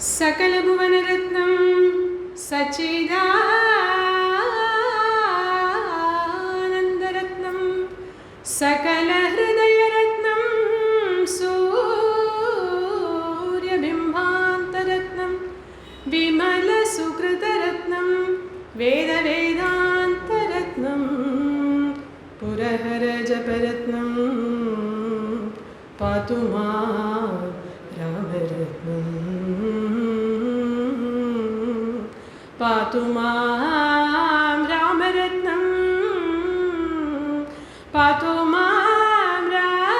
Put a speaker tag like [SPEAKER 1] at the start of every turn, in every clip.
[SPEAKER 1] सकलभुवनरत्नं सच्चिदानन्दरत्नं सकलहृदयरत्नं सूर्यबिम्बान्तरत्नं विमलसुकृतरत्नं वेदवेदान्तरत्नं पुरहरजपरत्नं पातु मां रामरत्नम् पातु मां रामरत्नं पातु मां रामरत्नं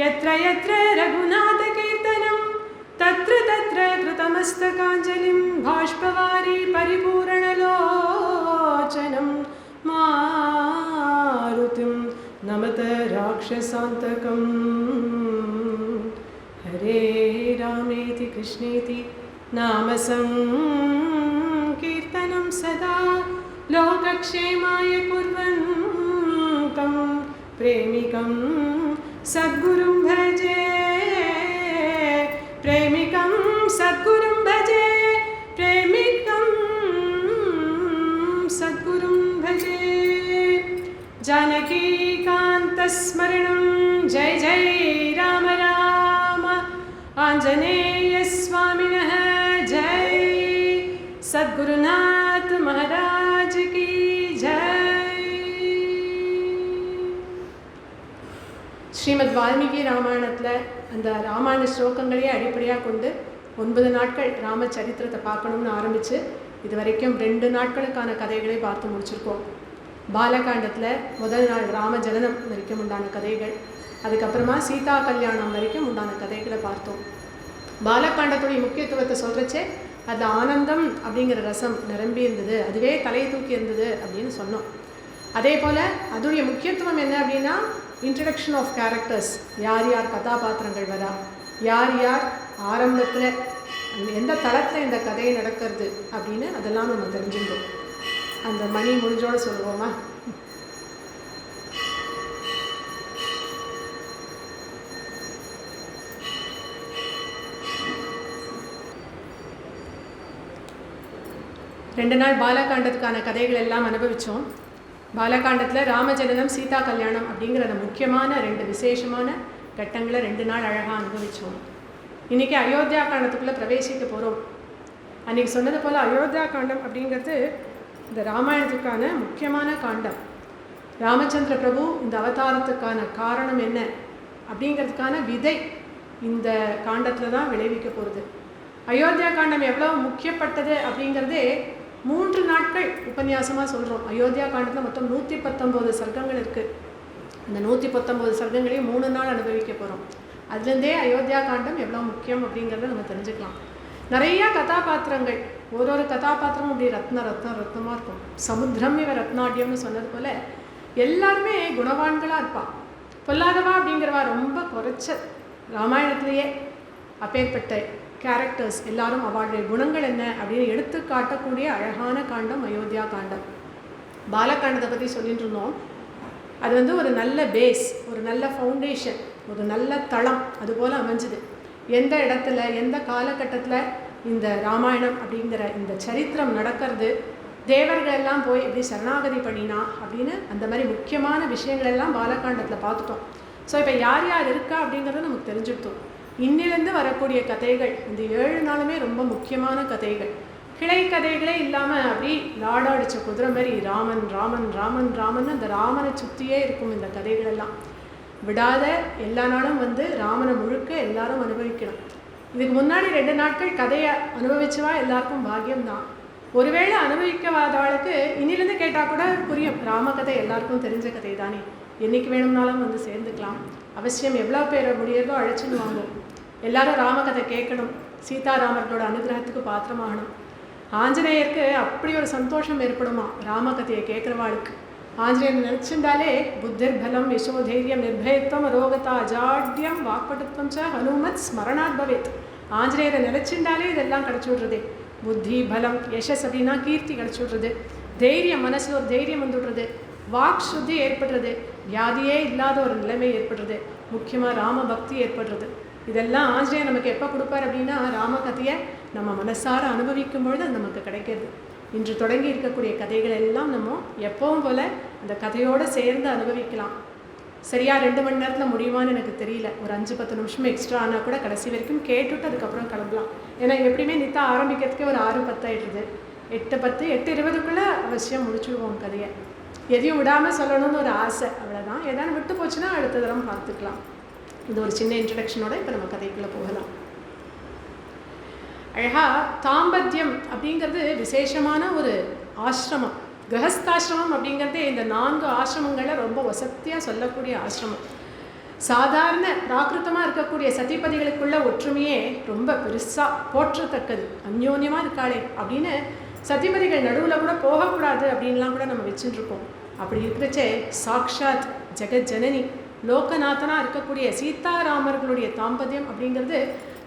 [SPEAKER 1] यत्र यत्र रघुनाथकीर्तनं तत्र तत्र कृतमस्तकाञ्जलिं बाष्पवारी परिपूर्णलोचनं मारुतिं नमत राक्षसान्तकम् हरे रामेति कृष्णेति नाम संकीर्तनं सदा लोकक्षेमाय कुर्वन्तं प्रेमिकं सद्गुरुं भजे प्रेमिकं सद्गुरुं भजे प्रेमिकं सद्गुरुं भजे जानकीकान्तस्मरणं जय जय राम राम आंजनेय स्वामिनः जय सद्गुरुनाथ महाराज की जय। ஸ்ரீமத் வால்மீகி ராமாயணத்தில் அந்த ராமாயண ஸ்லோகங்களையே அடிப்படையாக கொண்டு 9 நாட்கள் ராமச்சரித்திரத்தை பார்க்கணும்னு ஆரம்பித்து இது வரைக்கும் 2 நாட்களுக்கான கதைகளை பார்த்து முடிச்சிருக்கோம். பாலகாண்டத்தில் முதல் நாள் ராம ஜனனம் வரைக்கும் உண்டான கதைகள், அதுக்கப்புறமா சீதா கல்யாணம் வரைக்கும் உண்டான கதைகளை பார்த்தோம். பாலகாண்டத்துடைய முக்கியத்துவத்தை சொல்கிறச்சே அதில் ஆனந்தம் அப்படிங்கிற ரசம் நிரம்பி இருந்தது, அதுவே தலையை தூக்கி இருந்தது அப்படின்னு சொன்னோம். அதே போல் அதோடைய முக்கியத்துவம் என்ன அப்படின்னா இன்ட்ரடக்ஷன் ஆஃப் கேரக்டர்ஸ், யார் யார் கதாபாத்திரங்கள் வரா, யார் யார் ஆரம்பத்தில் எந்த தளத்தில் இந்த கதையை நடக்கிறது அப்படின்னு அதெல்லாம் நம்ம தெரிஞ்சுட்டோம். அந்த மணி முடிஞ்சோடு சொல்லுவோமா? ரெண்டு நாள் பாலகாண்டத்துக்கான கதைகள் எல்லாம் அனுபவித்தோம். பாலகாண்டத்தில் ராமஜனனம் சீதா கல்யாணம் அப்படிங்கிற அந்த முக்கியமான 2 விசேஷமான கட்டங்களை 2 நாள் அழகாக அனுபவித்தோம். இன்றைக்கி அயோத்தியா காண்டத்துக்குள்ளே பிரவேசிக்க போகிறோம். அன்றைக்கி சொன்னது போல் அயோத்தியா காண்டம் அப்படிங்கிறது இந்த ராமாயணத்துக்கான முக்கியமான காண்டம். ராமச்சந்திர பிரபு இந்த அவதாரத்துக்கான காரணம் என்ன அப்படிங்கிறதுக்கான விதை இந்த காண்டத்தில் தான் விளைவிக்க போகிறது. அயோத்தியா காண்டம் எவ்வளோ முக்கியப்பட்டது அப்படிங்கிறதே 3 நாட்கள் உபன்யாசமாக சொல்கிறோம். அயோத்தியா காண்டத்தில் மொத்தம் 119 சர்க்கங்கள் இருக்குது. அந்த 119 சர்க்கங்களையும் 3 நாள் அனுபவிக்க போகிறோம். அதுலேருந்தே அயோத்தியா காண்டம் எவ்வளோ முக்கியம் அப்படிங்கிறத நம்ம தெரிஞ்சுக்கலாம். நிறையா கதாபாத்திரங்கள், ஒரு கதாபாத்திரமும் அப்படி ரத்னமாக இருக்கும். சமுத்திரம் இவ ரத்னாட்யம்னு சொன்னது போல் எல்லாருமே குணவான்களாக இருப்பாள். பொல்லாதவா அப்படிங்கிறவா ரொம்ப குறைச்ச ராமாயணத்திலேயே அப்பேற்பட்ட கேரக்டர்ஸ் எல்லாரும் அவளுடைய குணங்கள் என்ன அப்படின்னு எடுத்து காட்டக்கூடிய அழகான காண்டம் அயோத்தியா காண்டம். பாலகாண்டத்தை பற்றி சொல்லிட்டு இருந்தோம். அது ஒரு நல்ல பேஸ், ஒரு நல்ல ஃபவுண்டேஷன், ஒரு நல்ல தளம் அதுபோல் அமைஞ்சுது. எந்த இடத்துல எந்த காலகட்டத்தில் இந்த ராமாயணம் அப்படிங்கிற இந்த சரித்திரம் நடக்கிறது, தேவர்கள் எல்லாம் போய் எப்படி சரணாகதி பண்ணினா அப்படின்னு அந்த மாதிரி முக்கியமான விஷயங்கள் எல்லாம் பாலகாண்டத்தில் பார்த்துட்டோம். ஸோ இப்போ யார் யார் இருக்கா அப்படிங்கிறத நமக்கு தெரிஞ்சுக்கிட்டோம். இன்னிலேருந்து வரக்கூடிய கதைகள் இந்த 7 நாளுமே ரொம்ப முக்கியமான கதைகள். கிளை கதைகளே இல்லாமல் அப்படி லாடாடிச்ச குதிரை மாதிரி ராமன் ராமன் ராமன் ராமன் அந்த ராமனை சுற்றியே இருக்கும் இந்த கதைகள் எல்லாம். விடாத எல்லா நாளும் ராமனை முழுக்க எல்லாரும் அனுபவிக்கணும். இதுக்கு முன்னாடி 2 நாட்கள் கதையை அனுபவிச்சவா எல்லாருக்கும் பாக்கியம்தான். ஒருவேளை அனுபவிக்காதவளுக்கு இன்னிலேருந்து கேட்டால் கூட புரியும். ராமகதை எல்லாருக்கும் தெரிஞ்ச கதை தானே, என்றைக்கு வேணும்னாலும் சேர்ந்துக்கலாம். அவசியம் எவ்வளோ பேரை முடியறதோ அழைச்சின்னு வாங்கும். எல்லாரும் ராமகதை கேட்கணும். சீதாராமர்களோட அனுகிரகத்துக்கு பாத்திரமாகணும். ஆஞ்சநேயருக்கு அப்படி ஒரு சந்தோஷம் ஏற்படுமா ராமகதையை கேட்குறவாளுக்கு. ஆஞ்சநேயர் நினச்சிருந்தாலே புத்திர் பலம் யசோதைரியம் நிர்பயத்துவம் ரோகதா அஜாட்யம் வாக்பட்டுத்வம் ச ஹனுமத் ஸ்மரணாத் பவேத். ஆஞ்சநேயரை நினச்சிருந்தாலே இதெல்லாம் கிடச்சி விட்றது. புத்தி பலம் யசஸ் அப்படின்னா கீர்த்தி கிடச்சி விட்றது. தைரியம், மனசில் ஒரு தைரியம் வந்துவிடுறது. வாக் சுத்தி ஏற்படுறது. வியாதியே இல்லாத ஒரு நிலைமை ஏற்படுறது. முக்கியமாக ராம பக்தி ஏற்படுறது. இதெல்லாம் ஆஞ்சநேயர் நமக்கு எப்போ கொடுப்பார் அப்படின்னா, ராம கதையை நம்ம மனசார அனுபவிக்கும் பொழுது அது நமக்கு கிடைக்கிறது. இன்று தொடங்கி இருக்கக்கூடிய கதைகள் எல்லாம் நம்ம எப்பவும் போல் அந்த கதையோடு சேர்ந்து அனுபவிக்கலாம். சரியாக 2 மணி நேரத்தில் முடியுமான்னு எனக்கு தெரியல. ஒரு 5-10 நிமிஷம் எக்ஸ்ட்ரா ஆனால் கூட கடைசி வரைக்கும் கேட்டுவிட்டு அதுக்கப்புறம் கிளம்பலாம். ஏன்னா எப்படியுமே நித்தா ஆரம்பிக்கிறதுக்கே ஒரு 6:10 ஆகிடுது. 8:10 8:20க்குள்ளே அவசியம் முடிச்சுடுவோம் கதையை. எதையும் விடாமல் சொல்லணும்னு ஒரு ஆசை, அவ்வளோதான். ஏதாவது விட்டு போச்சுன்னா அடுத்த தரம் பார்த்துக்கலாம். இது ஒரு சின்ன இன்ட்ரடக்ஷனோட இப்போ நம்ம கதைக்குள்ளே போகலாம். அழகாக தாம்பத்தியம் அப்படிங்கிறது விசேஷமான ஒரு ஆசிரமம். கிரகஸ்தாசிரமம் அப்படிங்கிறதே இந்த 4 ஆசிரமங்களில் ரொம்ப வசத்தியாக சொல்லக்கூடிய ஆசிரமம். சாதாரண பிராகிருத்தமாக இருக்கக்கூடிய சதிபதிகளுக்குள்ள ஒற்றுமையே ரொம்ப பெருசாக போற்றத்தக்கது. அந்யோன்யமாக இருக்காளே அப்படின்னு சதிபதிகள் நடுவில் கூட போகக்கூடாது அப்படின்லாம் கூட நம்ம வச்சுட்டுருக்கோம். அப்படி இருக்கிறச்சே சாக்ஷாத் ஜெகத் ஜனனி லோகநாதனாக இருக்கக்கூடிய சீதாராமர்களுடைய தாம்பத்தியம் அப்படிங்கிறது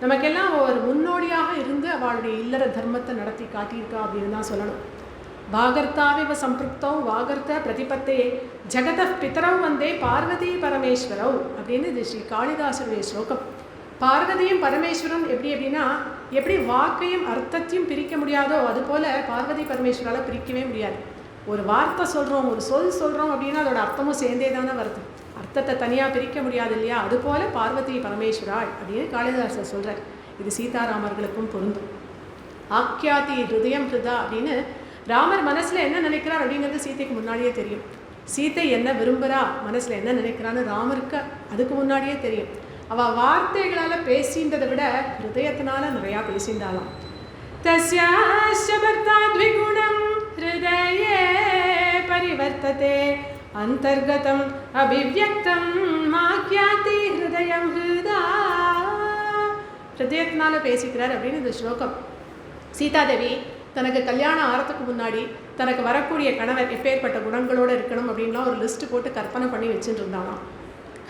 [SPEAKER 1] நமக்கெல்லாம் ஒரு முன்னோடியாக இருந்து அவளுடைய இல்லற தர்மத்தை நடத்தி காட்டியிருக்கா அப்படின்னு தான் சொல்லணும். வாகர்த்தாவிவ சம்பிருக்தம் வாகர்த்த பிரதிபத்தே ஜெகத பிதரவ் வந்தே பார்வதி பரமேஸ்வரவ் அப்படின்னு இது ஸ்ரீ காளிதாசருடைய ஸ்லோகம். பார்வதியும் பரமேஸ்வரன் அப்படின்னா எப்படி வாக்கையும் அர்த்தத்தையும் பிரிக்க முடியாதோ அதுபோல் பார்வதி பரமேஸ்வரால் பிரிக்கவே முடியாது. ஒரு வார்த்தை சொல்கிறோம், ஒரு சொல் சொல்கிறோம் அப்படின்னா அதோட அர்த்தமும் சேர்ந்தே தானே வருது. அர்த்தத்தை தனியாக பிரிக்க முடியாது இல்லையா? அதுபோல் பார்வதி பரமேஸ்வராள் அப்படின்னு காளிதாசர் சொல்கிறார். இது சீதாராமர்களுக்கும் பொருந்தும். ஆக்கியாதி ஹிருதயம் ஹிருதா அப்படின்னு ராமர் மனசில் என்ன நினைக்கிறார் அப்படிங்கிறது சீதைக்கு முன்னாடியே தெரியும். சீதை என்ன விரும்புகிறா, மனசில் என்ன நினைக்கிறான்னு ராமருக்கு அதுக்கு முன்னாடியே தெரியும். அவள் வார்த்தைகளால் பேசின்றதை விட ஹிருதயத்தினால நிறையா பேசின்றாலாம். தஸ்யாஸ்யபர்த்தாத்விகுணம் ஹிருதயே பரிவர்த்ததே அந்தர்கதம் அபிவ்யக்தம் மாக்யாதி ஹிருதயம் ஹிருதா. ஹிருதயத்தினால பேசிக்கிறார் அப்படின்னு இந்த ஸ்லோகம். சீதாதேவி தனக்கு கல்யாணம் ஆகிறதுக்கு முன்னாடி தனக்கு வரக்கூடிய கணவர் எப்பேற்பட்ட குணங்களோடு இருக்கணும் அப்படின்லாம் ஒரு லிஸ்ட்டு போட்டு கற்பனை பண்ணி வச்சுட்டு இருந்தாலாம்.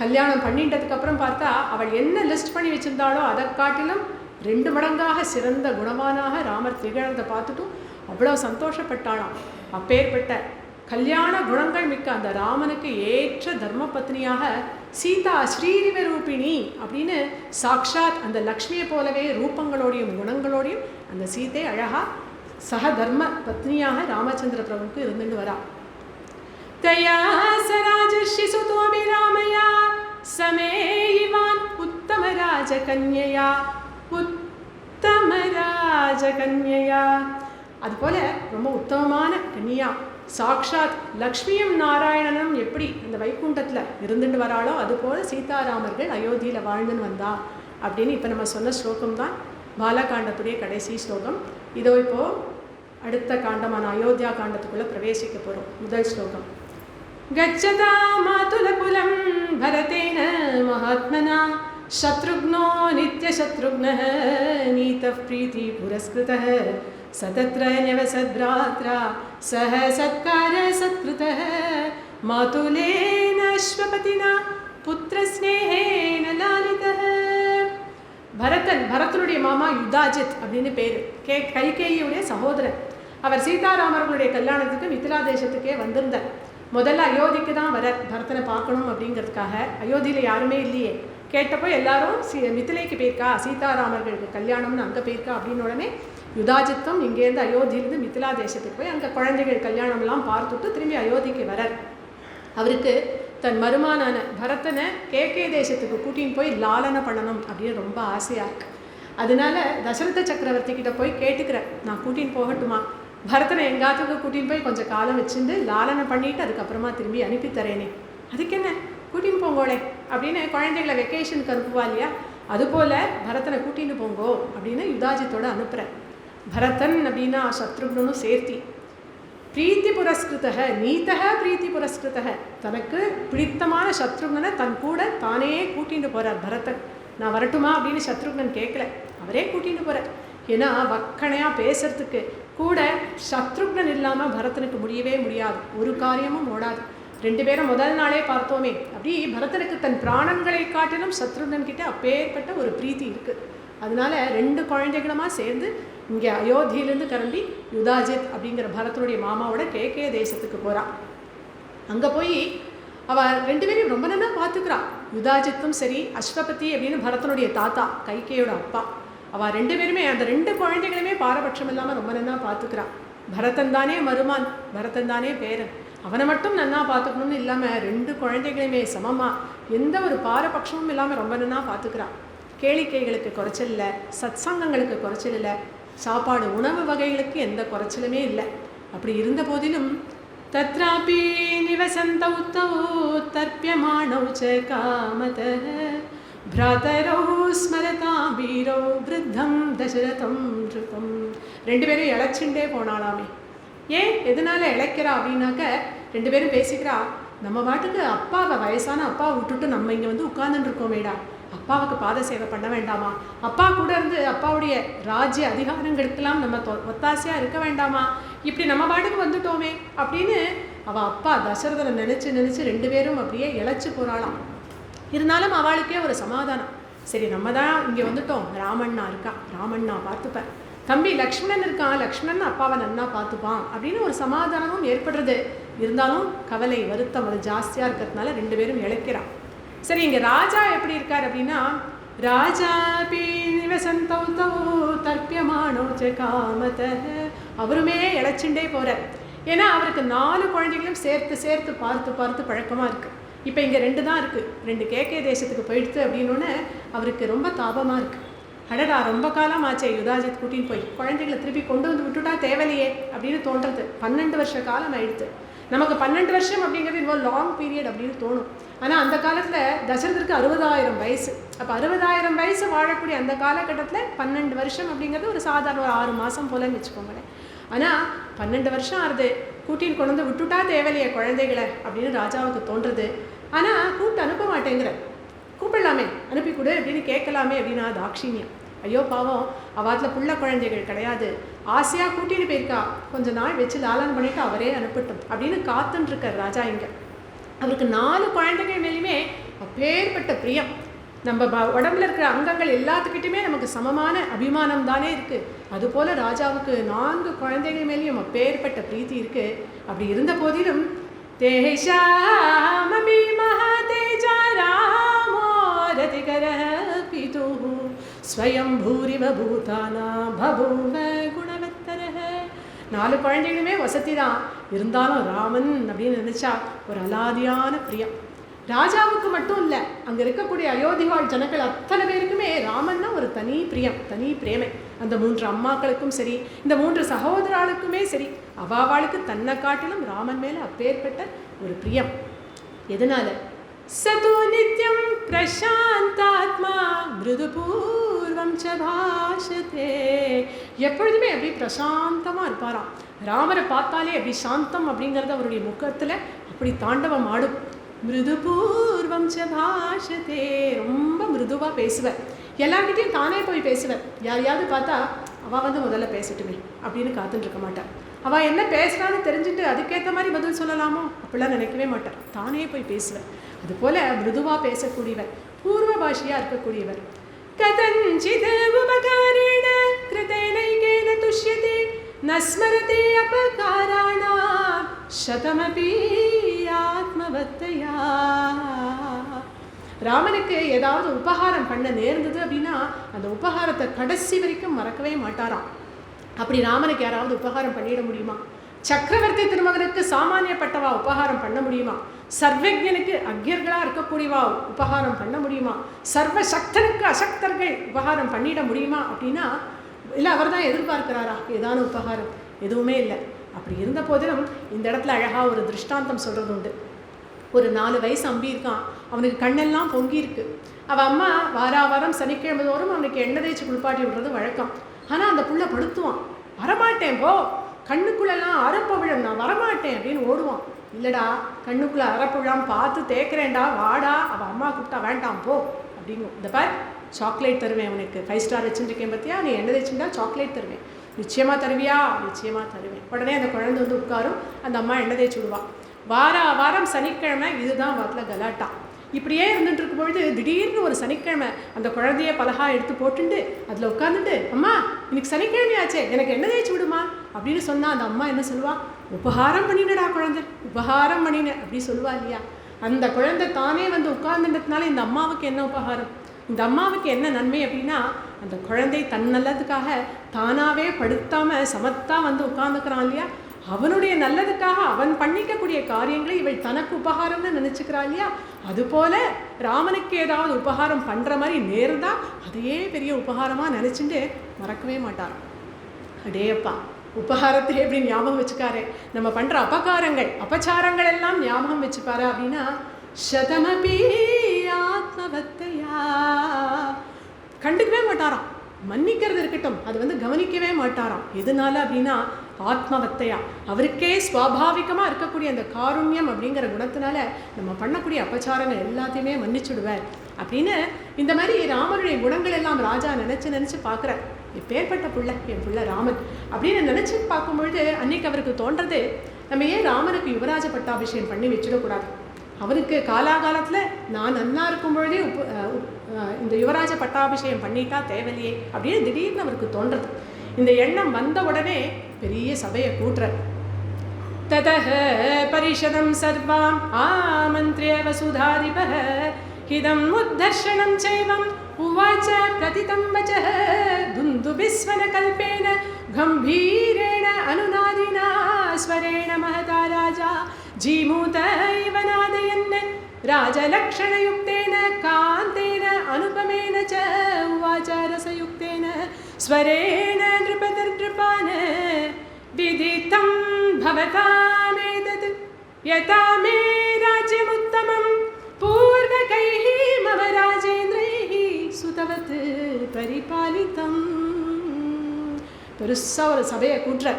[SPEAKER 1] கல்யாணம் பண்ணிட்டதுக்கப்புறம் பார்த்தா அவள் என்ன லிஸ்ட் பண்ணி வச்சுருந்தாளோ அதை காட்டிலும் 2 மடங்காக சிறந்த குணவானாக ராமர் திகழ்றதை பார்த்துட்டும் அவ்வளோ சந்தோஷப்பட்டாளாம். அப்பேற்பட்ட கல்யாண குணங்கள் மிக்க அந்த ராமனுக்கு ஏற்ற தர்ம பத்னியாக சீதா ஸ்ரீரிவ ரூபிணி அப்படின்னு சாக்ஷாத் அந்த லக்ஷ்மியை போலவே ரூபங்களோடையும் குணங்களோடையும் அந்த சீதை அழகாக சக தர்ம பத்னியாக ராமச்சந்திர பிரபுக்கு இருந்துட்டு வரா. தயா சராஜர்ஷி சுதோபி ராமயா சமேயிவான் உத்தம ராஜகன்யா உத்தம ராஜகன்யா. அதுபோல் ரொம்ப உத்தமமான கன்யா சாக்ஷாத் லக்ஷ்மியும் நாராயணனும் எப்படி அந்த வைகுண்டத்தில் இருந்துட்டு வராளோ அதுபோல் சீதாராமர்கள் அயோத்தியில் வாழ்ந்துன்னு வந்தா அப்படின்னு இப்போ நம்ம சொன்ன ஸ்லோகம் தான் பாலகாண்டத்துடைய கடைசி ஸ்லோகம். இதோ இப்போது அடுத்த காண்டமான அயோத்தியா காண்டத்துக்குள்ளே பிரவேசிக்க போகிறோம். முதல் ஸ்லோகம். கச்சதா மாதுலகுலம் பரதேன மகாத்மனா சத்ருக்னோ நித்யசத்ருக்னः நீதः பிரீதி புரஸ்கிருதः சதத்ர ன்யவசத்ராத்ரா சஹ சத்கார சத்கிருதः மாதுலேன அஸ்வபதினா புத்திரஸ்நேஹேன லாலிதः. பரதனுடைய மாமா யுதாஜித் அப்படின்னு பேர். கைகேயியுடைய சகோதரன். அவர் சீதாராமர்களுடைய கல்யாணத்துக்கு மிதிலா தேசத்துக்கே வந்திருந்தார். முதல்ல அயோத்திக்கு தான் வரார் பரதனை பார்க்கணும் அப்படிங்கிறதுக்காக. அயோத்தியில் யாருமே இல்லையே. கேட்டப்போ எல்லாரும் மிதிலைக்கு போயிருக்கா, சீதாராமர்களுக்கு கல்யாணம்னு அங்கே போயிருக்கா அப்படின்னு உடனே யுதாஜித்தும் இங்கேருந்து அயோத்தியிலேருந்து மிதிலா தேசத்துக்கு போய் அங்கே குழந்தைகள் கல்யாணம்லாம் பார்த்துட்டு திரும்பி அயோத்திக்கு வரார். அவருக்கு தன் மருமானான பரதனை கேகே தேசத்துக்கு கூட்டின்னு போய் லாலனை பண்ணணும் அப்படின்னு ரொம்ப ஆசையாக இருக்குது. அதனால தசரத சக்கரவர்த்தி கிட்ட போய் கேட்டுக்கிறேன், நான் கூட்டின்னு போகட்டுமா, பரதனை எங்காத்துக்கு கூட்டின்னு போய் கொஞ்சம் காலம் வச்சுட்டு லாலனை பண்ணிவிட்டு அதுக்கப்புறமா திரும்பி அனுப்பித்தரேனே. அதுக்கு என்ன, கூட்டின்னு போங்கோளே அப்படின்னு குழந்தைகளை வெக்கேஷனுக்கு அனுப்புவா இல்லையா, அதுபோல் பரதனை கூட்டின்னு போங்கோ அப்படின்னு யுதாஜித்தோடு அனுப்புகிறேன். பரதன் அப்படின்னா சத்ருக்னனும் சேர்த்தி. பிரீத்தி புரஸ்கிருதக நீத்தக பிரீத்தி புரஸ்கிருதக, தனக்கு பிடித்தமான சத்ருக்னனை தன் கூட தானே கூட்டிகிட்டு போகிறார் பரதன். நான் வரட்டுமா அப்படின்னு சத்ருக்னன் கேட்கல, அவரே கூட்டிகிட்டு போகிறார். ஏன்னா வக்கணையாக பேசுறதுக்கு கூட சத்ருக்னன் இல்லாமல் பரதனுக்கு முடியவே முடியாது, ஒரு காரியமும் ஓடாது. 2 பேரும் முதல் நாளே பார்த்தோமே, அப்படி பரதனுக்கு தன் பிராணங்களை காட்டிலும் சத்ருக்னன் கிட்ட அப்பேற்பட்ட ஒரு பிரீத்தி இருக்குது. அதனால 2 குழந்தைகளுமா சேர்ந்து இங்கே அயோத்தியிலேருந்து கிளம்பி யுதாஜித் அப்படிங்கிற பரதனுடைய மாமாவோட கேகே தேசத்துக்கு போகிறான். அங்கே போய் அவள் 2 பேரையும் ரொம்ப நல்லா பார்த்துக்கிறா. யுதாஜித்தும் சரி, அஸ்வபதி அப்படின்னு பரதனுடைய தாத்தா, கைகேயோட அப்பா, அவள் 2 பேருமே அந்த 2 குழந்தைகளுமே பாரபட்சம் இல்லாமல் ரொம்ப நல்லா பார்த்துக்கிறா. பரதன் தானே மருமான், பரதன் தானே பேரன், அவனை மட்டும் நல்லா பார்த்துக்கணும்னு இல்லாமல் 2 குழந்தைகளையுமே சமமாக எந்த ஒரு பாரபட்சமும் இல்லாமல் ரொம்ப நல்லா பார்த்துக்கிறா. கேளிக்கைகளுக்கு குறைச்சல் இல்லை, சத்சங்கங்களுக்கு குறைச்சல் இல்லை, சாப்பாடு உணவு வகைகளுக்கு எந்த குறைச்சலுமே இல்லை. அப்படி இருந்த போதிலும் தத்ராபி நிவசந்தௌ தௌ தர்ப்யமாணௌ ச காமதः भ्रातरौ ஸ்மரதாம் வீரோ விருத்தம் தசரதம் ருதம். 2 பேரும் இழைச்சுட்டே போனாலாமே. ஏன் எதனால இழைக்கிறா அப்படின்னாக்க, 2 பேரும் பேசிக்கிறா, நம்ம பாட்டுக்கு அப்பாவை, வயசான அப்பாவை விட்டுட்டு நம்ம இங்கே வந்து உட்கார்ந்துட்டு இருக்கோமேடா, அப்பாவுக்கு பாத சேவை பண்ண வேண்டாமா, அப்பா கூட இருந்து அப்பாவுடைய ராஜ்ய அதிகாரங்களுக்கெல்லாம் நம்ம ஒத்தாசையாக இருக்க வேண்டாமா, இப்படி நம்ம பாட்டுக்கு வந்துட்டோமே அப்படின்னு அவள் அப்பா தசரதனை நினச்சி 2 பேரும் அப்படியே இழைச்சி போகிறாளாம். இருந்தாலும் அவளுக்கே ஒரு சமாதானம், சரி நம்ம தான் இங்கே வந்துட்டோம், ராமண்ணா இருக்கா, ராமண்ணா பார்த்துப்பேன், தம்பி லக்ஷ்மணன் இருக்கான், லக்ஷ்மணன் அப்பாவை நன்னா பார்த்துப்பான் அப்படின்னு ஒரு சமாதானமும் ஏற்படுறது. இருந்தாலும் கவலை வருத்தம் அது ஜாஸ்தியாக இருக்கிறதுனால 2 பேரும் இழைக்கிறான். சரி, இங்கே ராஜா எப்படி இருக்கார் அப்படின்னா, ராஜா நிவசந்தௌ தௌ தர்ப்யமாணௌ ச காமதः, அவருமே இழைச்சுட்டே போகிறார். ஏன்னா அவருக்கு 4 குழந்தைகளும் சேர்த்து பார்த்து பழக்கமாக இருக்குது. இப்போ இங்கே 2 தான் இருக்குது, 2 கேகே தேசத்துக்கு போயிடுத்து அப்படின்னோடனே அவருக்கு ரொம்ப தாபமாக இருக்குது. அடடா, ரொம்ப காலம் ஆச்சே யுதாஜித் கூட்டின்னு போய் குழந்தைகளை திருப்பி கொண்டு வந்து விட்டுட்டா தேவையில்லையே அப்படின்னு தோன்றது. 12 வருஷ காலம் ஆயிடுத்து. நமக்கு 12 வருஷம் அப்படிங்கிறது இன்னும் லாங் பீரியட் அப்படின்னு தோணும். ஆனால் அந்த காலத்தில் தசரதற்கு 60,000 வயசு. அப்போ 60,000 வயசு வாழக்கூடிய அந்த காலகட்டத்தில் 12 வருஷம் அப்படிங்கிறது ஒரு சாதாரண ஒரு 6 மாதம் போலன்னு வச்சுக்கோங்களேன். ஆனால் 12 வருஷம் ஆறுது, கூட்டின்னு கொண்டு வந்து விட்டுட்டா தேவையில்லையே குழந்தைகளை அப்படின்னு ராஜாவுக்கு தோன்றுறது. ஆனால் கூப்பிட்டு அனுப்ப மாட்டேங்கிற, கூப்பிடலாமே, அனுப்பி கொடு அப்படின்னு கேட்கலாமே அப்படின்னா தாட்சிணியம். ஐயோ பாவம், அவாத்தில் புள்ள குழந்தைகள் கிடையாது, ஆசையாக கூட்டின்னு போயிருக்கா, கொஞ்சம் நாள் வச்சு லாலன் பண்ணிவிட்டு அவரே அனுப்பட்டும் அப்படின்னு காத்துன்ட்ருக்கார் ராஜா. இங்கே அவருக்கு 4 குழந்தைகள் மேலேயுமே அப்பேற்பட்ட பிரியம். நம்ம உடம்புல இருக்கிற அங்கங்கள் எல்லாத்துக்கிட்டையுமே நமக்கு சமமான அபிமானம் தானே இருக்குது. அதுபோல் ராஜாவுக்கு 4 குழந்தைகள் மேலேயும் அப்பேற்பட்ட பிரீத்தி இருக்குது. அப்படி இருந்த போதிலும் தேஷாமபி மஹதேஜா ராமோ ரதிகரः பிதுः ஸ்வயம் பூரிவ பூதானாம் பபூவ குணவத்தரः. 4 குழந்தைகளுமே வசதி தான், இருந்தாலும் ராமன் அப்படின்னு நினச்சா ஒரு அலாதியான பிரியம். ராஜாவுக்கு மட்டும் இல்லை, அங்கே இருக்கக்கூடிய அயோத்தியாள் ஜனங்கள் அத்தனை பேருக்குமே ராமன்னா ஒரு தனி பிரியம், தனி பிரேமை. அந்த 3 அம்மாக்களுக்கும் சரி, இந்த 3 சகோதராளுக்குமே சரி, அவாவாளுக்கு தன்னை காட்டிலும் ராமன் மேலே அப்பேற்பட்ட ஒரு பிரியம். எதனால? சது நித்யம் பிரசாந்தாத்மா மிருதுபூர்வம் ச பாஷதே. எப்பொழுதுமே அப்படி பிரசாந்தமாக இருப்பாராம். ராமரை பார்த்தாலே அப்படி சாந்தம் அப்படிங்கிறது அவருடைய முகத்தில் அப்படி தாண்டவம் ஆடும். மிருதுபூர்வம் ச பாஷதே, ரொம்ப மிருதுவாக பேசுவார். எல்லார்கிட்டையும் தானே போய் பேசுவார். யாரையாவது பார்த்தா அவள் வந்து முதல்ல பேசட்டுமே அப்படின்னு காத்துட்டுருக்க மாட்டார். அவள் என்ன பேசுகிறான்னு தெரிஞ்சுட்டு அதுக்கேற்ற மாதிரி பதில் சொல்லலாமோ அப்படிலாம் நினைக்கவே மாட்டார், தானே போய் பேசுவார். அதுபோல் மிருதுவாக பேசக்கூடியவர், பூர்வ பாஷையாக இருக்கக்கூடியவர். கதஞ்சித் உபகாரேண கிருதேனைகேன துஷ்யதே ந ஸ்மரதே அபகாராணாம் சதமபி ஆத்மவத்தயா. ராமனுக்கு ஏதாவது உபகாரம் பண்ண நேர்ந்தது அப்படின்னா அந்த உபகாரத்தை கடைசி வரைக்கும் மறக்கவே மாட்டாராம். அப்படி ராமனுக்கு யாராவது உபகாரம் பண்ணிட முடியுமா? சக்கரவர்த்தி திருமகனுக்கு சாமானியப்பட்டவா உபகாரம் பண்ண முடியுமா? சர்வஜனுக்கு அக்ஞர்களாக இருக்கக்கூடியவா உபகாரம் பண்ண முடியுமா? சர்வ சக்தனுக்கு அசக்தர்கள் உபகாரம் பண்ணிட முடியுமா அப்படின்னா இல்லை, அவர் தான் எதிர்பார்க்கிறாரா ஏதான உபகாரம்? எதுவுமே இல்லை. அப்படி இருந்த போதிலும் இந்த இடத்துல அழகாக ஒரு திருஷ்டாந்தம் சொல்கிறது உண்டு. ஒரு 4 வயசு அம்பி இருக்கான், அவனுக்கு கண்ணெல்லாம் பொங்கி இருக்கு. அவன் அம்மா வாரம் சனிக்கிழமை தோறும் அவனுக்கு எண்ணெய் தேய்ச்சி குளிப்பாட்டி விடுறது வழக்கம். ஆனால் அந்த புள்ள படுத்துவான், வரமாட்டேன் போ, கண்ணுக்குள்ளெல்லாம் அரப்பவிழம், நான் வரமாட்டேன் அப்படின்னு ஓடுவான். இல்லைடா, கண்ணுக்குள்ளே அரப்பவிழாம் பார்த்து தேய்க்கிறேன்டா, வாடா, அவன் அம்மா கூப்பிட்டா வேண்டாம் போ அப்படிங்கும். இந்த பார், சாக்லேட் தருவேன் அவனுக்கு, 5 ஸ்டார் வச்சுருக்கேன் பார்த்தியா, நீ எண்ணெய் தேய்ச்சிருந்தா சாக்லேட் தருவேன், நிச்சயமாக தருவியா? நிச்சயமாக தருவேன். உடனே அந்த குழந்தை வந்து உட்காரும், அந்த அம்மா எண்ணெய் தேய்ச்சி விடுவான். வாரம் சனிக்கிழமை இதுதான் வாட்டில் கலாட்டா. இப்படியே இருந்துட்டு இருக்கும் பொழுது திடீர்னு ஒரு சனிக்கிழமை அந்த குழந்தைய பலகா எடுத்து போட்டுண்டு அதில் உட்காந்துட்டு, அம்மா இன்னைக்கு சனிக்கிழமையாச்சே, எனக்கு எண்ணெய் தேய்ச்சி விடுமா அப்படின்னு சொன்னால் அந்த அம்மா என்ன சொல்லுவா? உபகாரம் பண்ணினடா குழந்தை, உபகாரம் பண்ணின அப்படி சொல்லுவா இல்லையா? அந்த குழந்தை தானே வந்து உட்கார்ந்துன்றதுனால இந்த அம்மாவுக்கு என்ன உபகாரம், இந்த அம்மாவுக்கு என்ன நன்மை அப்படின்னா, அந்த குழந்தை தன் நல்லதுக்காக தானாகவே படுத்தாமல் சமத்தாக வந்து உட்கார்ந்துக்கிறான் இல்லையா, அவனுடைய நல்லதுக்காக அவன் பண்ணிக்கக்கூடிய காரியங்களை இவள் தனக்கு உபகாரம்னு நினச்சிக்கிறான் இல்லையா, அதுபோல் ராமனுக்கு ஏதாவது உபகாரம் பண்ணுற மாதிரி நேர்ந்தால் அதையே பெரிய உபகாரமாக நினச்சிட்டு மறக்கவே மாட்டார். அடேப்பா, உபகாரத்தை எப்படி ஞாபகம் வச்சுக்காரு, நம்ம பண்ணுற அபகாரங்கள் அபச்சாரங்கள் எல்லாம் ஞாபகம் வச்சுப்பாரு அப்படின்னா, சதமபி ஆத்மவத்தையா கண்டுக்கவே மாட்டாராம். மன்னிக்கிறது இருக்கட்டும், அது வந்து கவனிக்கவே மாட்டாராம். எதனால அப்படின்னா, ஆத்மவத்தையா அவருக்கே ஸ்வாபாவிகமாக இருக்கக்கூடிய அந்த காருண்யம் அப்படிங்கிற குணத்தினால நம்ம பண்ணக்கூடிய அபச்சாரங்கள் எல்லாத்தையுமே மன்னிச்சுடுவார் அப்படின்னு இந்த மாதிரி ராமனுடைய குணங்கள் எல்லாம் ராஜா நினச்சி பார்க்குறார். எப்பேற்பட்ட பிள்ளை என் பிள்ளை ராமன் அப்படின்னு நினச்சி பார்க்கும்பொழுது அன்னைக்கு அவருக்கு தோன்றது, நம்ம ஏன் ராமனுக்கு யுவராஜ பட்டாபிஷேகம் பண்ணி வச்சிடக்கூடாது, அவனுக்கு காலாகாலத்தில் நான் நன்னா இருக்கும் பொழுதே இந்த யுவராஜ பட்டாபிஷேகம் பண்ணிட்டா தேவையில்லையே அப்படின்னு திடீர்னு அவருக்கு தோன்றது. இந்த எண்ணம் வந்த உடனே பெரிய சபையை கூட்டுற. ததஹ பரிஷதம் சர்வாம் ஆமந்த்ரிய வசுதாதிபஹ ஹிதம் உத்தர்ஷனம் சைவம் உவாச்ச பிரதிதம் வச்சஹ துந்துபிஸ்வன கல்பேன கம்பீரேண அனுநாதினா ஸ்வரேண மஹதா ராஜா ஜீமூத இவ நாதயன் ராஜலக்ஷணயுக்தேன காந்தேன அனுபமேன ச உவாச்ச ரசயுக்தேன ஸ்வரேண நிருபதிர்நிருபான விதிதம் பவதாமேதத் யதா மே ராஜ்யமுத்தமம் பூர்வகைः மம ராஜேந்திரைः சுதவத் பரிபாலிதம். பெருசாக ஒரு சபையை கூட்டுற.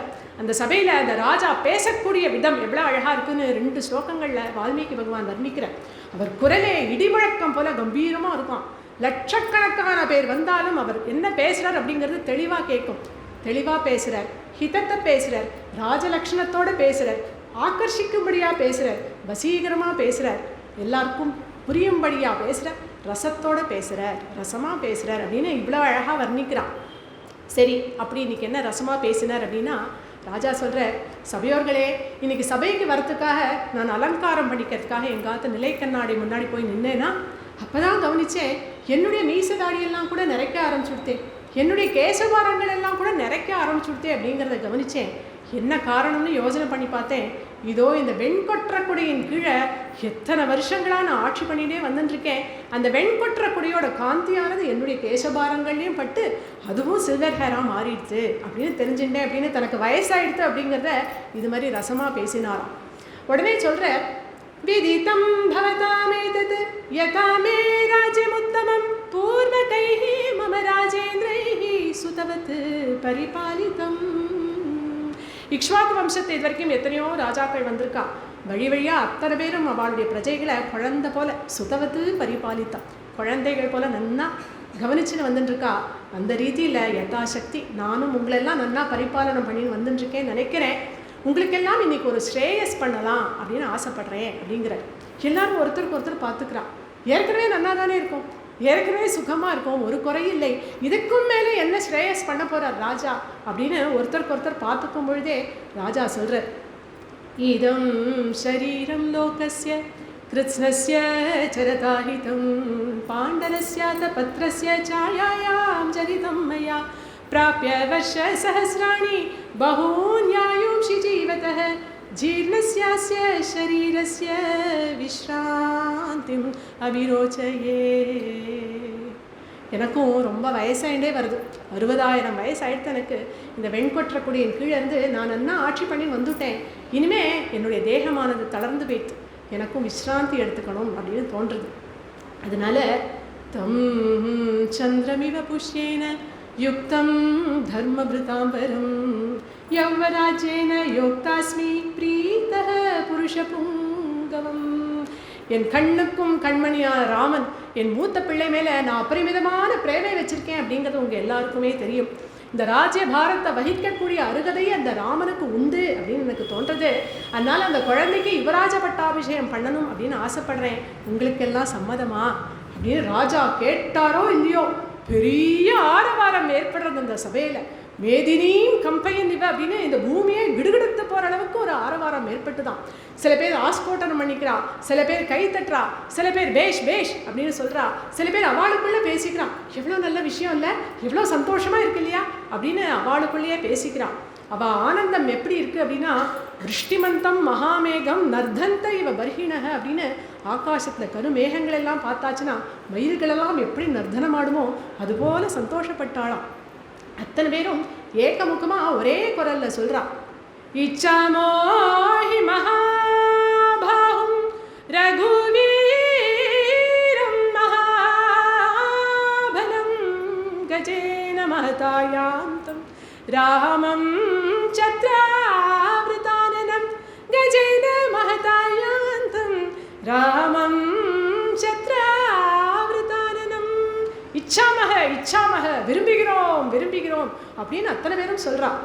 [SPEAKER 1] அந்த சபையில் அந்த ராஜா பேசக்கூடிய விதம் எவ்வளோ அழகாக இருக்குன்னு 2 ஸ்லோகங்களில் வால்மீகி பகவான் வர்ணிக்கிறார். அவர் குரலே இடிமுழக்கம் போல கம்பீரமாக இருக்கும். லட்சக்கணக்கான பேர் வந்தாலும் அவர் என்ன பேசுகிறார் அப்படிங்கிறது தெளிவாக கேட்கும். தெளிவாக பேசுகிறார், ஹிதத்தை பேசுகிறார், ராஜலக்ஷணத்தோடு பேசுகிறார், ஆக்கர்ஷிக்கும்படியாக பேசுகிறார், வசீகரமாக பேசுகிறார், எல்லாருக்கும் புரியும்படியாக பேசுகிறார், ரசத்தோடு பேசுகிறார், ரசமாக பேசுகிறார் அப்படின்னு இவ்வளோ அழகாக வர்ணிக்கிறான். சரி, அப்படி இன்றைக்கி என்ன ரசமாக பேசினார் அப்படின்னா, ராஜா சொல்கிற, சபையோர்களே, இன்றைக்கி சபைக்கு வரத்துக்காக நான் அலங்காரம் பண்ணிக்கிறதுக்காக எங்காத்த நிலை கண்ணாடி முன்னாடி போய் நின்னேன்னா, அப்போ தான் கவனித்தேன், என்னுடைய மீசதாடியெல்லாம் கூட நிறைக்க ஆரம்பிச்சுடுத்தேன், என்னுடைய கேசவாரங்கள் எல்லாம் கூட நிறைக்க ஆரம்பிச்சுடுத்தேன் அப்படிங்கிறத கவனித்தேன். என்ன காரணம்னு யோசனை பண்ணி பார்த்தேன். இதோ இந்த வெண்கொற்ற கொடியின் கீழே எத்தனை வருஷங்களாக நான் ஆட்சி பண்ணிகிட்டே வந்துட்டுருக்கேன். அந்த வெண்கொற்ற கொடியோட காந்தியானது என்னுடைய கேசபாரங்கள்லேயும் பட்டு அதுவும் சில்வர் ஹேராக மாறிடுச்சு அப்படின்னு தெரிஞ்சுட்டேன் அப்படின்னு தனக்கு வயசாகிடுது அப்படிங்கிறத இது மாதிரி ரசமாக பேசினாராம். உடனே சொல்கிற, விதிதம் பவதாமேதத் யதா மே ராஜ்யமுத்தமம் பூர்வகைः மம ராஜேந்திரைः சுதவத் பரிபாலிதம். இக்ஷ்வாகு வம்சத்தை இது வரைக்கும் எத்தனையோ ராஜாக்கள் வந்திருக்கா. வழி வழியாக அத்தனை பேரும் அவளுடைய பிரஜைகளை குழந்தை போல சுதவத்து பரிபாலித்தான், குழந்தைகள் போல நன்னா கவனிச்சுன்னு வந்துட்டுருக்கா. அந்த ரீதியில் யதாசக்தி நானும் உங்களெல்லாம் நன்னா பரிபாலனம் பண்ணின்னு வந்துட்டுருக்கேன்னு நினைக்கிறேன். உங்களுக்கெல்லாம் இன்றைக்கி ஒரு ஸ்ரேயஸ் பண்ணலாம் அப்படின்னு ஆசைப்படுறேன் அப்படிங்கிற. எல்லாரும் ஒருத்தருக்கு ஒருத்தர் பார்த்துக்கிறான். ஏற்கனவே நல்லா தானே இருக்கும், ஏற்கனவே சுகமாக இருக்கும், ஒரு குறையில்லை, இதுக்கும் மேலே என்ன ஸ்ரேயஸ் பண்ண போகிறார் ராஜா அப்படின்னு ஒருத்தருக்கு ஒருத்தர் பார்த்துக்கும் பொழுதே ராஜா சொல்கிறார், இதம் ஷரீரம் லோகஸ்ய கிருத்ஸ்னஸ்ய சரதாஹிதம் பாண்டரஸ்யாத பத்ரஸ்ய சாயாயாம் சரிதம் மயா பிராப்ய வர்ஷ சஹஸ்ராணி பஹூன்யாயும்ஷி ஜீவதः ஜீர்ணஸ்யாஸ்ய ஷரீரஸ்ய விஸ்ராந்திம் அவிரோச்சயே. எனக்கும் ரொம்ப வயசாயிட்டே வருது, 60,000 வயசாயிடுத்து எனக்கு. இந்த வெண்கொற்ற கொடியின் கீழே இருந்து நான் நன்னா ஆட்சி பண்ணி வந்துட்டேன். இனிமே என்னுடைய தேகமானது தளர்ந்து போய்த்து, எனக்கும் விஸ்ராந்தி எடுத்துக்கணும் அப்படின்னு தோன்றுறது. அதனால தம் சந்திரமிவ புஷ்யேன யுக்தம் தர்மபிருதாம்பரம் யவ்வராஜ்யேன யோக்தாஸ்மி பிரீதः புருஷபுங்கவம். என் கண்ணுக்கும் கண்மணியான ராமன், என் மூத்த பிள்ளை மேலே நான் அபரிமிதமான பிரேமை வச்சுருக்கேன் அப்படிங்கிறது உங்கள் எல்லாருக்குமே தெரியும். இந்த ராஜ்ய பாரத்தை வகிக்கக்கூடிய அருகதையை அந்த ராமனுக்கு உண்டு அப்படின்னு எனக்கு தோன்றது. அதனால் அந்த குழந்தைக்கு யுவராஜ பட்டாபிஷேகம் பண்ணணும் அப்படின்னு ஆசைப்படுறேன். உங்களுக்கெல்லாம் சம்மதமா அப்படின்னு ராஜா கேட்டாரோ இல்லையோ, பெரிய ஆரவாரம் ஏற்படுறது அந்த சபையில். மேதினியும் கம்பையன் இவ அப்படின்னு இந்த பூமியை கிடுகிடுத்து போகிற அளவுக்கு ஒரு ஆரவாரம் ஏற்பட்டு தான். சில பேர் ஆஸ்போட்டனம் பண்ணிக்கிறா, சில பேர் கை தட்டுறா, சில பேர் பேஷ் பேஷ் அப்படின்னு சொல்கிறா, சில பேர் அவளுக்குள்ளே பேசிக்கிறான். எவ்வளோ நல்ல விஷயம் இல்லை, எவ்வளோ சந்தோஷமாக இருக்கு இல்லையா அப்படின்னு அவளுக்குள்ளேயே பேசிக்கிறான். அவள் ஆனந்தம் எப்படி இருக்குது அப்படின்னா, விருஷ்டிமந்தம் மகாமேகம் நர்தந்த இவ பர்ஹிணக அப்படின்னு ஆகாசத்தில் கருமேகங்கள் எல்லாம் பார்த்தாச்சுன்னா மயில்களெல்லாம் எப்படி நர்தனம் ஆடுமோ அதுபோல் சந்தோஷப்பட்டாளாம். அத்தனை பேரும் ஏகமுகமாக ஒரே குரலில் சொல்கிறா, இச்சாமோஹி மகாபாஹும் ரகுவீரம் மகாபலம் கஜேன மஹதாயாந்தம் ராமம் சத்ராவிருதானனம் கஜேன மஹதாயாந்தம் ராமம் சத்ராவிருதானனம். இச்சாமக இச்சாமக, விரும்புகிறோம் விரும்புகிறோம் அப்படின்னு அத்தனை பேரும் சொல்கிறான்.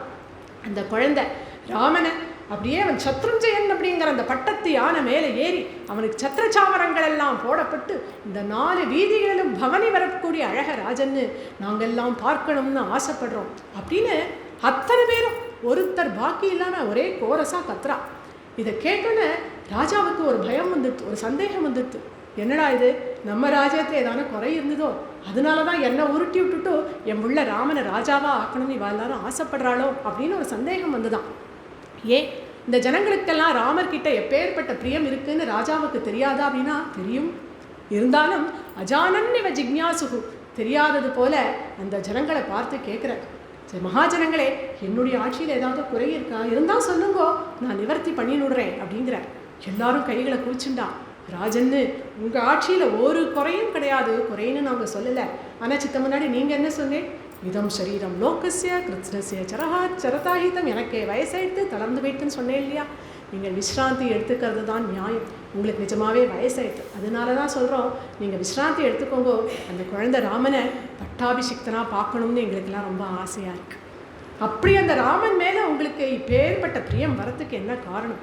[SPEAKER 1] அந்த குழந்தை ராமனை அப்படியே அவன் சத்ருஞ்சயன் அப்படிங்கிற அந்த பட்டத்து யானை மேலே ஏறி அவனுக்கு சத்திரச்சாமரங்கள் எல்லாம் போடப்பட்டு இந்த 4 வீதிகளிலும் பவனி வரக்கூடிய அழக ராஜன்னு நாங்கள்லாம் பார்க்கணும்னு ஆசைப்படுறோம் அப்படின்னு அத்தனை பேரும் ஒருத்தர் பாக்கி இல்லாமல் ஒரே கோரஸாக கத்துறா. இதை கேட்டோன்னே ராஜாவுக்கு ஒரு பயம் வந்துடுது, ஒரு சந்தேகம் வந்துடுது. என்னடா இது, நம்ம ராஜ்யத்தில் ஏதான குறை இருந்ததோ அதனால தான் என்னை உருட்டி விட்டுட்டு என் உள்ள ராமனை ராஜாவாக ஆக்கணும்னு இவ எல்லாரும் ஆசைப்படுறாளோ அப்படின்னு ஒரு சந்தேகம் வந்துதான். ஏன் இந்த ஜனங்களுக்கெல்லாம் ராமர்கிட்ட எப்பேற்பட்ட பிரியம் இருக்குன்னு ராஜாவுக்கு தெரியாதா அப்படின்னா தெரியும். இருந்தாலும் அஜானன் இவ ஜிக்ஞாசுகு, தெரியாதது போல அந்த ஜனங்களை பார்த்து கேட்குற, சரி மகாஜனங்களே, என்னுடைய ஆட்சியில் ஏதாவது குறை இருக்கா, இருந்தால் சொல்லுங்கோ, நான் நிவர்த்தி பண்ணினுடுறேன் அப்படிங்கிற. எல்லாரும் கைகளை குளிச்சுண்டா. ராஜன்னு உங்கள் ஆட்சியில் ஒரு குறையும் கிடையாது, குறைன்னு நாங்கள் சொல்லலை. ஆனால் சித்த முன்னாடி நீங்கள் என்ன சொன்னேன், இதம் சரீரம் லோகசிய கிருத்னசிய சரஹா சரதாஹிதம், எனக்கே வயசாயிட்டு தளர்ந்து போயிட்டுன்னு சொன்னேன் இல்லையா. நீங்கள் விஸ்ராந்தி எடுத்துக்கிறது தான் நியாயம், உங்களுக்கு நிஜமாகவே வயசாயிட்டு, அதனால தான் சொல்கிறோம் நீங்கள் விஸ்ராந்தி எடுத்துக்கோங்க. அந்த குழந்தை ராமனை பட்டாபிஷிக்தனாக பார்க்கணும்னு எங்களுக்கெல்லாம் ரொம்ப ஆசையாக இருக்குது. அப்படி அந்த ராமன் மேலே உங்களுக்கு இப்பேற்பட்ட பிரியம் வரத்துக்கு என்ன காரணம்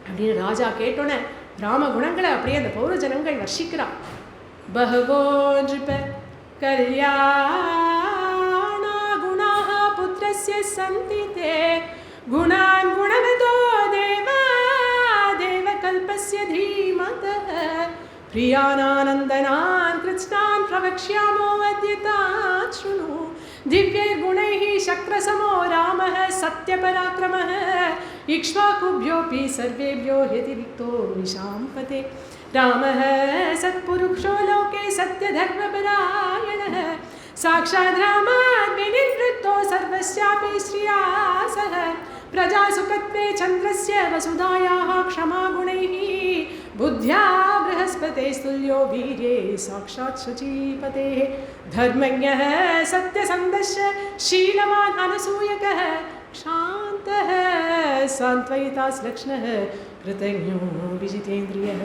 [SPEAKER 1] அப்படின்னு ராஜா கேட்டோன்னே ராம குணங்களை அப்படியே அந்த பௌர ஜனங்கள் வர்ஷிக்கிறான். பகவோ நிருப கல்யாணா குணாஹ புத்ரஸ்ய சந்தி தே குணான் குணவதோ தேவா தேவகல்பஸ்ய தீமதः பிரியானானந்தனான் கிருஷ்ணான் பிரவக்ஷ்யாமோ அத்யதாத் ஷ்ருணு दिव्यैर्गुणैः शक्रसमो रामः सत्यपराक्रमः इक्ष्वाकुभ्योऽपि सर्वेभ्यो व्यतिरिक्तो निशाम्पते रामः सत्पुरुषो लोके सत्यधर्मपरायणः साक्षात् रामात् विनिवृत्तो सर्वस्यापि श्रियासः प्रजासुखत्वे चन्द्रस्य वसुधायाः क्षमागुणैः बुद्ध्या बृहस्पते स्तुल्यो वीर्ये साक्षात् शुचीपतेः धर्मज्ञः सत्यसन्धश्च शीलवान् अनसूयकः शान्तः सान्त्वयिताश्लक्ष्णः कृतज्ञो विजितेन्द्रियः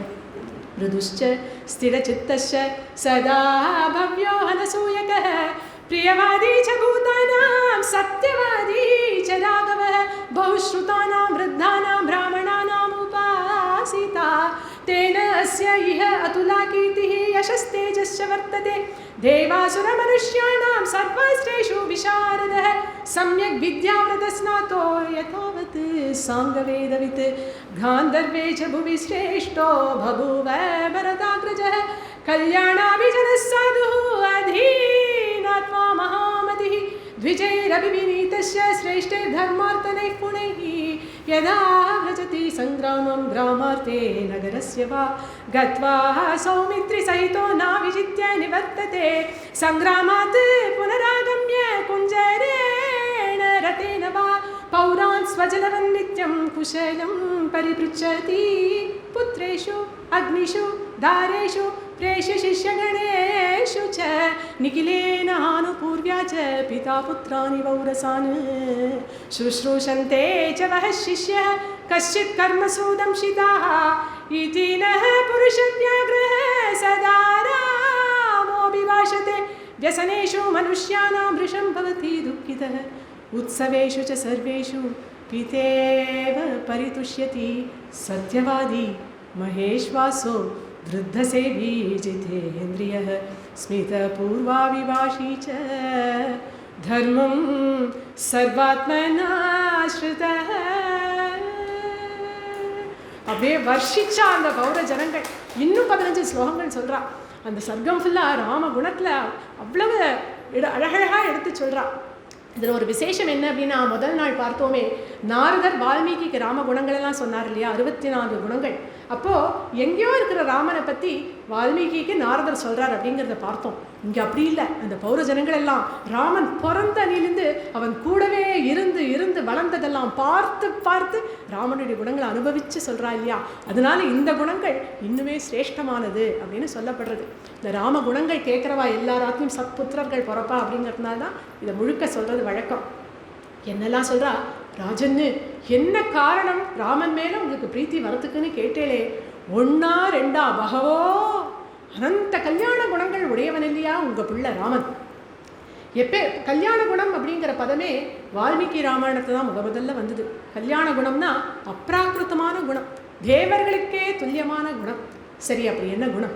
[SPEAKER 1] मृदुश्च स्थिरचित्तश्च सदा भव्यो अनसूयकः प्रियवादी च भूतानां सत्यवादी च राघवः बहुश्रुतानां वृद्धानां ब्राह्मणानाम् उपासिता तेन अस्य इह अतुला कीर्तिः यशस्तेजश्च वर्तते देवासुरमनुष्याणां सर्वश्रेषु विशारदः सम्यक् विद्याव्रतस्नातो यथावत् साङ्गवेदवित् गान्धर्वे च भुवि श्रेष्ठो बभूव भरताग्रजः कल्याणाभिजनः साधुः अधीनात्मा महामतिः द्विजैरभिविनीतस्य श्रेष्ठैर्धर्मार्तनैः पुनैः यदा व्रजति सङ्ग्रामं ग्रामार्थे नगरस्य वा गत्वा सौमित्रिसहितो नाविजित्य निवर्तते सङ्ग्रामात् पुनरागम्य कुञ्जरेण रतेन वा पौरान् स्वजलवन् नित्यं कुशलं परिपृच्छति पुत्रेषु अग्निषु दारेषु प्रेष्यशिष्यगणेषु च निखिलेन हानुपूर्व्या च पिता पुत्राणि वौरसान् शुश्रूषन्ते च वः शिष्यः कश्चित् कर्मसु दंशिताः इति नः पुरुषव्याघ्रः सदा रामोऽभिभाषते व्यसनेषु मनुष्याणां वृषं भवति दुःखितः उत्सवेषु च सर्वेषु पितेव परितुष्यति सत्यवादी महेश्वासो वृद्धसेवी जितेन्द्रियः स्मितपूर्वाविभाषी च தர்மம் சர்வாத்மனாஸ்ருதः. அப்படியே வர்ஷிச்சா அந்த பௌர ஜனங்கள். இன்னும் 15 ஸ்லோகங்கள் சொல்றா. அந்த சர்க்கம் ஃபுல்லாக ராம குணத்தில் அவ்வளவு அழகழகாக எடுத்து சொல்கிறா. இதில் ஒரு விசேஷம் என்ன அப்படின்னா, முதல் நாள் பார்த்தோமே நாரதர் வால்மீகிக்கு ராம குணங்களெல்லாம் சொன்னார் இல்லையா, 64 குணங்கள். அப்போது எங்கேயோ இருக்கிற ராமனை பற்றி வால்மீகிக்கு நாரதர் சொல்கிறார் அப்படிங்கிறத பார்த்தோம். இங்கே அப்படி இல்லை. அந்த பௌர ஜனங்கள் எல்லாம் ராமன் பிறந்த அணிலிருந்து அவன் கூடவே இருந்து இருந்து வளர்ந்ததெல்லாம் பார்த்து பார்த்து ராமனுடைய குணங்களை அனுபவித்து சொல்கிறா இல்லையா. அதனால இந்த குணங்கள் இன்னுமே சிரேஷ்டமானது அப்படின்னு சொல்லப்படுறது. இந்த ராம குணங்கள் கேட்குறவா எல்லாராத்தையும் சத்புத்திரர்கள் பிறப்பா அப்படிங்கிறதுனால தான் இதை முழுக்க சொல்கிறது வழக்கம். என்னெல்லாம் சொல்கிறா, ராஜன்னு என்ன காரணம் ராமன் மேலே உங்களுக்கு பிரீத்தி வரத்துக்குன்னு கேட்டேளே, 1 2 பகவோ அனந்த கல்யாண குணங்கள் உடையவன் இல்லையா உங்கள் பிள்ளை ராமன். கல்யாண குணம் அப்படிங்கிற பதமே வால்மீகி ராமாயணத்தை தான் முதல்ல வந்தது. கல்யாண குணம்னா அப்ராக்கிருத்தமான குணம், தேவர்களுக்கே துல்லியமான குணம். சரி, அப்படி என்ன குணம்?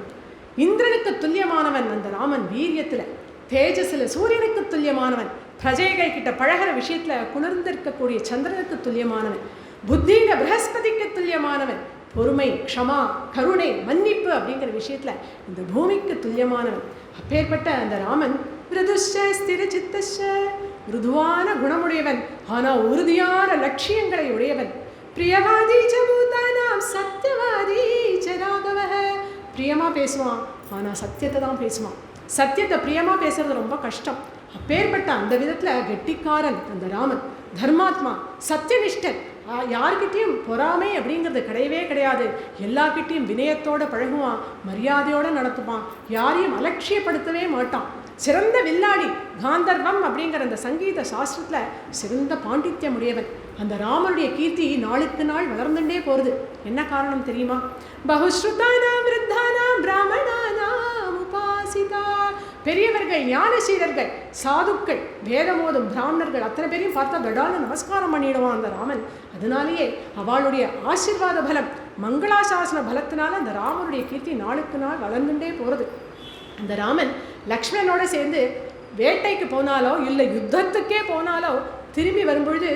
[SPEAKER 1] இந்திரனுக்கு துல்லியமானவன் அந்த ராமன் வீரியத்தில், தேஜஸில் சூரியனுக்கு துல்லியமானவன், பிரஜைகள் கிட்ட பழகிற விஷயத்தில் குளிர்ந்திருக்கக்கூடிய சந்திரனுக்கு துல்லியமானவன், புத்தியில பிரகஸ்பதிக்கு துல்லியமானவன், பொறுமை, க்ஷமா, கருணை, மன்னிப்பு அப்படிங்கிற விஷயத்தில் இந்த பூமிக்கு துல்லியமானவன். அப்பேற்பட்ட அந்த ராமன் மிருதுஷ ஸ்திர சித்தஷ, மிருதுவான குணமுடையவன், ஆனால் உறுதியான லட்சியங்களை உடையவன். பிரியவாதி ச பூதானாம் சத்யவாதி ச ராகவஹ, பிரியமாக பேசுவான் ஆனால் சத்தியத்தை தான் பேசுவான். சத்தியத்தை பிரியமாக பேசுறது ரொம்ப கஷ்டம். அப்பேற்பட்ட அந்த விதத்தில் கெட்டிக்காரன் அந்த ராமன். தர்மாத்மா, சத்தியனிஷ்டன், யார்கிட்டையும் பொறாமை அப்படிங்கிறது கிடையவே கிடையாது. எல்லார்கிட்டையும் வினயத்தோடு பழகுவான், மரியாதையோடு நடத்துவான், யாரையும் அலட்சியப்படுத்தவே மாட்டான். சிறந்த வில்லாடி, காந்தர்வம் அப்படிங்கிற அந்த சங்கீத சாஸ்திரத்தில் சிறந்த பாண்டித்யம் உடையவன். அந்த ராமனுடைய கீர்த்தி நாளுக்கு நாள் வளர்ந்துட்டே போகிறது. என்ன காரணம் தெரியுமா? பகுஸ்ருதானாம் விருத்தானாம் பிராமணானாம் உபாசிதா, பெரியவர்கள், ஞானசீரர்கள், சாதுக்கள், வேதமோதும் பிராமணர்கள் அத்தனை பேரையும் பார்த்தா கடான நமஸ்காரம் பண்ணிடுவான் அந்த ராமன். அதனாலேயே அவளுடைய ஆசீர்வாத பலம், மங்களாசாசன பலத்தினால அந்த ராமனுடைய கீர்த்தி நாளுக்கு நாள் வளர்ந்துட்டே போகிறது. அந்த ராமன் லக்ஷ்மணனோட சேர்ந்து வேட்டைக்கு போனாலோ இல்லை யுத்தத்துக்கே போனாலோ திரும்பி வரும்பொழுது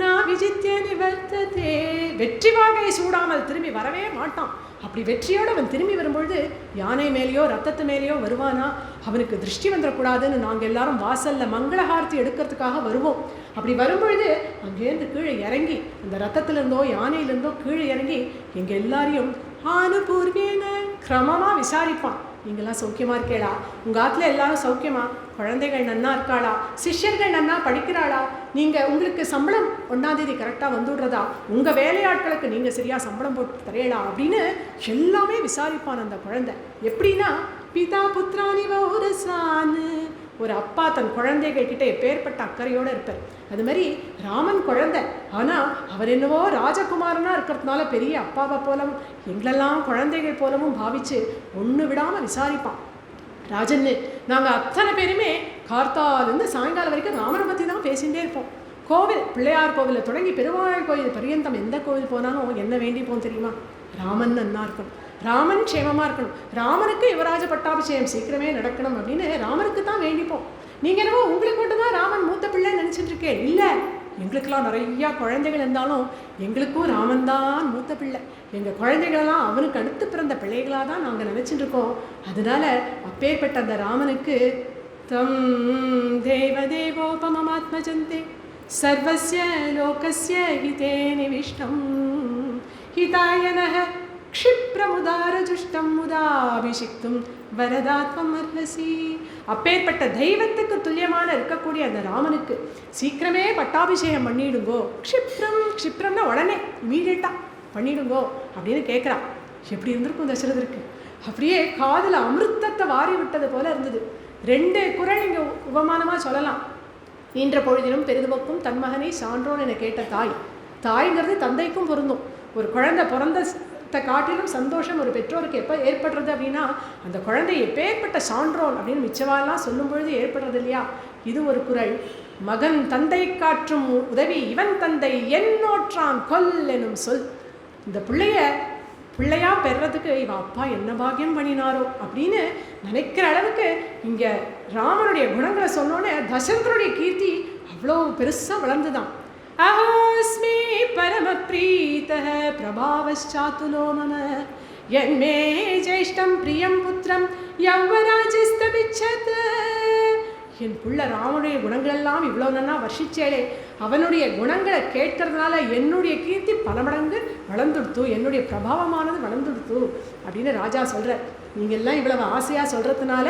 [SPEAKER 1] நான் விஜித்ய நிவர்த்ததே, வெற்றி வாகை சூடாமல் திரும்பி வரவே மாட்டான். அப்படி வெற்றியோடு அவன் திரும்பி வரும்பொழுது யானை மேலேயோ ரத்தத்து மேலேயோ வருவானா, அவனுக்கு திருஷ்டி வந்துடக்கூடாதுன்னு நாங்கள் எல்லாரும் வாசலில் மங்களஹாரத்தி எடுக்கிறதுக்காக வருவோம். அப்படி வரும்பொழுது அங்கேருந்து கீழே இறங்கி அந்த ரத்தத்திலிருந்தோ யானையிலிருந்தோ கீழே இறங்கி எங்கள் எல்லாரையும் ஆனுபூர்வேன கிரமமாக விசாரிப்பான். நீங்களாம் சௌக்கியமாக இருக்கேளா, உங்கள் ஆற்றுல எல்லாரும் சௌக்கியமா, குழந்தைகள் நன்னா இருக்காளா, சிஷ்யர்கள் நன்னா படிக்கிறாளா, நீங்கள் உங்களுக்கு சம்பளம் 1ஆம் தேதி கரெக்டாக வந்துடுறதா, உங்கள் வேலையாட்களுக்கு நீங்கள் சரியாக சம்பளம் போட்டு தரையலா அப்படின்னு எல்லாமே விசாரிப்பான் அந்த குழந்தை. எப்படின்னா பிதா புத்திராணி வௌரசான்னு, ஒரு அப்பா தன் குழந்தைகள் கிட்ட எப்பேற்பட்ட அக்கறையோடு இருப்பார். அது மாதிரி ராமன் குழந்தை, ஆனால் அவர் என்னவோ ராஜகுமாரனாக இருக்கிறதுனால பெரிய அப்பாவை போலவும் எங்களெல்லாம் குழந்தைகள் போலவும் பாவித்து ஒன்று விடாமல் விசாரிப்பான். ராஜன்னு நாங்கள் அத்தனை பேருமே கார்த்தாலேருந்து சாயங்காலம் வரைக்கும் ராமனை பற்றி தான் பேசிகிட்டே இருப்போம். கோவில், பிள்ளையார் கோவிலில் தொடங்கி பெருமாள் கோவில் பரியந்தம் எந்த கோவில் போனாலும் என்ன வேண்டிப்போம் தெரியுமா? ராமன் நன்னா இருக்கணும், ராமன் க்ஷேமமாக இருக்கணும், ராமனுக்கு யுவராஜ பட்டாபிஷேகம் சீக்கிரமே நடக்கணும் அப்படின்னு ராமனுக்கு தான் வேண்டிப்போம். நீங்கள் என்னவோ உங்களுக்கு மட்டும் தான் ராமன் மூத்த பிள்ளைன்னு நினச்சிட்டு இருக்கேன். இல்லை, எங்களுக்கெல்லாம் நிறையா குழந்தைகள் இருந்தாலும் எங்களுக்கும் ராமன் தான் மூத்த பிள்ளை. எங்கள் குழந்தைகளெல்லாம் அவனுக்கு அடுத்து பிறந்த பிள்ளைகளாக தான் நாங்கள் நினச்சிட்டு இருக்கோம். அதனால அப்பேற்பட்ட அந்த ராமனுக்கு தம் தேவதேவோபமமாத்மஜந்தே சர்வஸ்ய லோகஸ்ய ஹிதே நிவிஷ்டம் ஹிதாயனஹ க்ஷிப்ரமுதாரஜுஷ்டம் முதாபிஷிக்தும் வரதாத்மம் அர்ஹசி. அப்பேற்பட்ட தெய்வத்துக்கு துல்லியமான இருக்கக்கூடிய அந்த ராமனுக்கு சீக்கிரமே பட்டாபிஷேகம் பண்ணிடுங்கோ. க்ஷிப்ரம்னா உடனே இமீடியட்டாக பண்ணிடுங்கோ அப்படின்னு கேட்குறான். எப்படி இருந்திருக்கும் தசரதருக்கு? அப்படியே காதில் அமிர்தத்தை வாரி விட்டது போல இருந்தது. 2 குறள் இங்கே உபமானமாக சொல்லலாம். ஈன்ற பொழுதிலும் பெரிதுபோக்கும் தன் மகனை சான்றோன் என கேட்ட தாய். தாய்ங்கிறது தந்தைக்கும் பொருந்தும். ஒரு குழந்தை பிறந்த காட்டிலும் சந்தோஷம் ஒரு பெற்றோருக்கு எப்போ ஏற்படுறது அப்படின்னா அந்த குழந்தை எப்பேற்பட்ட சான்றோன் அப்படின்னு மிச்சவாலாம் சொல்லும் பொழுது ஏற்படுறது இல்லையா? இது ஒரு குறள். மகன் தந்தை காற்றும் உதவி இவன் தந்தை என்னோற்றான் கொல் எனும் சொல். இந்த பிள்ளைய பிள்ளையா பெறதுக்கு இவன் அப்பா என்ன பாக்கியம் பண்ணினாரோ அப்படின்னு நினைக்கிற அளவுக்கு இங்கே ராமனுடைய குணங்களை சொன்னோன்னே தசரதனுடைய கீர்த்தி அவ்வளோ பெருசாக வளர்ந்துதான். அஹோஸ்மி பரம பிரீதः பிரபாவச்சாத்துலோ மம யன்மே ஜேஷ்டம் பிரியம் புத்திரம் யௌவராஜஸ்தபிச்சத. என் புள்ள ராமனுடைய குணங்களெல்லாம் இவ்வளோ நன்னா வர்ஷிச்சேலே, அவனுடைய குணங்களை கேட்கறதுனால என்னுடைய கீர்த்தி பல மடங்கு வளர்ந்துடுத்து, என்னுடைய பிரபாவமானது வளர்ந்துடுத்து அப்படின்னு ராஜா சொல்கிறார். நீங்கள்லாம் இவ்வளவு ஆசையாக சொல்கிறதுனால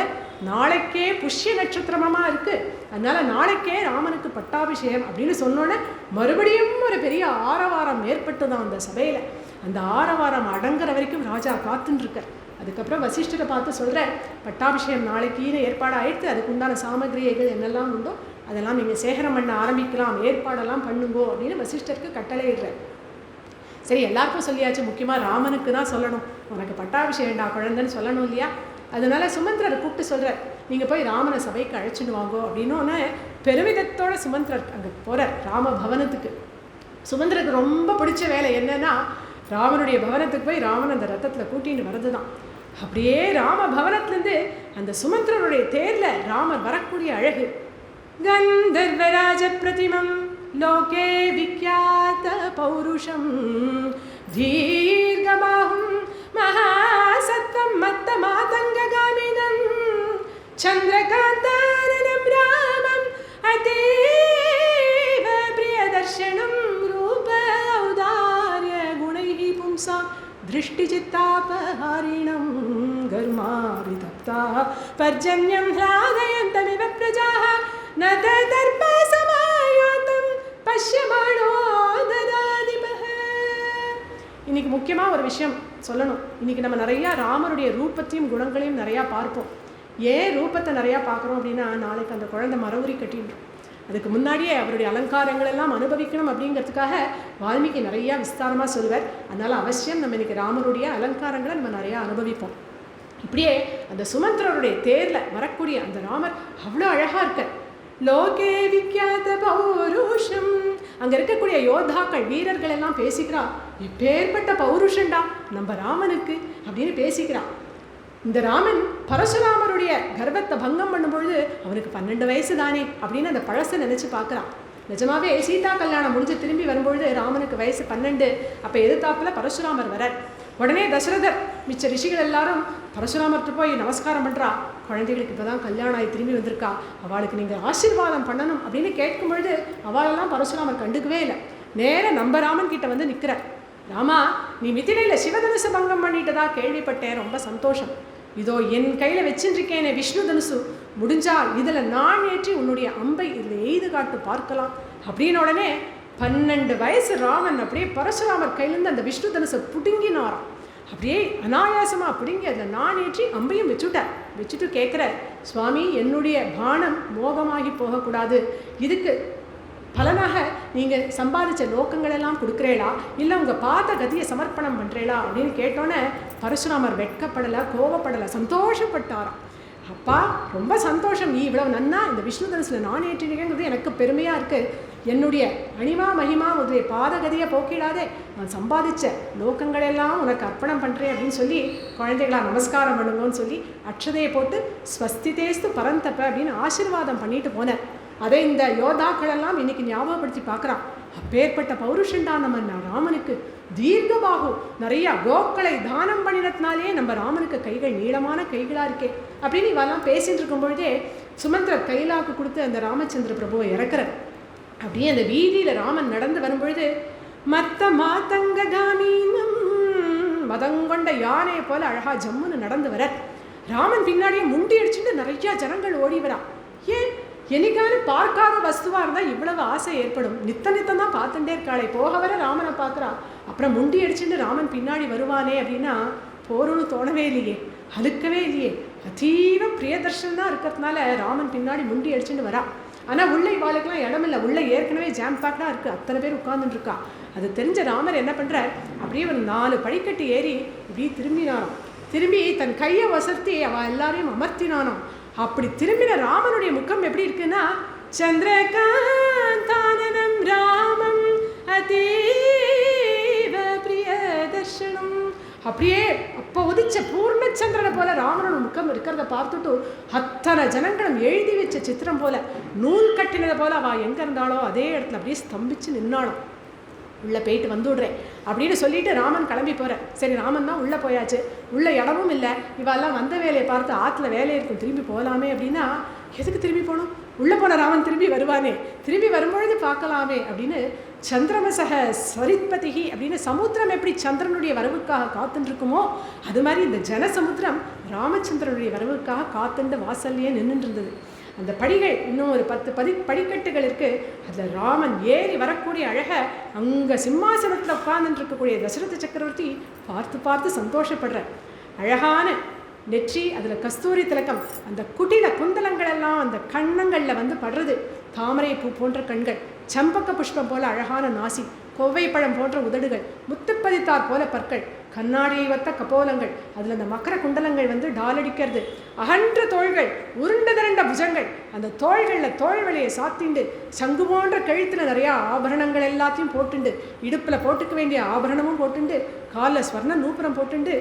[SPEAKER 1] நாளைக்கே புஷ்ய நட்சத்திரமாக இருக்குது, அதனால் நாளைக்கே ராமனுக்கு பட்டாபிஷேகம் அப்படின்னு சொன்னோன்னே மறுபடியும் ஒரு பெரிய ஆரவாரம் ஏற்பட்டு தான் அந்த சபையில். அந்த ஆரவாரம் அடங்குற வரைக்கும் ராஜா காத்துன்ருக்கார். அதுக்கப்புறம் வசிஷ்டரை பார்த்து சொல்கிறேன், பட்டாபிஷேகம் நாளைக்குன்னு ஏற்பாடு ஆகிடுத்து, அதுக்கு உண்டான சாமகிரிகள் என்னெல்லாம் உண்டோ அதெல்லாம் நீங்கள் சேகரம் பண்ண ஆரம்பிக்கலாம், ஏற்பாடெல்லாம் பண்ணுங்கோ அப்படின்னு வசிஷ்டருக்கு கட்டளையிடுறேன். சரி, எல்லாருக்கும் சொல்லியாச்சு, முக்கியமாக ராமனுக்கு தான் சொல்லணும், உனக்கு பட்டாபிஷேகண்டா குழந்தைன்னு சொல்லணும் இல்லையா? அதனால சுமந்திரரை கூப்பிட்டு சொல்கிறார், நீங்கள் போய் ராமனை சபைக்கு அழைச்சிட்டு வாங்கோ அப்படின்னோடனே பெருமிதத்தோட சுமந்திரர் அங்கே போகிறார் ராம பவனத்துக்கு. சுமந்திரருக்கு ரொம்ப பிடிச்ச வேலை என்னன்னா, ராமனுடைய பவனத்துக்கு போய் ராமன் அந்த ரத்தத்தில் கூட்டின்னு வர்றது தான். அப்படியே ராம பவனத்துலேருந்து அந்த சுமந்திரனுடைய தேரில் ராமர் வரக்கூடிய அழகு, கந்தர்வராஜ பிரதிமம் லோகே விக்யாத பௌருஷம் தீர்கபாஹும் மகாசத்வம் மத்த மாதங்ககாமினம் சந்திரகாந்தானனம் ராமம் அதேவ பிரியதர்ஷனம் ரூப ஔதார்ய குணைஹி பும்சா திருஷ்டிச்சித்தாபஹாரிணம் கர்மாரிதப்தா பர்ஜன்யம் ஹ்லாதயந்தமிவ பிரஜாः ந ததர்ப சமாயாதம் பஷ்யமானோ ததாதிபஹ. இன்னைக்கு முக்கியமாக ஒரு விஷயம் சொல்லணும். இன்றைக்கி நம்ம நிறையா ராமருடைய ரூபத்தையும் குணங்களையும் நிறையா பார்ப்போம். ஏன் ரூபத்தை நிறையா பார்க்குறோம் அப்படின்னா, நாளைக்கு அந்த குழந்தை மரவுரி கட்டிடும், அதுக்கு முன்னாடியே அவருடைய அலங்காரங்கள் எல்லாம் அனுபவிக்கணும் அப்படிங்கிறதுக்காக வால்மீகி நிறையா விஸ்தாரமாக சொல்வார். அதனால் அவசியம் நம்ம இன்றைக்கி ராமருடைய அலங்காரங்களை நம்ம நிறையா அனுபவிப்போம். இப்படியே அந்த சுமந்திரருடைய தேரில் வரக்கூடிய அந்த ராமர் அவ்வளோ அழகாக இருக்கார். லோகே விக்யாத பௌருஷம், அங்கே இருக்கக்கூடிய யோத்தாக்கள் வீரர்கள் எல்லாம் பேசிக்கிறா, எப்பேற்பட்ட பௌருஷண்டா நம்ம ராமனுக்கு அப்படின்னு பேசிக்கிறா. இந்த ராமன் பரசுராமருடைய கர்வத்தை பங்கம் பண்ணும்பொழுது அவனுக்கு 12 வயசு தானே அப்படின்னு அந்த பழசை நினச்சி பார்க்குறான். நிஜமாவே சீதா கல்யாணம் முடிஞ்சு திரும்பி வரும்பொழுது ராமனுக்கு வயசு 12. அப்போ எதிர்த்தாப்பில் பரசுராமர் வரார். உடனே தசரதர் மிச்ச ரிஷிகள் எல்லாரும் பரசுராமர்கிட்ட போய் நமஸ்காரம் பண்ணுறா, குழந்தைகளுக்கு இப்போ தான் கல்யாணம் ஆகி திரும்பி வந்திருக்கா, அவளுக்கு நீங்கள் ஆசீர்வாதம் பண்ணணும் அப்படின்னு கேட்கும் பொழுது அவளெல்லாம் பரசுராமர் கண்டுக்கவே இல்லை. நேராக நம்ம ராமன் கிட்ட வந்து நிற்கிறார். ராமா, நீ மிதிலையில் சிவதனுசு பங்கம் பண்ணிட்டதா கேள்விப்பட்டேன், ரொம்ப சந்தோஷம். இதோ என் கையில் வச்சுருக்கேனே விஷ்ணு தனுசு, முடிஞ்சால் இதில் நான் ஏற்றி உன்னுடைய அம்பை இதில் எய்து காட்டு பார்க்கலாம் அப்படின்னு உடனே 12 வயசு ராமன் அப்படியே பரசுராமர் கையிலேருந்து அந்த விஷ்ணு தனுசை பிடுங்கினாராம். அப்படியே அனாயாசமாக பிடுங்கி அதில் நான் ஏற்றி அம்பையும் வச்சுட்டு கேட்குற, சுவாமி என்னுடைய பானம் மோகமாகி போகக்கூடாது, இதுக்கு பலனாக நீங்கள் சம்பாதிச்ச நோக்கங்களெல்லாம் கொடுக்குறேளா, இல்லை உங்கள் பார்த்த கதியை சமர்ப்பணம் பண்ணுறேளா அப்படின்னு கேட்டோன்னே பரசுராமர் வெட்கப்படலை, கோவப்படலை, சந்தோஷப்பட்டாராம். அப்பா ரொம்ப சந்தோஷம், நீ இவ்வளவு நன்னா இந்த விஷ்ணு தனுசில் நான் ஏற்றினேங்கிறது எனக்கு பெருமையாக இருக்குது, என்னுடைய அனிமா மகிமா உடைய பாதகதியை போக்கிடாதே, நான் சம்பாதிச்ச நோக்கங்களெல்லாம் உனக்கு அர்ப்பணம் பண்ணுறேன் அப்படின்னு சொல்லி குழந்தைகளா நமஸ்காரம் பண்ணுங்கன்னு சொல்லி அக்ஷதையை போட்டு ஸ்வஸ்திதேஸ்து பரந்தப்ப அப்படின்னு ஆசீர்வாதம் பண்ணிட்டு போனேன். அதை இந்த யோதாக்களெல்லாம் இன்னைக்கு ஞாபகப்படுத்தி பார்க்குறான். அப்பேற்பட்ட பௌருஷண்டா நம்ம ராமனுக்கு. தீர்க்கபாகு, நிறையா கோக்களை தானம் பண்ணினதுனாலே நம்ம ராமனுக்கு கைகள் நீளமான கைகளாக இருக்கே அப்படின்னு இவெல்லாம் பேசிட்டு இருக்கும் பொழுதே சுமந்திரர் கைலாக்கு கொடுத்து அந்த ராமச்சந்திர பிரபுவை இறக்குறார். அப்படியே அந்த வீதியில் ராமன் நடந்து வரும்பொழுது மத்த மாதங்க காமீனம், மதங்கொண்ட யானையை போல அழகா ஜம்முன்னு நடந்து வர ராமன் பின்னாடியே முண்டி அடிச்சுட்டு நிறையா ஜனங்கள் ஓடி வரா. ஏன் என்னைக்கான பார்க்காத வஸ்துவாக இருந்தால் இவ்வளவு ஆசை ஏற்படும். நித்தம் தான் பார்த்துட்டே இருக்காளே, போக வர ராமனை பார்க்குறா, அப்புறம் முண்டி அடிச்சுட்டு ராமன் பின்னாடி வருவானே அப்படின்னா போருன்னு தோணவே இல்லையே, அழுக்கவே இல்லையே. அதீவ பிரியதர்ஷன் தான் இருக்கிறதுனால ராமன் பின்னாடி முண்டி அடிச்சுட்டு வரா. ஆனால் உள்ளே இவாளுக்கெல்லாம் இடமில்லை, உள்ளே ஏற்கனவே ஜாம் பேக்டாக இருக்குது, அத்தனை பேர் உட்கார்ந்துட்டு இருக்கா. அது தெரிஞ்ச ராமர் என்ன பண்ணுறார், அப்படியே ஒரு 4 படிக்கட்டு ஏறி இப்படி திரும்பினாராம். திரும்பி தன் கையை வசர்த்தி அவள் எல்லாரையும் அமர்த்தினானாம். அப்படி திரும்பின ராமனுடைய முகம் எப்படி இருக்குன்னா, சந்திரகாந்தானனம் ராமம் அதீவ பிரிய தர்ஷனம், அப்படியே அப்போ உதிச்ச பூர்ணச்சந்திரனை போல ராமனோட முகம் இருக்கிறத பார்த்துட்டு அத்தனை ஜனங்களும் எழுதி வச்ச சித்திரம் போல நூல் கட்டினதை போல அவள் எங்கே இருந்தாலோ அதே இடத்துல அப்படியே ஸ்தம்பிச்சு நின்னாலும் உள்ளே போயிட்டு வந்துவிடுறேன் அப்படின்னு சொல்லிட்டு ராமன் கிளம்பி போகிறேன். சரி, ராமன் தான் உள்ளே போயாச்சு, உள்ள இடமும் இல்லை, இவெல்லாம் வந்த வேலையை பார்த்து ஆற்றுல வேலையை இருக்கும், திரும்பி போகலாமே அப்படின்னா எதுக்கு திரும்பி போகணும், உள்ளே போன ராமன் திரும்பி வருவானே, திரும்பி வரும்பொழுது பார்க்கலாமே அப்படின்னு சந்திரமசக ஸ்வரித்பதிகி அப்படின்னு சமுத்திரம் எப்படி சந்திரனுடைய வரவுக்காக காத்துருக்குமோ அது மாதிரி இந்த ஜனசமுத்திரம் ராமச்சந்திரனுடைய வரவுக்காக காத்துண்டு வாசல்லையே நின்றுட்டு இருந்தது. அந்த படிகள் இன்னும் ஒரு 10 படிக்கட்டுகள் இருக்குது. அதில் ராமன் ஏறி வரக்கூடிய அழகை அங்கே சிம்மாசனத்தில் உட்கார்ந்துட்டு இருக்கக்கூடிய தசரத சக்கரவர்த்தி பார்த்து பார்த்து சந்தோஷப்படுற அழகான நெற்றி, அதில் கஸ்தூரி திலக்கம், அந்த குட்டில குந்தலங்கள் எல்லாம் அந்த கண்ணங்களில் வந்து படுறது, தாமரை பூ போன்ற கண்கள், சம்பக்க புஷ்பம் போல அழகான நாசி, கொவ்வைப்பழம் போன்ற உதடுகள், முத்துப்பதித்தார் போல பற்கள், கண்ணாடியை வத்த கபோலங்கள், அதில் அந்த மக்கர குண்டலங்கள் வந்து டாலடிக்கிறது, அகன்ற தோள்கள், உருண்ட திரண்ட புஜங்கள், அந்த தோள்களில் தோள்வழியை சாத்திண்டு சங்கு போன்ற கழுத்தில் நிறையா ஆபரணங்கள் எல்லாத்தையும் போட்டுண்டு, இடுப்பில் போட்டுக்க வேண்டிய ஆபரணமும் போட்டுண்டு, காலில் ஸ்வர்ண நூப்புரம் போட்டுண்டு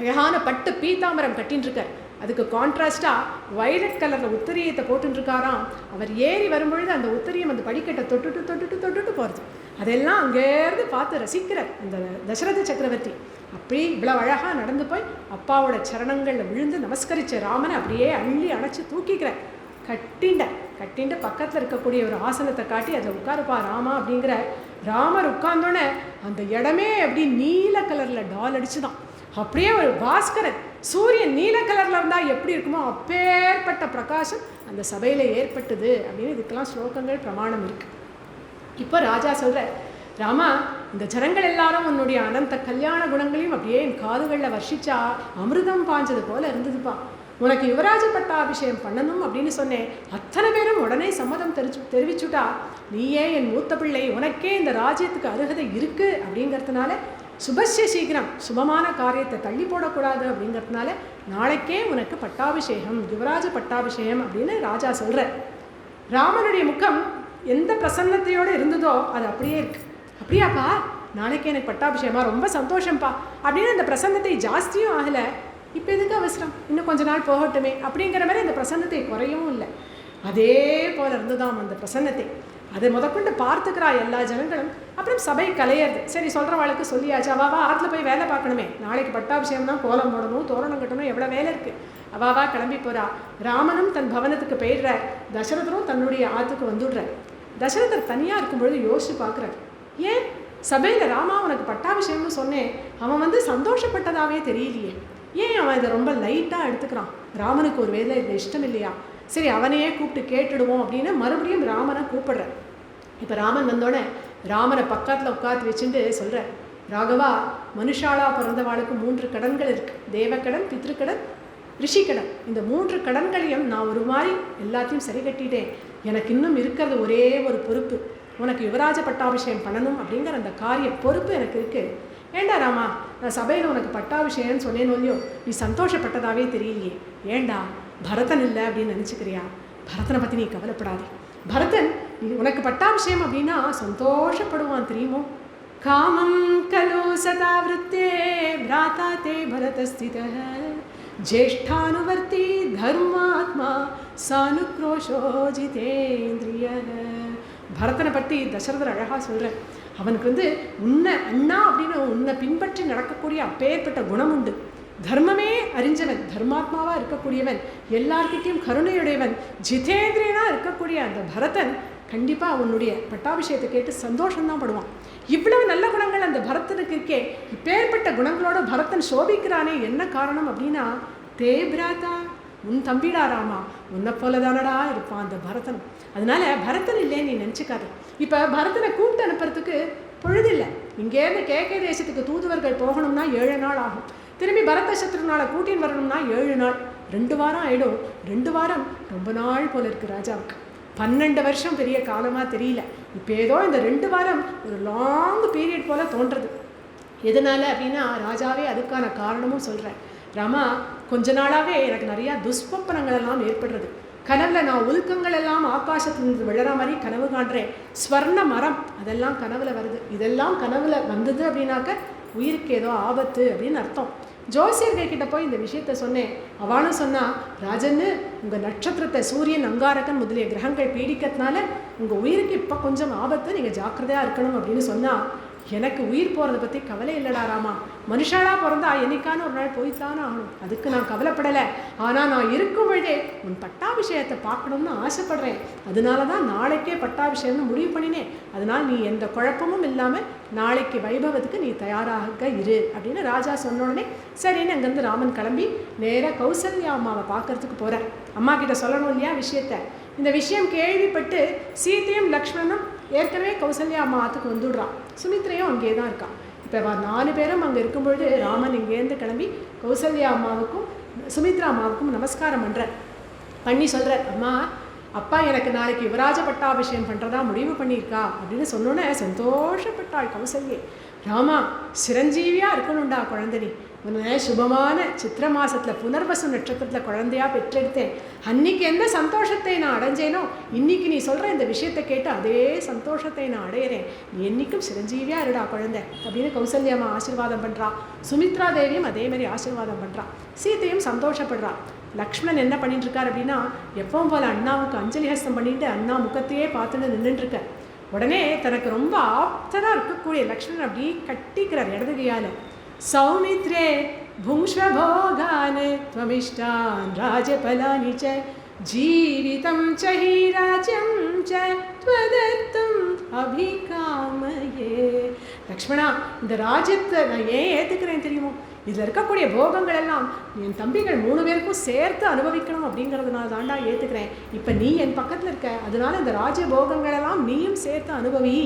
[SPEAKER 1] அழகான பட்டு பீதாம்பரம் கட்டின்ட்டுருக்கார். அதுக்கு கான்ட்ராஸ்டாக வைலட் கலரில் உத்தரியத்தை போட்டுருக்காராம். அவர் ஏறி வரும்பொழுது அந்த உத்தரியம் அந்த படிக்கட்டை தொட்டுட்டு போகிறது. அதெல்லாம் அங்கேருந்து பார்த்து ரசிக்கிறார் அந்த தசரத சக்கரவர்த்தி. அப்படி இவ்வளோ அழகாக நடந்து போய் அப்பாவோட சரணங்களில் விழுந்து நமஸ்கரித்த ராமனை அப்படியே அள்ளி அணைச்சி தூக்கிக்கிறார். கட்டிண்ட பக்கத்தில் இருக்கக்கூடிய ஒரு ஆசனத்தை காட்டி அதில் உட்காருப்பா ராமா அப்படிங்கிற. ராமர் உட்கார்ந்தோன்னே அந்த இடமே அப்படி நீல கலரில் டால் அடிச்சு தான், அப்படியே ஒரு பாஸ்கரன் சூரியன் நீல கலரில் இருந்தால் எப்படி இருக்குமோ அப்பேற்பட்ட பிரகாசம் அந்த சபையில் ஏற்பட்டது அப்படின்னு இதுக்கெல்லாம் ஸ்லோகங்கள் பிரமாணம் இருக்குது. இப்போ ராஜா சொல்கிற, ராமா, இந்த ஜனங்கள் எல்லாரும் உன்னுடைய அனந்த கல்யாண குணங்களையும் அப்படியே என் காதுகளில் வர்ஷிச்சா அமிர்தம் பாஞ்சது போல இருந்ததுப்பா. உனக்கு யுவராஜ பட்டாபிஷேகம் பண்ணணும் அப்படின்னு சொன்னேன். அத்தனை பேரும் உடனே சம்மதம் தெரிவிச்சுட்டா. நீயே என் மூத்த பிள்ளை, உனக்கே இந்த ராஜ்யத்துக்கு அருகதை இருக்குது அப்படிங்கிறதுனால சுபஸ்ய சீக்கிரம் சுபமான காரியத்தை தள்ளி போடக்கூடாது அப்படிங்கிறதுனால நாளைக்கே உனக்கு பட்டாபிஷேகம், யுவராஜ பட்டாபிஷேகம் அப்படின்னு ராஜா சொல்கிற. ராமனுடைய முகம் எந்த பிரசன்னத்தையோடு இருந்ததோ அது அப்படியே இருக்குது. அப்படியாப்பா, நாளைக்கு எனக்கு பட்டாபிஷேகமா, ரொம்ப சந்தோஷம்ப்பா அப்படின்னு அந்த பிரசன்னத்தை ஜாஸ்தியும் ஆகலை. இப்போ எதுக்கு அவசரம், இன்னும் கொஞ்ச நாள் போகட்டுமே அப்படிங்கிற மாதிரி அந்த பிரசன்னத்தை குறையவும் இல்லை. அதே போல் இருந்துதான் அந்த பிரசன்னத்தை. அதை முதற்கொண்டு பார்த்துக்கிறா எல்லா ஜனங்களும். அப்புறம் சபை கலையிறது. சரி, சொல்கிறவாளுக்கு சொல்லியாச்சு, அவாவா ஆற்றுல போய் வேலை பார்க்கணுமே, நாளைக்கு பட்டாபிஷேகம் தான், கோலம் போடணும், தோரணம் கட்டணும், எவ்வளோ வேலை இருக்குது. அவாவா கிளம்பி போகிறா. ராமனும் தன் பவனத்துக்கு போயிடுறார். தசரதரும் தன்னுடைய ஆற்றுக்கு வந்துடுறார். தசரதர் தனியாக இருக்கும்பொழுது யோசிச்சு பார்க்குறார், ஏன் சபையில் ராமா உனக்கு பட்டாபிஷேகம்னு சொன்னேன், அவன் வந்து சந்தோஷப்பட்டதாகவே தெரியலையே, ஏன் அவன் இதை ரொம்ப லைட்டாக எடுத்துக்கிறான், ராமனுக்கு ஒரு வேலை இதில் இஷ்டம் இல்லையா, சரி அவனையே கூப்பிட்டு கேட்டுடுவோம் அப்படின்னு மறுபடியும் ராமனை கூப்பிடுறேன். இப்போ ராமன் வந்தோடனே ராமனை பக்கத்தில் உட்காந்து வச்சுட்டு சொல்கிறேன், ராகவா, மனுஷாலா பிறந்தவாளுக்கு 3 கடன்கள் இருக்குது. தேவக்கடன், பித்ருக்கடன், ரிஷிக்கடன். இந்த 3 கடன்களையும் நான் ஒரு மாதிரி எல்லாத்தையும் சரி கட்டிட்டேன். எனக்கு இன்னும் இருக்கிறது ஒரே ஒரு பொறுப்பு, உனக்கு யுவராஜ பட்டாபிஷேகம் பண்ணணும் அப்படிங்கிற அந்த காரிய பொறுப்பு எனக்கு இருக்குது. ஏண்டா ராமா, நான் சபையில் உனக்கு பட்டாபிஷேகம்னு சொன்னேன்னு இல்லையோ, நீ சந்தோஷப்பட்டதாகவே தெரியலையே, ஏண்டா பரதன் இல்லை அப்படின்னு நினச்சிக்கிறியா? பரதனை பற்றி நீ கவலைப்படாதே. பரதன் உனக்கு பட்டாபிஷேகம் அப்படின்னா சந்தோஷப்படுவான் தெரியுமோ. காமம் கலோ சதாவிருத்தே பிராதா தே பரதஸ்தித ஜேஷ்டானுவர்த்தி தர்மாத்மா சானுக்ரோஷோ ஜிதேந்திரிய. பரதனை பற்றி தசரதர் அழகாக சொல்கிறேன். அவனுக்கு வந்து உன்னை அண்ணா அப்படின்னு உன்னை பின்பற்றி நடக்கக்கூடிய அப்பேற்பட்ட குணம் உண்டு. தர்மமே அறிஞ்சவன், தர்மாத்மாவாக இருக்கக்கூடியவன், எல்லார்கிட்டையும் கருணையுடையவன், ஜிதேந்திரியனாக இருக்கக்கூடிய அந்த பரதன் கண்டிப்பாக உன்னுடைய பட்டாபிஷேகத்தை கேட்டு சந்தோஷம்தான் படுவான். இவ்வளவு நல்ல குணங்கள் அந்த பரதனுக்கு இருக்கே, இப்பேற்பட்ட குணங்களோட பரதன் சோபிக்கிறானே, என்ன காரணம் அப்படின்னா, தே பிராதா, உன் தம்பிடா ராமா, உன்னை போல தானடா இருப்பான் அந்த பரதன். அதனால பரதன் இல்லைன்னு நீ நினச்சிக்காத. இப்போ பரதனை கூப்பிட்டு அனுப்புறதுக்கு பொழுதில்லை. இங்கேருந்து கேகே தேசத்துக்கு தூதுவர்கள் போகணும்னா 7 நாள் ஆகும். திரும்பி பரத சத்ருநாளை கூட்டின்னு வரணும்னா 7 நாள், 2 வாரம் ஆகிடும். 2 வாரம் ரொம்ப நாள் போல இருக்குது ராஜாவுக்கு. 12 வருஷம் பெரிய காலமாக தெரியல. இப்போ ஏதோ இந்த 2 வாரம் ஒரு லாங் பீரியட் போல் தோன்றுறது. எதனால் அப்படின்னா ராஜாவே அதுக்கான காரணமும் சொல்கிறேன். ராமா, கொஞ்ச நாளாகவே எனக்கு நிறையா துஷ்பப்பனங்கள் எல்லாம் ஏற்படுறது. கனவுல நான் உல்கங்கள் எல்லாம் ஆகாசத்துலேருந்து விழற மாதிரி கனவு காண்றேன். ஸ்வர்ண மரம் அதெல்லாம் கனவுல வருது. இதெல்லாம் கனவுல வந்தது அப்படின்னாக்க உயிருக்கு ஏதோ ஆபத்து அப்படின்னு அர்த்தம். ஜோசியர்கிட்ட போய் இந்த விஷயத்த சொன்னேன். அவனும் சொன்னா, ராஜன்னு உங்கள் நட்சத்திரத்தை சூரியன், அங்காரகன் முதலிய கிரகங்கள் பீடிக்கிறதுனால உங்கள் உயிருக்கு இப்போ கொஞ்சம் ஆபத்து, நீங்கள் ஜாக்கிரதையாக இருக்கணும் அப்படின்னு சொன்னால், எனக்கு உயிர் போகிறத பற்றி கவலை இல்லைடா ராமா. மனுஷாலாக பிறந்தா என்னைக்கான ஒரு நாள் போய்த்தானே ஆகணும், அதுக்கு நான் கவலைப்படலை. ஆனால் நான் இருக்கும் பொழுதே உன் பட்டாபிஷேகத்தை பார்க்கணும்னு ஆசைப்படுறேன். அதனால தான் நாளைக்கே பட்டாபிஷேகம்னு முடிவு பண்ணினேன். அதனால் நீ எந்த குழப்பமும் இல்லாமல் நாளைக்கு வைபவத்துக்கு நீ தயாராக இரு அப்படின்னு ராஜா சொன்ன உடனே சரின்னு அங்கேருந்து ராமன் கிளம்பி நேராக கௌசல்யா அம்மாவை பார்க்கறதுக்கு போகிறார். அம்மா கிட்ட சொல்லணும் இல்லையா விஷயத்தை. இந்த விஷயம் கேள்விப்பட்டு சீதையும் லக்ஷ்மணனும் ஏற்கனவே கௌசல்யா அம்மா ஆற்றுக்கு வந்துடுறான். சுமித்ரையும் அங்கே தான் இருக்கான். இப்போ 4 பேரும் அங்கே இருக்கும்பொழுது ராமன் இங்கேருந்து கிளம்பி கௌசல்யா அம்மாவுக்கும் சுமித்ரா அம்மாவுக்கும் நமஸ்காரம் பண்ணி சொல்கிறார், அம்மா அப்பா எனக்கு நாளைக்கு யுவராஜ பட்டாபிஷேகம் பண்ணுறதா முடிவு பண்ணியிருக்கா அப்படின்னு சொன்னோன்னே சந்தோஷப்பட்டாள் கௌசல்யை. ராமா சிரஞ்சீவியாக இருக்கணும்டா குழந்தை. உன்னை சுபமான சித்திர மாதத்தில் புனர்வசு நட்சத்திரத்தில் குழந்தையாக பெற்றெடுத்தேன். அன்னைக்கு எந்த சந்தோஷத்தை நான் அடைஞ்சேனோ இன்னைக்கு நீ சொல்கிற இந்த விஷயத்தை கேட்டு அதே சந்தோஷத்தை நான் அடையிறேன். நீ என்றைக்கும் சிரஞ்சீவியாக இருடா குழந்தை அப்படின்னு கௌசல்யாமா ஆசீர்வாதம் பண்ணுறா. சுமித்ரா தேவியும் அதே மாதிரி ஆசீர்வாதம் பண்ணுறா. சீதையும் சந்தோஷப்படுறா. லக்ஷ்மணன் என்ன பண்ணிட்டு இருக்கார் அப்படின்னா, எப்பவும் போல் அண்ணாவுக்கு அஞ்சலி ஹஸ்தம் பண்ணிட்டு அண்ணா முகத்தையே பார்த்துட்டு நின்றுட்டுருக்க. உடனே தனக்கு ரொம்ப ஆப்தராக இருக்கக்கூடிய லக்ஷ்மணன் அப்படி கட்டிக்கிறார் இடது கையால். சௌமித்ரே புங்ஷ்வபோகான் த்வமிஷ்டான் ராஜபலானி ச ஜீவிதம் ச ஹி ராஜ்யம் ச த்வதர்த்தம் அபிகாமயே. லக்ஷ்மணா, இந்த ராஜ்யத்தை நான் ஏன் ஏற்றுக்கிறேன் தெரியுமோ? இதில் இருக்கக்கூடிய போகங்கள் எல்லாம் என் தம்பிகள் 3 பேருக்கும் சேர்த்து அனுபவிக்கணும் அப்படிங்கிறதுனால தாண்டா ஏற்றுக்கிறேன். இப்போ நீ என் பக்கத்தில் இருக்க, அதனால இந்த ராஜ்ய போகங்களெல்லாம் நீயும் சேர்த்து அனுபவி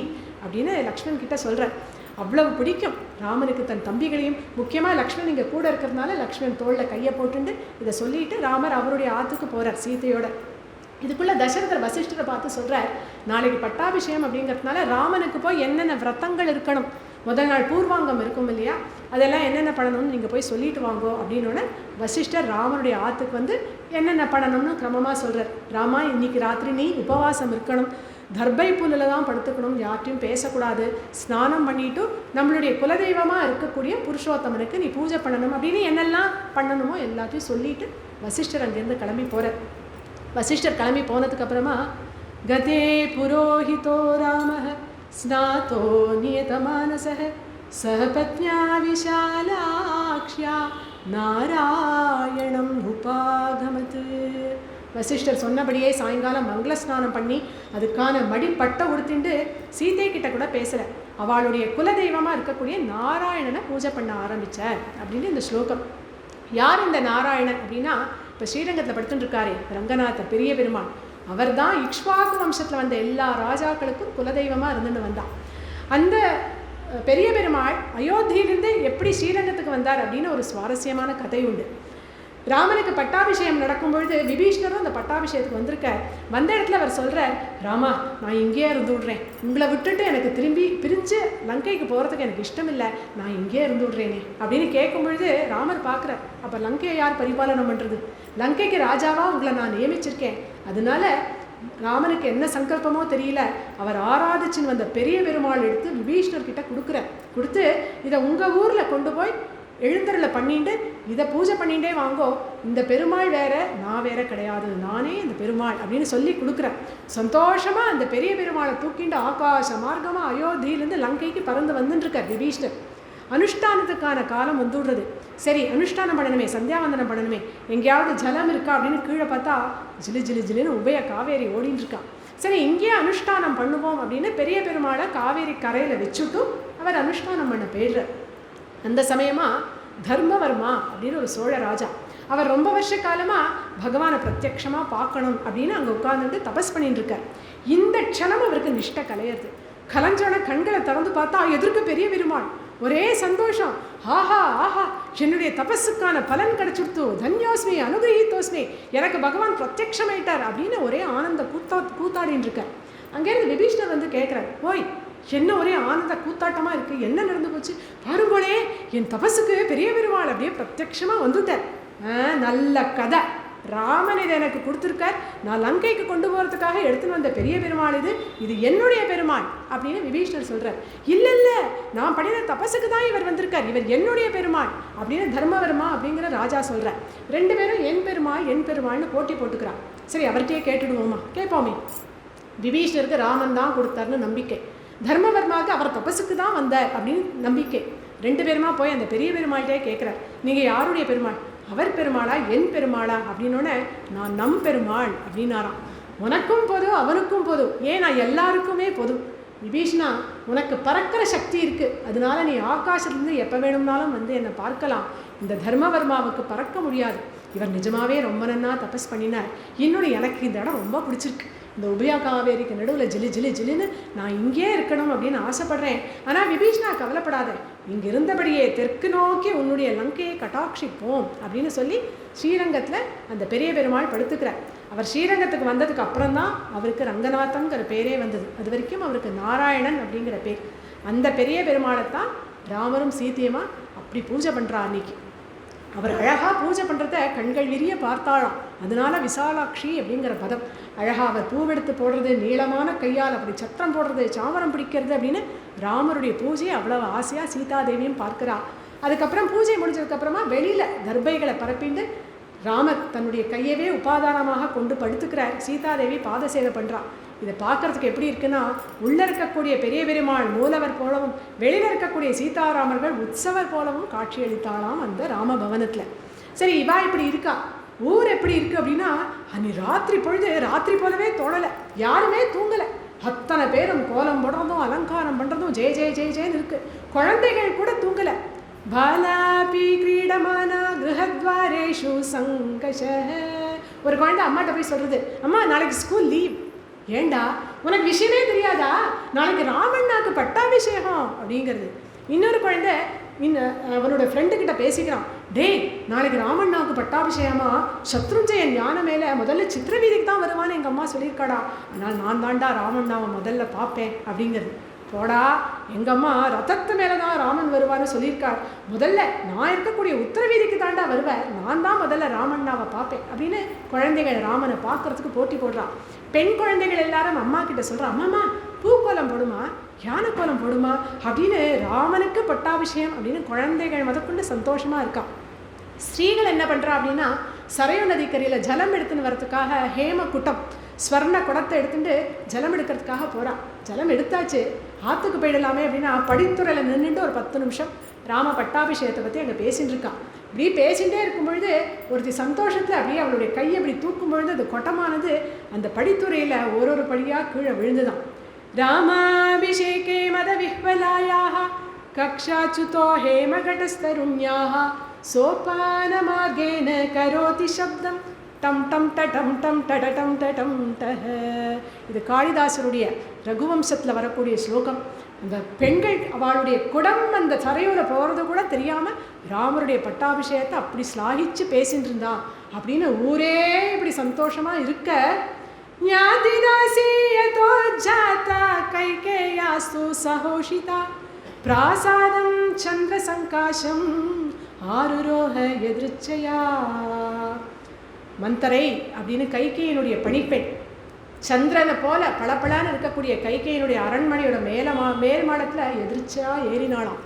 [SPEAKER 1] அப்படின்னு லக்ஷ்மணன் கிட்ட சொல்கிறேன். அவ்வளவு பிடிக்கும் ராமனுக்கு தன் தம்பிகளையும். முக்கியமாக லக்ஷ்மணன் இங்கே கூட இருக்கிறதுனால லக்ஷ்மணன் தோளில் கையை போட்டுண்டு இதை சொல்லிட்டு ராமர் அவருடைய ஆற்றுக்கு போகிறார் சீதையோட. இதுக்குள்ளே தசரதர் வசிஷ்டரை பார்த்து சொல்கிறார், நாளைக்கு பட்டாபிஷேகம் அப்படிங்கிறதுனால ராமனுக்கு போய் என்னென்ன விரதங்கள் இருக்கணும், முதல் நாள் பூர்வாங்கம் இருக்கும் இல்லையா, அதெல்லாம் என்னென்ன பண்ணணும்னு நீங்கள் போய் சொல்லிட்டு வாங்கோ அப்படின்னோடனே வசிஷ்டர் ராமனுடைய ஆற்றுக்கு வந்து என்னென்ன பண்ணணும்னு கிரமமாக சொல்கிறார். ராமா, இன்னைக்கு ராத்திரி நீ உபவாசம் இருக்கணும், தர்பை புல்லில் தான் படுத்துக்கணும், யார்ட்டையும் பேசக்கூடாது, ஸ்நானம் பண்ணிவிட்டு நம்மளுடைய குலதெய்வமாக இருக்கக்கூடிய புருஷோத்தமனுக்கு நீ பூஜை பண்ணணும் அப்படின்னு என்னெல்லாம் பண்ணணுமோ எல்லாத்தையும் சொல்லிவிட்டு வசிஷ்டர் அங்கேருந்து கிளம்பி போகிறார். வசிஷ்டர் கிளம்பி போனதுக்கப்புறமா கதே புரோஹிதோ ராமः ஸ்நாதோ நியதமானசः சஹபத்யா விஷாலாக்ஷ்யா நாராயணம் உபாகமத். வசிஷ்டர் சொன்னபடியே சாயங்காலம் மங்கள ஸ்நானம் பண்ணி அதுக்கான மடிப்பட்டை உடுத்திண்டு சீதை கிட்ட கூட பேசலை. அவளுடைய குலதெய்வமாக இருக்கக்கூடிய நாராயணனை பூஜை பண்ண ஆரம்பித்தார் அப்படின்னு இந்த ஸ்லோகம். யார் இந்த நாராயணன் அப்படின்னா, இப்போ ஸ்ரீரங்கத்தில் படுத்துட்டு இருக்காரே ரங்கநாத பெரிய பெருமாள், அவர் தான் இக்ஷ்வாகு வம்சத்தில் வந்த எல்லா ராஜாக்களுக்கும் குலதெய்வமாக இருந்துன்னு வந்தான். அந்த பெரிய பெருமாள் அயோத்தியிலிருந்து எப்படி ஸ்ரீரங்கத்துக்கு வந்தார் அப்படின்னு ஒரு சுவாரஸ்யமான கதை உண்டு. ராமனுக்கு பட்டாபிஷேகம் நடக்கும் பொழுது விபீஷ்ணரும் அந்த பட்டாபிஷேகத்துக்கு வந்திருக்கார். வந்த இடத்துல அவர் சொல்கிறார், ராமா நான் இங்கேயே இருந்து விட்றேன், உங்களை விட்டுட்டு எனக்கு திரும்பி பிரிஞ்சு லங்கைக்கு போகிறதுக்கு எனக்கு இஷ்டம் இல்லை, நான் இங்கேயே இருந்து விட்றேனே அப்படின்னு கேட்கும் பொழுது ராமர் பார்க்குறார், அப்போ லங்கையை யார் பரிபாலனம் பண்ணுறது? லங்கைக்கு ராஜாவாக உங்களை நான் நியமிச்சிருக்கேன். அதனால ராமனுக்கு என்ன சங்கல்பமோ தெரியல, அவர் ஆராதிச்சுன்னு வந்த பெரிய பெருமாள் எடுத்து விபீஷ்ணர்கிட்ட கொடுத்து இதை உங்கள் ஊரில் கொண்டு போய் எழுந்தருளை பண்ணிட்டு இதை பூஜை பண்ணிகிட்டே வாங்கோ, இந்த பெருமாள் வேற நான் வேற கிடையாது, நானே இந்த பெருமாள் அப்படின்னு சொல்லி கொடுக்குறேன். சந்தோஷமாக அந்த பெரிய பெருமாளை தூக்கிண்டு ஆகாச மார்க்கமாக அயோத்தியிலேருந்து லங்கைக்கு பறந்து வந்துட்டுருக்கார் விபீஷ்ணர். அனுஷ்டானத்துக்கான காலம் வந்துடுறது. சரி அனுஷ்டானம் பண்ணணுமே, சந்தியாவந்தனம் பண்ணணுமே, எங்கேயாவது ஜலம் இருக்கா அப்படின்னு கீழே பார்த்தா ஜிலு ஜிலு ஜிலுன்னு உபய காவேரி ஓடின்னு இருக்கா. சரி இங்கேயே அனுஷ்டானம் பண்ணுவோம் அப்படின்னு பெரிய பெருமாளை காவேரி கரையில் வச்சுட்டு அவர் அனுஷ்டானம் பண்ண போயிடுறார். அந்த சமயமாக தர்மவர்மா அப்படின்னு ஒரு சோழ ராஜா, அவர் ரொம்ப வருஷ காலமாக பகவானை பிரத்யக்ஷமாக பார்க்கணும் அப்படின்னு அங்கே உட்கார்ந்துட்டு தபஸ் பண்ணிட்டு இருக்கார். இந்த க்ஷணம் அவருக்கு நிஷ்டை கலையிறது. கலைஞ்சோட கண்களை திறந்து பார்த்தா எதிர்க்கு பெரிய பெருமாள். ஒரே சந்தோஷம், ஆஹா ஆஹா என்னுடைய தபஸுக்கான பலன் கிடைச்சுடுத்து, தன்யோஸ்மி அனுகிரகித்தோஸ்மி, எனக்கு பகவான் பிரத்யக்ஷமாயிட்டார் அப்படின்னு ஒரே ஆனந்த கூத்தாடின்னு இருக்கார். அங்கேருந்து விபீஷ்ணர் வந்து கேட்குறார், ஓய் என்ன ஒரே ஆனந்த கூத்தாட்டமாக இருக்குது, என்ன நடந்து போச்சு பாருங்களே, என் தபஸுக்கு பெரிய பெருமாள் அப்படியே பிரத்யக்ஷமாக வந்துட்டார். நல்ல கதை ராமன் இதை எனக்கு கொடுத்துருக்கார், நான் லங்கைக்கு கொண்டு போகிறதுக்காக எடுத்துன்னு வந்த பெரிய பெருமாள் இது என்னுடைய பெருமாள் அப்படின்னு விபீஷணர் சொல்கிறார். இல்லை இல்லை, நான் பண்ணின தபஸுக்கு தான் இவர் வந்திருக்கார், இவர் என்னுடைய பெருமாள் அப்படின்னு தர்மவர்மா அப்படிங்கிற ராஜா சொல்கிறார். ரெண்டு பேரும் என் பெருமாள்னு போட்டி போட்டுக்கிறான். சரி, அவர்கிட்டயே கேட்டுடுவோமா, கேட்போமே. விபீஷணருக்கு ராமன் தான் கொடுத்தார்னு நம்பிக்கை, தர்மவர்மாவுக்கு அவர் தபஸுக்கு தான் வந்தார் அப்படின்னு நம்பிக்கை. ரெண்டு பேருமா போய் அந்த பெரிய பெருமாள்கிட்டே கேட்குறார், நீங்கள் யாருடைய பெருமாள்? அவர் பெருமாளா என் பெருமாளா அப்படின்னோடனே நான் நம் பெருமாள் அப்படின்னாராம். உனக்கும் பொது அவனுக்கும் பொது, ஏன் நான் எல்லாருக்குமே பொது. விபீஷணா, உனக்கு பறக்கிற சக்தி இருக்குது, அதனால நீ ஆகாசத்துலேருந்து எப்போ வேணும்னாலும் வந்து என்னை பார்க்கலாம். இந்த தர்மவர்மாவுக்கு பறக்க முடியாது. இவர் நிஜமாவே ரொம்ப நன்னா தபஸ் பண்ணினார். இன்னொன்று, எனக்கு இந்த இடம் ரொம்ப பிடிச்சிருக்கு. இந்த உபயா காவேரிக்கு நடுவில் ஜிலுன்னு நான் இங்கே இருக்கணும் அப்படின்னு ஆசைப்படுறேன். ஆனால் விபீஷணா, கவலைப்படாத, இங்கே இருந்தபடியே தெற்கு நோக்கி உன்னுடைய லங்கையை கட்டாட்சிப்போம் அப்படின்னு சொல்லி ஸ்ரீரங்கத்தில் அந்த பெரிய பெருமாள் படுத்துக்கிறார். அவர் ஸ்ரீரங்கத்துக்கு வந்ததுக்கு அப்புறம்தான் அவருக்கு ரங்கநாதங்கிற பேரே வந்தது. அது வரைக்கும் அவருக்கு நாராயணன் அப்படிங்கிற பேர். அந்த பெரிய பெருமாளைத்தான் ராமரும் சீதையுமா அப்படி பூஜை பண்ணுறா. அன்னைக்கு அவர் அழகாக பூஜை பண்ணுறத கண்கள் விரிய பார்த்தாளாம். அதனால விசாலாட்சி அப்படிங்கிற பதம். அழகாக அவர் பூவெடுத்து போடுறது, நீளமான கையால் அப்படி சத்திரம் போடுறது, சாமரம் பிடிக்கிறது அப்படின்னு ராமருடைய பூஜையை அவ்வளவு ஆசையாக சீதாதேவியும் பார்க்குறா. அதுக்கப்புறம் பூஜை முடிஞ்சதுக்கப்புறமா வெளியில் தர்பைகளை பரப்பிண்டு ராமர் தன்னுடைய கையவே உபாதானமாக கொண்டு படுத்துக்கிறார். சீதாதேவி பாத சேவை பண்ணுறான். இதை பார்க்குறதுக்கு எப்படி இருக்குன்னா, உள்ளே இருக்கக்கூடிய பெரிய பெருமாள் மூலவர் போலவும் வெளியில் இருக்கக்கூடிய சீதாராமர்கள் உற்சவர் போலவும் காட்சியளித்தாலாம் அந்த ராமபவனத்தில். சரி, இவா இப்படி இருக்கா, ஊர் எப்படி இருக்குது அப்படின்னா, அன்னி ராத்திரி பொழுது ராத்திரி போலவே தோணலை, யாருமே தூங்கலை. அத்தனை பேரும் கோலம் போடுறதும் அலங்காரம் பண்ணுறதும் ஜெய ஜெய ஜெய ஜெயன்னு இருக்குது. குழந்தைகள் கூட தூங்கலை. பாலாபி கிரீடமானா கிரகத்வாரேஷு சங்கஷ. ஒரு குழந்தை அம்மாட்ட போய் சொல்கிறது, அம்மா நாளைக்கு ஸ்கூல் லீவ். ஏண்டா, உனக்கு விஷயமே தெரியாதா, நாளைக்கு ராமண்ணாக்கு பட்டாபிஷேகம் அப்படிங்கிறது. இன்னொரு குழந்தை அவனோட ஃப்ரெண்டுக்கிட்ட பேசிக்கிறான், டேய் நாளைக்கு ராமண்ணாவுக்கு பட்டாபிஷேகமா, சத்ருஞ்சயன் யானை மேலே முதல்ல சித்திரவீதிக்கு தான் வருவான்னு எங்கள் அம்மா சொல்லியிருக்காடா, ஆனால் நான் தாண்டா ராமண்ணாவை முதல்ல பார்ப்பேன் அப்படிங்கிறது. போடா, எங்கள் அம்மா ரதத்து மேலே தான் ராமன் வருவான்னு சொல்லியிருக்கார், முதல்ல நான் இருக்கக்கூடிய உத்தரவீதிக்கு தாண்டா வருவேன், நான் தான் முதல்ல ராமண்ணாவை பார்ப்பேன் அப்படின்னு குழந்தைகள் ராமனை பார்க்குறதுக்கு போட்டி போடுறான். பெண் குழந்தைகள் எல்லாரும் அம்மா கிட்ட சொல்கிறான், அம்மாம்மா பூக்கோலம் போடுமா, யானை கோலம் போடுமா அப்படின்னு ராமனுக்கு பட்டாபிஷேகம் அப்படின்னு குழந்தைகள் முதற்கொண்டு சந்தோஷமாக இருக்கான். ஸ்ரீகள் என்ன பண்ணுறா அப்படின்னா, சரையு நதிக்கரையில் ஜலம் எடுத்துன்னு வரதுக்காக ஹேம குட்டம் ஸ்வர்ண குடத்தை எடுத்துட்டு ஜலம் எடுக்கிறதுக்காக போகிறான். ஜலம் எடுத்தாச்சு, ஆற்றுக்கு போயிடலாமே அப்படின்னா படித்துறையில் நின்றுட்டு ஒரு 10 நிமிஷம் ராம பட்டாபிஷேகத்தை பற்றி அங்கே பேசிகிட்டு இருக்கான். இப்படி பேசிகிட்டே இருக்கும் பொழுது ஒருத்தி சந்தோஷத்தில் அப்படியே அவளுடைய கையை அப்படி தூக்கும் பொழுது அது கொட்டமானது அந்த படித்துறையில் ஒரு படியாக கீழே விழுந்துதான். ராமாபிஷேகே மத விஹ்வலாயாக கக்ஷாச்சுதோ ஹேமகடஸ்தருண்யாக சோபான மார்கேன கரோதி சப்தம் டம் டம் டடம் டம் டடம் டடம் டஹ. இது காளிதாசருடைய ரகுவம்சத்தில் வரக்கூடிய ஸ்லோகம். அந்த பெண்கள் அவளுடைய குடம் அந்த தரையோட போகிறது கூட தெரியாமல் ராமருடைய பட்டாபிஷேகத்தை அப்படி ஸ்லாகிச்சு பேசிட்டு இருந்தா அப்படின்னு ஊரே இப்படி சந்தோஷமாக இருக்க, ஞாதிதாசியதோ ஜாதா கைகேயாஸ்து சஹோஷிதா பிராசாதம் சந்திர சங்காசம் ஆருரோஹ எதிர்ச்சையா. மந்தரை அப்படின்னு கைகேயினுடைய பணிப்பெண் சந்திரனை போல பளபளன்னு இருக்கக்கூடிய கைகேயினுடைய அரண்மனையோட மேல் மாடத்தில் எதிர்ச்சியா ஏறினாலாம்.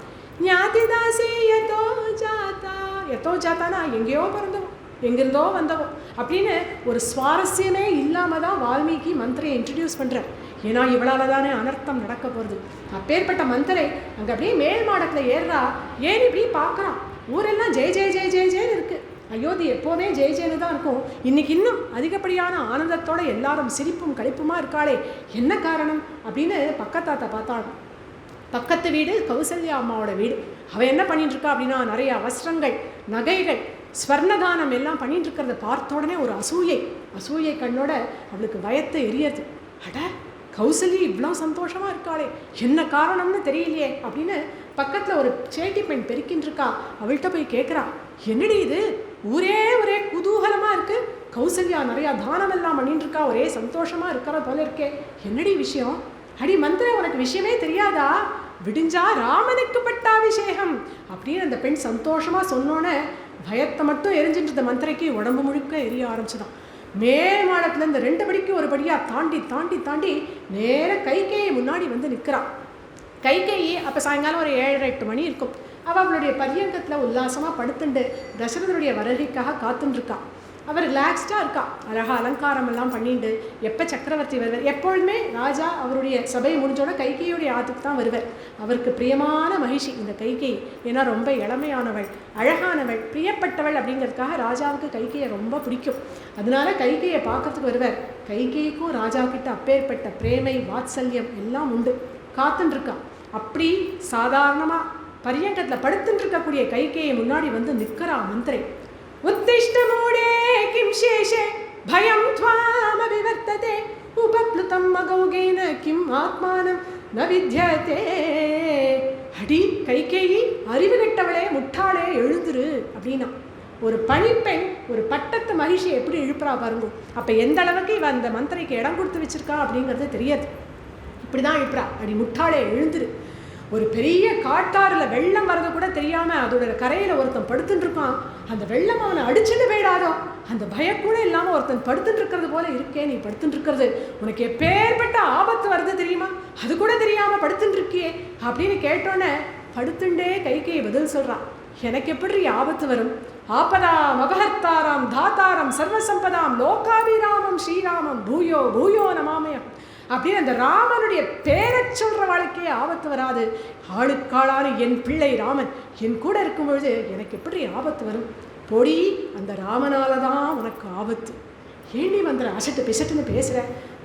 [SPEAKER 1] ஞாதிதாசி யதோ ஜாதா, யதோ ஜாத்தானா எங்கேயோ பிறந்தவோ எங்கிருந்தோ வந்தவோ அப்படின்னு ஒரு சுவாரஸ்யமே இல்லாமல் தான் வால்மீகி மந்திரையை இன்ட்ரடியூஸ் பண்ணுறார். ஏன்னா இவளால் தானே அனர்த்தம் நடக்க போகிறது. அப்பேற்பட்ட மந்திரை அங்கே அப்படியே மேல் மாடத்தில் ஏறுறா. ஏறி இப்படி பார்க்குறான், ஊரெல்லாம் ஜெய ஜெய ஜெய ஜெய ஜெயன்னு இருக்குது. அயோத்தி எப்போவுமே ஜெய ஜெயன்னு தான் இருக்கும். இன்றைக்கி இன்னும் அதிகப்படியான ஆனந்தத்தோடு எல்லாரும் சிரிப்பும் கழிப்புமா இருக்காளே, என்ன காரணம் அப்படின்னு பக்கத்தாத்த பார்த்தாலும். பக்கத்து வீடு கௌசல்யா அம்மாவோட வீடு. அவள் என்ன பண்ணிட்டுருக்கா அப்படின்னா, நிறைய வஸ்திரங்கள் நகைகள் ஸ்வர்ணதானம் எல்லாம் பண்ணிட்டு இருக்கிறத பார்த்த உடனே ஒரு அசூயை கண்ணோட அவளுக்கு வயத்தை எரியது. அட, கௌசல்யா இவ்வளோ சந்தோஷமாக இருக்காளே, என்ன காரணம்னு தெரியலையே அப்படின்னு பக்கத்தில் ஒரு சேட்டி பெண் பெருக்கின்னு இருக்கா. அவள்கிட்ட போய் கேட்குறா, என்னடி இது, ஒரே குதூகலமாக இருக்குது, கௌசல்யா நிறையா தானமெல்லாம் பண்ணிட்டு இருக்கா, ஒரே சந்தோஷமாக இருக்கிற போல இருக்கே, என்னடி விஷயம்? அடி மந்திர, உனக்கு விஷயமே தெரியாதா, விடிஞ்சா ராமனுக்கு பட்டாபிஷேகம் அப்படின்னு அந்த பெண் சந்தோஷமாக சொன்னோன்னே பயத்தை மட்டும் எரிஞ்சிட்டு இருந்த மந்திரைக்கு உடம்பு முழுக்க எரிய ஆரம்பிச்சுதான். மேல் மாடத்துல இந்த 2 படிக்கு ஒரு படியாக தாண்டி தாண்டி தாண்டி நேர கைகேயி முன்னாடி வந்து நிற்கிறான். கைகேயி அப்போ சாயங்காலம் ஒரு 7-8 மணி இருக்கும். அவளுடைய பரியங்கத்தில் உல்லாசமாக படுத்துண்டு தசரதனுடைய வருகைக்காக காத்துட்டுருக்கான். அவர் ரிலாக்ஸ்டாக இருக்கா, அழகாக அலங்காரம் எல்லாம் பண்ணிட்டு எப்போ சக்கரவர்த்தி வருவார். எப்பொழுதுமே ராஜா அவருடைய சபையை முடிஞ்சோட கைகேயுடைய ஆத்துக்கு தான் வருவார். அவருக்கு பிரியமான மகிழ்ச்சி இந்த கைகேயி. ஏன்னா ரொம்ப இளமையானவள், அழகானவள், பிரியப்பட்டவள் அப்படிங்கிறதுக்காக ராஜாவுக்கு கைகேயை ரொம்ப பிடிக்கும். அதனால கைகேயை பார்க்கறதுக்கு வருவார். கைகேய்க்கும் ராஜா கிட்ட அப்பேற்பட்ட பிரேமை வாத்சல்யம் எல்லாம் உண்டு. காத்துட்டுருக்கான். அப்படி சாதாரணமாக பரியங்கத்தில் படுத்துட்டு இருக்கக்கூடிய கைகேயை முன்னாடி வந்து நிற்கிறா மந்திரை. உத்திஷ்டமூடே கிம் சேஷே பயம் த்வாமவிவர்த்ததே உபப்ளுதம் மகௌகேன கிம் ஆத்மானம் ந வித்யதே. அடி கைகேயி, அறிவு கெட்டவளே, முட்டாளே, எழுந்துரு அப்படின்னா. ஒரு பணிப்பெண் ஒரு பட்டத்து மகிழ்ச்சி எப்படி எழுப்புறா பாருங்க. அப்போ எந்த அளவுக்கு இவன் அந்த மந்திரைக்கு இடம் கொடுத்து வச்சிருக்கா அப்படிங்கிறது தெரியாது. இப்படிதான் எழுப்புறா. அடி முட்டாளே, எழுந்துரு. ஒரு பெரிய காட்டாறில் வெள்ளம் வர்றது கூட தெரியாமல் அதோட கரையில் ஒருத்தன் படுத்துட்டு இருக்கான். அந்த வெள்ளம் அவனை அடிச்சுட்டு போயிடாதோ, அந்த பயக்கூட இல்லாமல் ஒருத்தன் படுத்துட்டு இருக்கிறது போல இருக்கே நீ படுத்துட்டு இருக்கிறது. உனக்கு எப்பேற்பட்ட ஆபத்து வருது தெரியுமா? அது கூட தெரியாமல் படுத்துட்டு இருக்கியே அப்படின்னு கேட்டோன்னே படுத்துண்டே கைகேயி பதில் சொல்கிறான். எனக்கு எப்படி ஆபத்து வரும்? ஆபதாம் அபஹர்த்தாராம் தாத்தாரம் சர்வசம்பதாம் லோகாபிராமம் ஸ்ரீராமம் பூயோ பூயோ நமாமயம் அப்படின்னு அந்த ராமனுடைய பேரை சொல்கிற வாழ்க்கையே ஆபத்து வராது. ஆளுக்காளான என் பிள்ளை ராமன் என் கூட இருக்கும் பொழுது எனக்கு எப்படி ஆபத்து வரும்? பொடி, அந்த ராமனால தான் உனக்கு ஆபத்து. ஏண்டி வந்துற அசட்டு பிசட்டுன்னு பேசுகிற?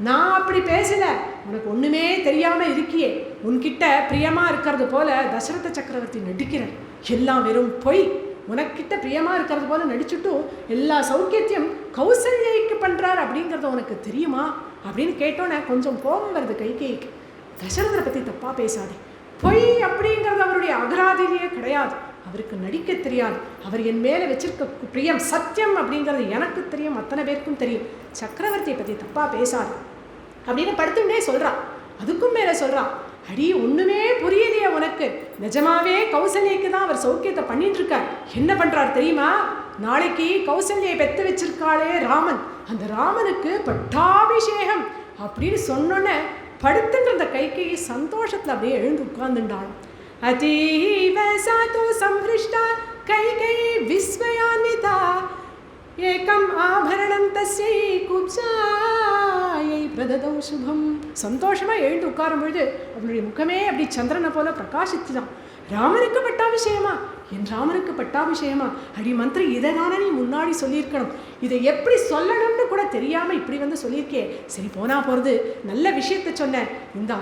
[SPEAKER 1] நான் அப்படி பேசலை. உனக்கு ஒன்றுமே தெரியாமல் இருக்கியே. உன்கிட்ட பிரியமாக இருக்கிறது போல தசரத சக்கரவர்த்தி நடிக்கிறார். எல்லாம் வெறும் பொய். உனக்கிட்ட பிரியமாக இருக்கிறது போல நடிச்சுட்டும் எல்லா சௌக்கியத்தையும் கௌசல்யைக்கு பண்ணுறார் அப்படிங்கிறத உனக்கு தெரியுமா அப்படின்னு கேட்டோன்னே கொஞ்சம் கோபம் வருது கைகேயிக்கு. தசரதரை பற்றி தப்பாக பேசாதே. பொய் அப்படிங்கிறது அவருடைய அகராதிலேயே கிடையாது. அவருக்கு நடிக்க தெரியாது. அவர் என் மேலே வச்சிருக்க பிரியம் சத்தியம் அப்படிங்கிறது எனக்கு தெரியும், அத்தனை பேருக்கும் தெரியும். சக்கரவர்த்தியை பற்றி தப்பாக பேசாது அப்படின்னு படுத்துட்டே சொல்கிறான். அதுக்கும் மேலே சொல்கிறான். அடி, ஒன்றுமே புரியலையே உனக்கு. நிஜமாவே கௌசல்யைக்கு தான் அவர் சௌக்கியத்தை பண்ணிட்டு இருக்கார். என்ன பண்ணுறார் தெரியுமா? நாளைக்கு கௌசல்யை பெற்று வச்சிருக்காளே ராமன், அந்த ராமனுக்கு பட்டாபிஷேகம் அப்படின்னு சொன்னோன்னே படுத்துன்ற அந்த கைகேயி சந்தோஷத்தில் அப்படியே எழுந்து உட்கார்ந்துட்டாள். அதீவ சாது சம்ஹிருஷ்டா கைகேயி விஸ்மயான்விதா ஏகம் ஆபரணம் தஸ்யை குப்ஜாயை பிரததௌ சுபம். சந்தோஷமாக எழுந்து உட்காரும் பொழுது அவனுடைய முகமே அப்படி சந்திரனை போல பிரகாசித்துதான். ராமனுக்கு பட்டாபிஷேகமா? என் ராமனுக்கு பட்டாபிஷேகமா? அடி மந்திரி, இதை தானே நீ முன்னாடி சொல்லியிருக்கணும். இதை எப்படி சொல்லணும்னு கூட தெரியாமல் இப்படி வந்து சொல்லியிருக்கே. சரி, போனா போகிறது, நல்ல விஷயத்தை சொன்னேன். இந்த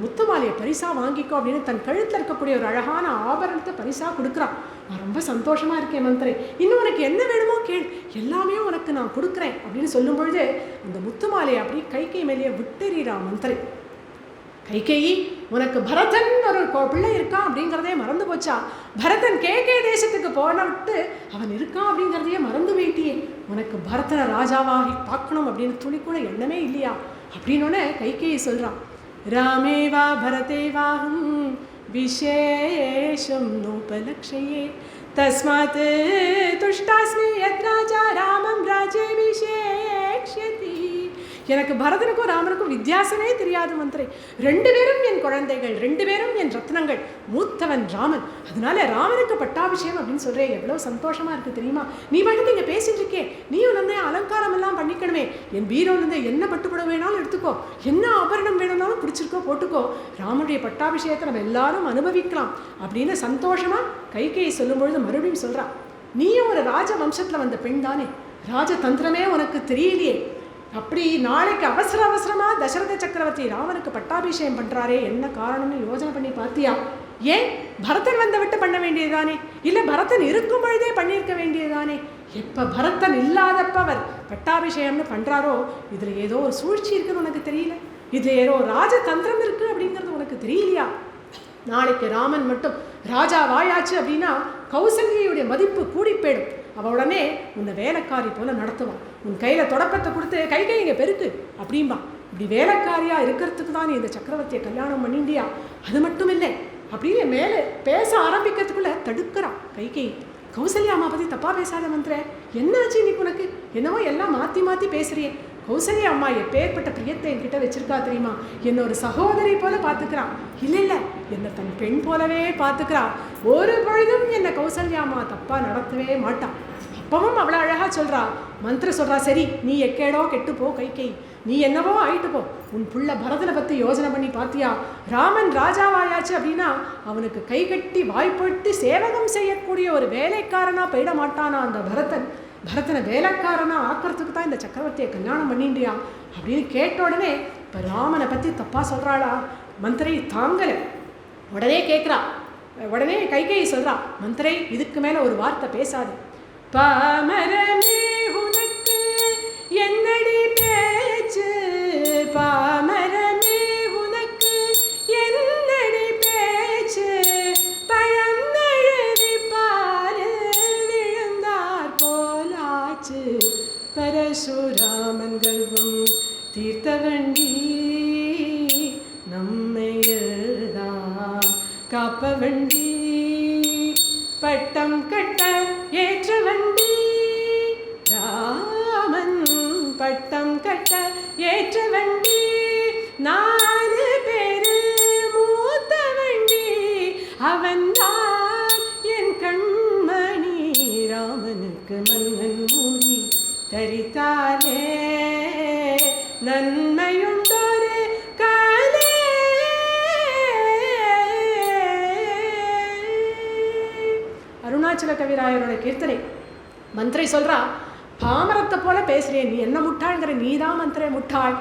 [SPEAKER 1] முத்து மாலையை பரிசாக வாங்கிக்கோ அப்படின்னு தன் கழுத்தில் இருக்கக்கூடிய ஒரு அழகான ஆபரணத்தை பரிசாக கொடுக்குறான். நான் ரொம்ப சந்தோஷமாக இருக்கேன் மந்திரி. இன்னும் உனக்கு என்ன வேணுமோ கேள், எல்லாமே உனக்கு நான் கொடுக்குறேன் அப்படின்னு சொல்லும் பொழுது அந்த முத்து மாலையை அப்படி கைகேயி மேலேயே விட்டுறா மந்திரி. கைகேயி, உனக்கு பரதன் ஒரு பிள்ளை இருக்கான் அப்படிங்கிறதே மறந்து போச்சா? பரதன் கேகே தேசத்துக்கு போன விட்டு அவன் இருக்கான் அப்படிங்கிறதையே மறந்து போயிட்டியே. உனக்கு பரதனை ராஜாவாகி பார்க்கணும் அப்படின்னு துளி கூட எண்ணமே இல்லையா அப்படின்னோடனே கைகேயி சொல்கிறான். ராமேவா பரதேவாஹம் விசேஷம் நோபலக்ஷயே தஸ்மாத் துஷ்டாஸ்மி யத் ராஜா ராமம் ராஜே விசேக்ஷதி. எனக்கு பரதனுக்கும் ராமனுக்கும் வித்தியாசமே தெரியாது மந்திரி. 2 பேரும் என் குழந்தைகள், 2 பேரும் என் ரத்னங்கள். மூத்தவன் ராமன், அதனால ராமனுக்கு பட்டாபிஷேகம் அப்படின்னு சொல்கிறேன். எவ்வளோ சந்தோஷமாக இருக்குது தெரியுமா? நீ பாட்டுக்கு இங்கே பேசிட்டு இருக்கே, நீயும் வந்து அலங்காரம் எல்லாம் பண்ணிக்கணுமே. என் பீரோலேருந்து என்ன பட்டுப்பட வேணாலும் எடுத்துக்கோ, என்ன ஆபரணம் வேணும்னாலும் பிடிச்சிருக்கோ போட்டுக்கோ. ராமனுடைய பட்டாபிஷேகத்தை நம்ம எல்லாரும் அனுபவிக்கலாம் அப்படின்னு சந்தோஷமாக கைகேயி சொல்லும்பொழுது மறுபடியும் சொல்கிறான். நீயும் ஒரு ராஜ வம்சத்தில் வந்த பெண் தானே, ராஜதந்திரமே உனக்கு தெரியலையே. அப்படி நாளைக்கு அவசரமாக தசரத சக்கரவர்த்தி ராமனுக்கு பட்டாபிஷேகம் பண்ணுறாரே, என்ன காரணம்னு யோசனை பண்ணி பார்த்தியா? ஏன் பரதன் வந்த விட்டு பண்ண வேண்டியதுதானே? இல்லை பரதன் இருக்கும் பொழுதே பண்ணியிருக்க வேண்டியதுதானே? எப்போ பரதன் இல்லாதப்ப அவர் பட்டாபிஷேகம்னு பண்ணுறாரோ இதில் ஏதோ ஒரு சூழ்ச்சி இருக்குன்னு உனக்கு தெரியல? இதில் ஏதோ ராஜதந்திரம் இருக்குது அப்படிங்கிறது உனக்கு தெரியலையா? நாளைக்கு ராமன் மட்டும் ராஜா வாயாச்சு அப்படின்னா கௌசல்யுடைய மதிப்பு கூடி போயிடும். அவள் உடனே உன்னை வேலைக்காரி போல நடத்துவான். உன் கையில் தொடப்பத்தை கொடுத்து கைகை இங்கே பெருக்கு அப்படின்பா. இப்படி வேலைக்காரியாக இருக்கிறதுக்கு தான் நீ இந்த சக்கரவர்த்தியை கல்யாணம் பண்ணிண்டியா? அது மட்டும் இல்லை அப்படின்னு மேலே பேச ஆரம்பிக்கிறதுக்குள்ளே தடுக்கிறான் கைகை. கௌசல்யா அம்மா பற்றி தப்பாக பேசாத மந்திரே, என்னாச்சு இன்னைக்கு உனக்கு? என்னவோ எல்லாம் மாற்றி மாற்றி பேசுறியே. கௌசல்யா அம்மா எப்பேற்பட்ட பிரியத்தை என்கிட்ட வச்சிருக்கா தெரியுமா? என்னை ஒரு சகோதரி போல பார்த்துக்கிறான். இல்லை என்னை தன் பெண் போலவே பார்த்துக்கிறா. ஒரு பொழுதும் என்னை கௌசல்யா அம்மா தப்பாக நடத்தவே மாட்டான். அப்பவும் அவ்வளோ அழகாக சொல்கிறா, மந்திர சொல்கிறா, சரி நீ எக்கேடோ கெட்டு போ கைகை, நீ என்னவோ ஆயிட்டு போ. உன் புள்ள பரதனை பற்றி யோசனை பண்ணி பார்த்தியா? ராமன் ராஜாவாயாச்சு அப்படின்னா அவனுக்கு கை கட்டி வாய்ப்பட்டு சேவகம் செய்யக்கூடிய ஒரு வேலைக்காரனாக போயிட மாட்டானா அந்த பரதனை வேலைக்காரனாக ஆக்கிறதுக்கு தான் இந்த சக்கரவர்த்தியை கல்யாணம் பண்ணிண்டியா அப்படின்னு கேட்ட உடனே இப்போ ராமனை பற்றி தப்பாக சொல்கிறாளா மந்திரை தாங்கலை. உடனே கேட்குறா, உடனே கைகேயி சொல்கிறா, மந்திரை இதுக்கு மேலே ஒரு வார்த்தை பேசாது. பாமரமே உனக்கு என்னடி பேச்சு, பாமரமே உனக்கு என்னடி பேச்சு, பழந்தழுதி பாரு விழுந்தார் போலாச்சு, பரசுராமன் கர்வம் தீர்த்தவண்டி நம்மையெல்லாம் காப்பவண்டி, பட்டம் கட்ட ஏற்ற வண்டி, ராமன் பட்டம் கட்ட ஏற்ற வண்டி, 4 பேரு மூத்த வண்டி, அவன்தான் என் கண்மணி, ராமனுக்கு மன்னன் மூடி தரித்தாலே நன்மையுண்டொரு காலே. அருணாச்சல கவிராயரோட கீர்த்தனை. மந்திரை சொல்கிறா, பாமரத்தை போல பேசுகிறேன், நீ என்ன முட்டாள்ங்கிற, நீ தான் மந்திரை முட்டாள்.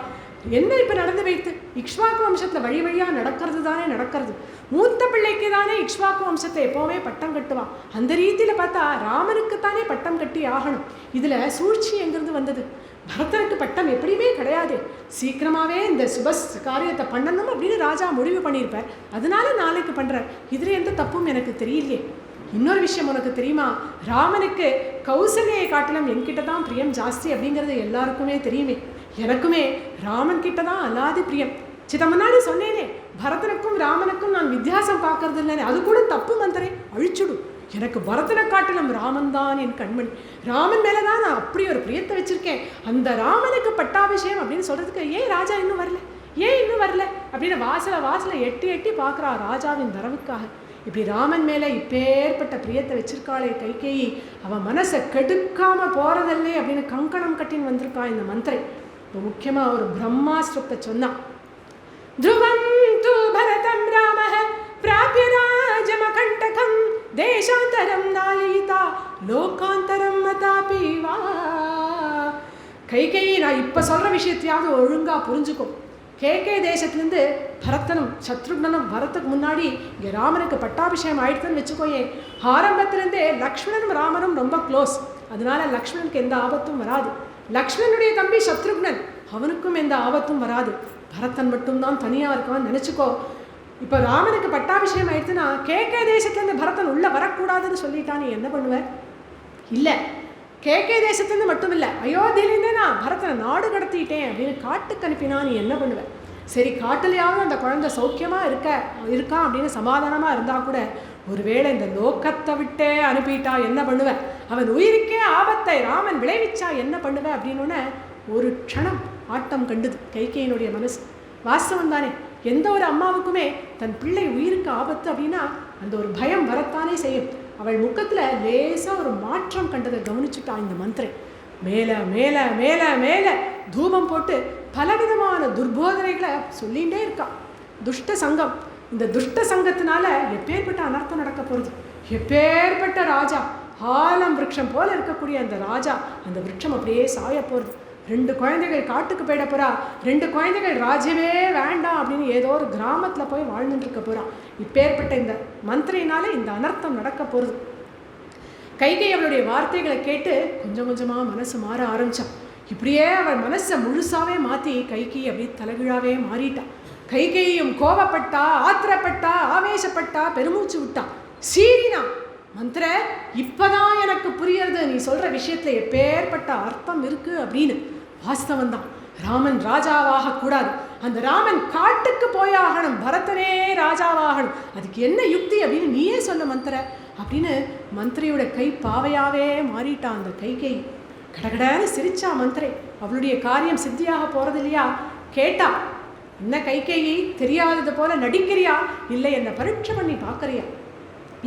[SPEAKER 1] என்ன இப்போ நடந்து வைத்து? இக்ஷ்வாக்கு வம்சத்தில் வழி வழியாக நடக்கிறது தானே நடக்கிறது. மூத்த பிள்ளைக்கு தானே இக்ஷ்வாக்கு வம்சத்தை எப்போவுமே பட்டம் கட்டுவான். அந்த ரீதியில் பார்த்தா ராமனுக்கு தானே பட்டம் கட்டி ஆகணும். இதில் சூழ்ச்சி எங்கிருந்து வந்தது? பரதனுக்கு பட்டம் எப்படியுமே கிடையாது. சீக்கிரமாகவே இந்த சுபஸ் காரியத்தை பண்ணணும் அப்படின்னு ராஜா முடிவு பண்ணியிருப்பார். அதனால நாளைக்கு பண்ணுறார். இதில் எந்த தப்பும் எனக்கு தெரியலையே. இன்னொரு விஷயம் உனக்கு தெரியுமா? ராமனுக்கு கௌசல்யை காட்டிலும் என்கிட்ட தான் பிரியம் ஜாஸ்தி அப்படிங்கிறது எல்லாருக்குமே தெரியுமே. எனக்குமே ராமன் கிட்ட தான் அலாதி பிரியம். சித்த முன்னாடி சொன்னேனே, பரதனுக்கும் ராமனுக்கும் நான் வித்தியாசம் பார்க்கறது இல்லைன்னு. அது கூட தப்பு மந்திரை, அழிச்சுடும். எனக்கு பரதனை காட்டிலும் ராமன் தான் என் கண்மணி. ராமன் மேலே தான் நான் அப்படி ஒரு பிரியத்தை வச்சுருக்கேன். அந்த ராமனுக்கு பட்டாபிஷேகம் அப்படின்னு சொல்கிறதுக்கு ஏன் ராஜா இன்னும் வரல அப்படின்னு வாசலை எட்டி எட்டி பார்க்குறா ராஜாவின் வரவுக்காக. இப்படி ராமன் மேலே இப்பேற்பட்ட பிரியத்தை வச்சிருக்காளே கைகேயி, அவன் மனசை கெடுக்காமல் போகிறதில்லை அப்படின்னு கங்கணம் கட்டின்னு வந்திருக்கா இந்த மந்திரை. இப்போ முக்கியமாக ஒரு பிரம்மாஸ்திரத்தை சொன்னான். த்ருவம் து பரதம் ராமஹ பிராப்ய ராஜமகண்டகம் தேசாந்தரம் நாயயிதா லோகாந்தரம் மதாபி வா. கைகேயி, நான் இப்போ சொல்கிற விஷயத்தையாவது ஒழுங்காக புரிஞ்சுக்கோ. கேகே தேசத்துலேருந்து பரதனும் சத்ருக்னனும் வரத்துக்கு முன்னாடி இங்கே ராமனுக்கு பட்டாபிஷேகம் ஆயிடுதுன்னு வச்சுக்கோயே. ஆரம்பத்திலேருந்தே லக்ஷ்மணனும் ராமனும் ரொம்ப க்ளோஸ். அதனால லக்ஷ்மணனுக்கு எந்த ஆபத்தும் வராது. லக்ஷ்மணனுடைய தம்பி சத்ருக்னன், அவனுக்கும் எந்த ஆபத்தும் வராது. பரதன் மட்டும்தான் தனியாக இருக்கான்னு நினச்சிக்கோ. இப்போ ராமனுக்கு பட்டாபிஷேகம் ஆயிடுச்சுன்னா கேகே தேசத்துலேருந்து பரதன் உள்ளே வரக்கூடாதுன்னு சொல்லிட்டான். நீ என்ன பண்ணுவேன்? இல்லை, கேகே தேசத்துலேருந்து மட்டும் இல்லை, அயோத்தியிலேருந்தே நான் பரதனை நாடு கடத்திட்டேன் அப்படின்னு காட்டுக்கு அனுப்பினா நீ என்ன பண்ணுவேன்? சரி, காட்டிலையாவது அந்த குழந்தை சௌக்கியமாக இருக்கான் அப்படின்னு சமாதானமாக இருந்தால் கூட, ஒருவேளை இந்த லோக்கத்தை விட்டே அனுப்பிட்டா என்ன பண்ணுவேன்? அவன் உயிருக்கே ஆபத்தை ராமன் விளைவிச்சா என்ன பண்ணுவேன் அப்படின்னு ஒரு க்ஷணம் ஆட்டம் கண்டுது கைகேயினுடைய மனசு. வாஸ்தவம் தானே, எந்த ஒரு அம்மாவுக்குமே தன் பிள்ளை உயிருக்கு ஆபத்து அப்படின்னா அந்த ஒரு பயம் வரத்தானே செய்யும். அவள் முகத்தில் லேசாக ஒரு மாற்றம் கண்டதை கவனிச்சுட்டா இந்த மந்திரை. மேலே மேலே மேலே மேலே தூபம் போட்டு பலவிதமான துர்போதனைகளை சொல்லிகிட்டே இருக்கா. துஷ்ட சங்கம், இந்த துஷ்ட சங்கத்தினால எப்பேற்பட்ட அனர்த்தம் நடக்க போகிறது. எப்பேற்பட்ட ராஜா, ஆலம் விருட்சம் போல இருக்கக்கூடிய அந்த ராஜா, அந்த விருட்சம் அப்படியே சாய போகிறது. 2 குழந்தைகள் காட்டுக்கு போயிட போகிறா. 2 குழந்தைகள் ராஜ்யமே வேண்டாம் அப்படின்னு ஏதோ ஒரு கிராமத்தில் போய் வாழ்ந்துட்டு இருக்க போகிறா. இப்பேற்பட்ட இந்த மந்திரினால இந்த அனர்த்தம் நடக்க போகிறது. கைகேயி அவளுடைய வார்த்தைகளை கேட்டு கொஞ்சம் கொஞ்சமாக மனசு மாற ஆரம்பித்தான். இப்படியே அவள் மனசை முழுசாவே மாற்றி கைகேயி அப்படியே தலைகீழாவே மாறிட்டான். கைகேயும் கோபப்பட்டா, ஆத்திரப்பட்டா, ஆவேசப்பட்டா, பெருமூச்சு விட்டா, சீரினா. மந்திர, இப்போதான் எனக்கு புரியறது நீ சொல்கிற விஷயத்தில் எப்பேற்பட்ட அர்த்தம் இருக்குது அப்படின்னு. வாஸ்தவந்தான், ராமன் ராஜாவாக கூடாது, அந்த ராமன் காட்டுக்கு போயாகணும், பரதனே ராஜாவாகணும், அதுக்கு என்ன யுக்தி அப்படின்னு நீயே சொல்ல மந்திர அப்படின்னு மந்திரியோட கை பாவையாவே மாறிட்டான். அந்த கைகை கடகடன்னு சிரிச்சா மந்திரை. அவளுடைய காரியம் சித்தியாக போறது இல்லையா? கேட்டா, என்ன கைகேயி தெரியாதது போல நடிக்கிறியா, இல்லை என்ன பரீட்சை பண்ணி பார்க்கறியா?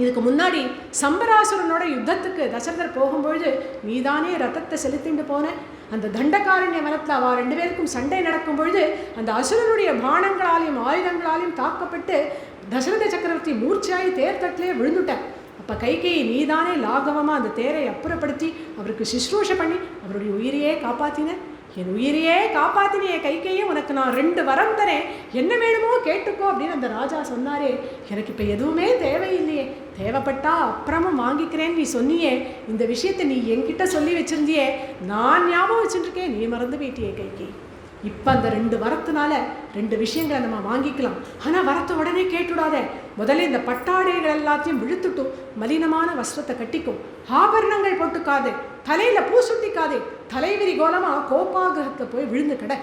[SPEAKER 1] இதுக்கு முன்னாடி சம்பராசுரனோட யுத்தத்துக்கு தசரதர் போகும்பொழுது நீதானே ரத்தத்தை செலுத்திட்டு போன. அந்த தண்டகாரண்ய வனத்தில் அவ 2 பேருக்கும் சண்டை நடக்கும் பொழுது அந்த அசுரனுடைய பானங்களாலையும் ஆயுதங்களாலையும் தாக்கப்பட்டு தசரத சக்கரவர்த்தி மூர்ச்சியாகி தேர்தட்டிலே விழுந்துட்டார். அப்போ கைகேயி நீதானே லாகவமாக அந்த தேரை அப்புறப்படுத்தி அவருக்கு சிஸ்ரூஷை பண்ணி அவருடைய உயிரையே காப்பாற்றின. என் உயிரையே காப்பாற்றினிய கைகையே, உனக்கு நான் 2 வரம் தரேன், என்ன வேணுமோ கேட்டுக்கோ அப்படின்னு அந்த ராஜா சொன்னாரே. எனக்கு இப்போ எதுவுமே தேவையில்லையே, தேவைப்பட்டா அப்புறமும் வாங்கிக்கிறேன்னு நீ சொன்னியே. இந்த விஷயத்தை நீ என்கிட்ட சொல்லி வச்சிருந்தியே, நான் ஞாபகம் வச்சுருக்கேன், நீ மறந்து போயிட்டியே கைகை. இப்போ அந்த 2 வரத்தினால 2 விஷயங்களை நம்ம வாங்கிக்கலாம். ஆனால் வரத்தை உடனே கேட்டுடாதே. முதல்ல இந்த பட்டாடைகள் எல்லாத்தையும் விழுத்துட்டும் மலினமான வஸ்திரத்தை கட்டிக்கும், ஆபரணங்கள் போட்டுக்காதே, தலையில் பூ சுட்டிக்காதே, தலைவிரி கோலமாக கோபாகிரகத்தை போய் விழுந்து கிட.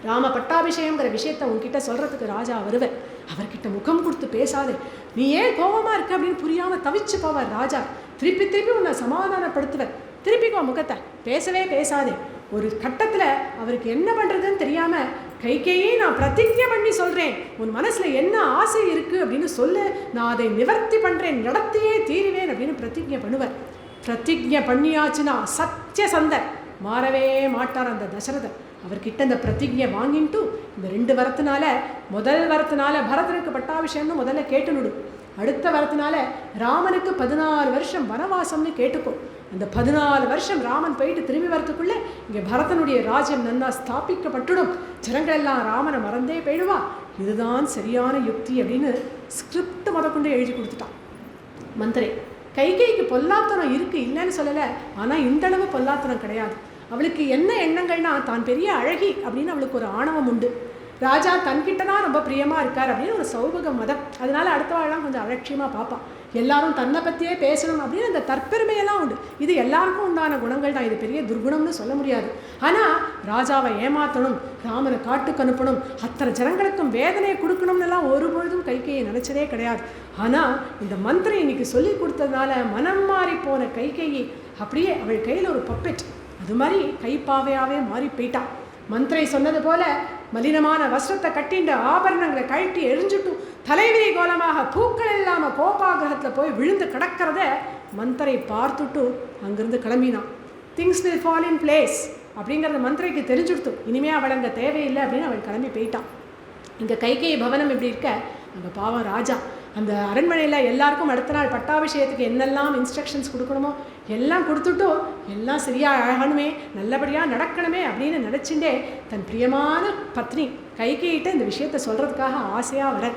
[SPEAKER 1] ராம பட்டாபிஷேகங்கிற விஷயத்தை உன்கிட்ட சொல்கிறதுக்கு ராஜா வருவேன், அவர்கிட்ட முகம் கொடுத்து பேசாதே. நீ ஏன் கோபமாக இருக்க அப்படின்னு புரியாமல் தவிச்சு போவார் ராஜா. திருப்பி திருப்பி உன்னை சமாதானப்படுத்துவேன், திருப்பிக்கோ முகத்தை, பேசவே பேசாதே. ஒரு கட்டத்தில் அவருக்கு என்ன பண்ணுறதுன்னு தெரியாமல் கைகேயே நான் பிரதிஜை பண்ணி சொல்கிறேன், உன் மனசில் என்ன ஆசை இருக்குது அப்படின்னு சொல்லு, நான் அதை நிவர்த்தி பண்ணுறேன், நடத்தியே தீருவேன் அப்படின்னு பிரதிஜை பண்ணுவார். பிரதிஜை பண்ணியாச்சுன்னா சத்தியசந்தர் மாறவே மாட்டார் அந்த தசரதர். அவர்கிட்ட இந்த பிரதிஜை வாங்கிட்டு இந்த 2 வரத்தினால, முதல் வரத்தினால பரதனுக்கு பட்டாபிஷேகம்னு முதல்ல கேட்டுனுடு, அடுத்த வரத்தினால ராமனுக்கு 14 வருஷம் வனவாசம்னு கேட்டுக்கோ. அந்த 14 வருஷம் ராமன் போயிட்டு திரும்பி வரத்துக்குள்ளே இங்கே பரதனுடைய ராஜ்யம் நன்னா ஸ்தாபிக்கப்பட்டுடும், ஜனங்கள் எல்லாம் ராமனை மறந்தே போயிடுவா, இதுதான் சரியான யுக்தி அப்படின்னு ஸ்கிரிப்ட் முதற்கொண்டு எழுதி கொடுத்துட்டான் மந்திரி. கைகைக்கு பொல்லாத்தனம் இருக்குது, இல்லைன்னு சொல்லலை, ஆனால் இந்தளவு பொல்லாத்தனம் கிடையாது. அவளுக்கு என்ன எண்ணங்கள்னா, தான் பெரிய அழகி அப்படின்னு அவளுக்கு ஒரு ஆணவம் உண்டு. ராஜா தன்கிட்ட தான் ரொம்ப பிரியமாக இருக்கார் அப்படின்னு ஒரு சௌபக மதம். அதனால அடுத்தவாழெல்லாம் கொஞ்சம் அலட்சியமாக பார்ப்பான். எல்லாரும் தன்னை பற்றியே பேசணும் அப்படின்னு அந்த தற்பெருமையெல்லாம் உண்டு. இது எல்லாருக்கும் உண்டான குணங்கள் தான், இது பெரிய துர்குணம்னு சொல்ல முடியாது. ஆனால் ராஜாவை ஏமாற்றணும், ராமனை காட்டுக்கு அனுப்பணும், அத்தனை ஜனங்களுக்கும் வேதனையை கொடுக்கணும்னுலாம் ஒருபொழுதும் கைகையை நினச்சதே கிடையாது. ஆனால் இந்த மந்திரி இன்னைக்கு சொல்லி கொடுத்ததுனால மனம் மாறி போன கைகையை அப்படியே அவள் கையில் ஒரு பப்பெட் அது மாதிரி கைப்பாவையாகவே மாறி போயிட்டான். மந்திரை சொன்னது போல மலினமான வஸ்திரத்தை கட்டின்ற ஆபரணங்களை கழட்டி எரிஞ்சுட்டு தலைவிரி கோலமாக பூக்கள் இல்லாமல் கோபாகிரகத்தில் போய் விழுந்து கிடக்கிறத மந்திரை பார்த்துட்டு அங்கிருந்து கிளம்பினான். Things will fall in place அப்படிங்கிறத மந்திரைக்கு தெரிஞ்சுடுத்து. இனிமேல் அவள் அங்கே தேவையில்லை அப்படின்னு அவள் கிளம்பி போயிட்டான். இங்கே கைகேயி பவனம் எப்படி இருக்க, அங்கே பாவம் ராஜா அந்த அரண்மனையில் எல்லாருக்கும் அடுத்த நாள் பட்டாபிஷேகத்துக்கு என்னெல்லாம் இன்ஸ்ட்ரக்ஷன்ஸ் கொடுக்கணுமோ எல்லாம் கொடுத்துட்டோ, எல்லாம் சரியாக அழகணுமே, நல்லபடியாக நடக்கணுமே அப்படின்னு நினச்சிண்டே தன் பிரியமான பத்னி கைகேயிட்ட இந்த விஷயத்தை சொல்கிறதுக்காக ஆசையாக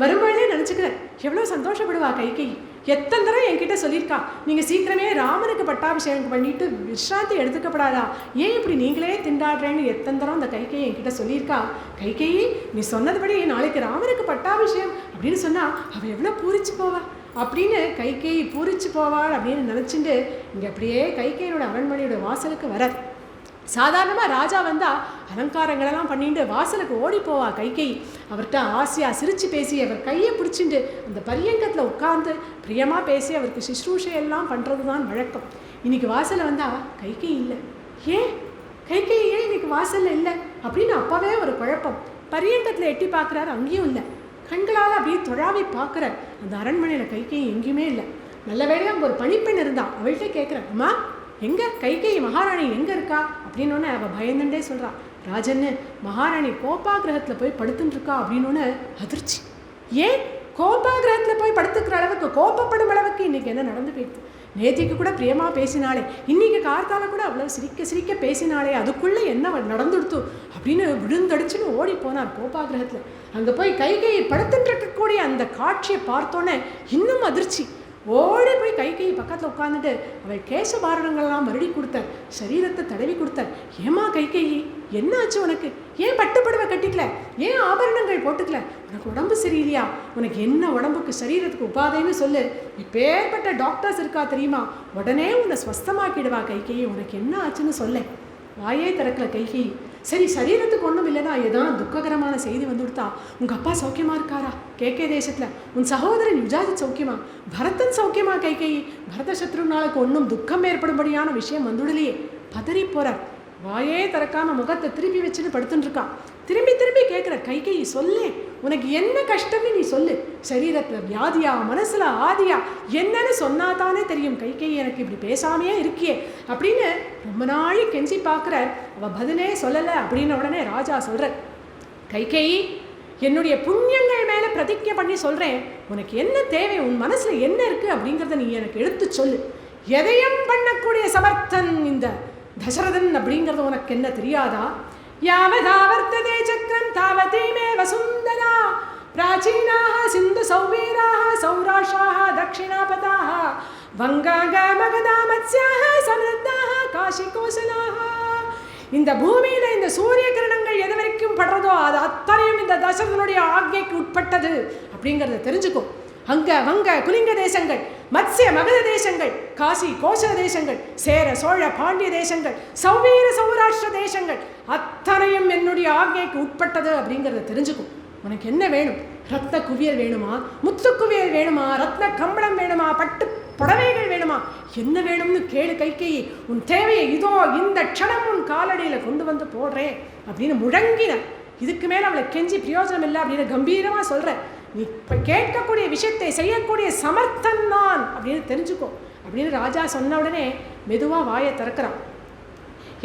[SPEAKER 1] வரும்பொழுதே நினச்சிக்கிறேன், எவ்வளோ சந்தோஷப்படுவா கைகேயி. எத்தனை தடவை என்கிட்ட சொல்லியிருக்கா, நீங்கள் சீக்கிரமே ராமனுக்கு பட்டாபிஷேகம் பண்ணிட்டு விஸ்ராந்தி எடுத்துக்கப்படாதா, ஏன் இப்படி நீங்களே திண்டாடுறேன்னு எத்தனை தடவை அந்த கைகேயி என்கிட்ட சொல்லியிருக்கா. கைகேயி நீ சொன்னதுபடி நாளைக்கு ராமனுக்கு பட்டாபிஷேகம் அப்படின்னு சொன்னால் அவள் எவ்வளோ பூரிச்சு போவா அப்படின்னு கைகேயி பூரிச்சு போவாள் அப்படின்னு நினச்சிட்டு இங்கே அப்படியே கைகேயினோட அரண்மனையோட வாசலுக்கு வர. சாதாரணமாக ராஜா வந்தால் அலங்காரங்களெல்லாம் பண்ணிட்டு வாசலுக்கு ஓடி போவா கைகேயி. அவர்கிட்ட ஆசையாக சிரித்து பேசி அவர் கையை பிடிச்சிட்டு அந்த பரியங்கத்தில் உட்கார்ந்து பிரியமாக பேசி அவருக்கு சிஸ்ரூஷையெல்லாம் பண்ணுறது தான் வழக்கம். இன்றைக்கி வாசலில் வந்தால் கைகேயி இல்லை. ஏன் கைகேயி ஏன் இன்றைக்கி வாசலில் இல்லை அப்படின்னு அப்போவே ஒரு குழப்பம். பரியங்கத்தில் எட்டி பார்க்குறாரு, அங்கேயும் இல்லை. கண்களால் அப்படியே தொழாவி பார்க்குற அந்த அரண்மனையில் கைகேயி எங்கேயுமே இல்லை. நல்ல வேளையாக அங்கே ஒரு பணிப்பெண் இருந்தாள். அவள்கிட்ட கேட்குறேன், அம்மா எங்கே கைகேயி மகாராணி எங்கே இருக்கா அப்படின்னோடனே அவள் பயந்துட்டே சொல்கிறான், ராஜன்னு மகாராணி கோபாகிரகத்தில் போய் படுத்துட்டுருக்கா அப்படின்னோன்னு அதிர்ச்சி. ஏன் கோபாகிரகத்தில் போய் படுத்துக்கிற அளவுக்கு, கோபப்படும் அளவுக்கு இன்றைக்கி என்ன நடந்து போயிடுது? நேத்திக்கு கூட பிரியமாக பேசினாலே, இன்றைக்கி கார்த்தால கூட அவ்வளோ சிரிக்க சிரிக்க பேசினாலே, அதுக்குள்ளே என்ன நடந்துடுத்து அப்படின்னு விழுந்தடிச்சுன்னு ஓடி போனார் கோபாகிரகத்தில். அங்கே போய் கைகேயி படுத்துட்டு இருக்கக்கூடிய அந்த காட்சியை பார்த்தோன்னே இன்னும் அதிர்ச்சி. ஓடி போய் கைகேயி பக்கத்தில் உட்காந்துட்டு அவள் கேசபாரணங்கள்லாம் மறுபடி கொடுத்தார், சரீரத்தை தடவி கொடுத்தார். ஏமா கைகேயி என்ன ஆச்சு உனக்கு? ஏன் பட்டுப்படவை கட்டிக்கல? ஏன் ஆபரணங்கள் போட்டுக்கல? உனக்கு உடம்பு சரியில்லையா? உனக்கு என்ன உடம்புக்கு சரீரத்துக்கு உபாதைன்னு சொல்லு, இப்பேற்பட்ட டாக்டர்ஸ் இருக்கா தெரியுமா, உடனே உன்னை ஸ்வஸ்தமாக்கிடுவா கைகேயி, உனக்கு என்ன ஆச்சுன்னு சொல்ல. வாயே திறக்கல கைகேயி. சரி சரீரத்துக்கு ஒன்றும் இல்லைனா ஏதாவது துக்ககரமான செய்தி வந்து கொடுத்தா, உங்கள் அப்பா சௌக்கியமாக இருக்காரா கேகே தேசத்தில், உன் சகோதரன் யுஜாஜித் சௌக்கியமா, பரதன் சௌக்கியமா கைகேயி, பரத சத்ருநாளுக்கு ஒன்றும் துக்கம் ஏற்படும்படியான விஷயம் வந்துடலையே, பதறி போகிறார். வாயே திறக்காம முகத்தை திருப்பி வச்சுன்னு படுத்துட்டுருக்கான். திரும்பி திரும்பி கேட்குற கைகேயி, சொல்லு உனக்கு என்ன கஷ்டம்னு நீ சொல்லு, சரீரத்தில் வியாதியா மனசில் ஆதியா என்னன்னு சொன்னா தானே தெரியும். கைகேயி எனக்கு இப்படி பேசாமையே இருக்கியே அப்படின்னு ரொம்ப நாளை கெஞ்சி பார்க்குற. அவள் பதிலே சொல்லலை. அப்படின்ன உடனே ராஜா சொல்கிற, கைகேயி என்னுடைய புண்ணியங்கள் மேலே பிரதிஜை பண்ணி சொல்கிறேன், உனக்கு என்ன தேவை, உன் மனசில் என்ன இருக்குது அப்படிங்கிறத நீ எனக்கு எடுத்து சொல்லு. எதையும் பண்ணக்கூடிய சமர்த்தன் இந்த தசரதன் அப்படிங்கிறது உனக்கு என்ன தெரியாதா? யாவதாவர்த்ததே சக்கரம் தாவதீமே வசுந்தரா பிராச்சீனாः சிந்து சௌவீராः சௌராஷ்டிராः தட்சிணாபதாः வங்காக மகதா மத்ஸ்யாः சமிருத்தாः காஷி கோசலாः. இந்த பூமியில இந்த சூரிய கிரணங்கள் எது வரைக்கும் படுறதோ அது அத்தனையும் இந்த தசரதனுடைய ஆக்ஞைக்கு உட்பட்டது அப்படிங்கிறத தெரிஞ்சுக்கோ. அங்க வங்க குலிங்க தேசங்கள், மத்ஸ்ய மகத தேசங்கள், காசி கோசல தேசங்கள், சேர சோழ பாண்டிய தேசங்கள், சௌவீர சௌராஷ்டிர தேசங்கள் அத்தனையும் என்னுடைய ஆக்ஞைக்கு உட்பட்டது அப்படிங்கிறத தெரிஞ்சுக்கும். உனக்கு என்ன வேணும்? ரத்ன குவியல் வேணுமா, முத்து குவியல் வேணுமா, ரத்ன கம்பளம் வேணுமா, பட்டு புடவைகள் வேணுமா, என்ன வேணும்னு கேளு கைகேயி. உன் தேவையை இதோ இந்த க்ஷணம் உன் காலடியில் கொண்டு வந்து போடுறேன் அப்படின்னு முழங்கின. இதுக்கு மேலே அவளை கெஞ்சி பிரயோஜனம் இல்லை அப்படின்னு கம்பீரமாக சொல்கிறேன். நீ இப்போ கேட்கக்கூடிய விஷயத்தை செய்யக்கூடிய சமர்த்தன் நான் அப்படின்னு தெரிஞ்சுக்கோ அப்படின்னு ராஜா சொன்ன உடனே மெதுவாக வாயை திறக்கிறான்.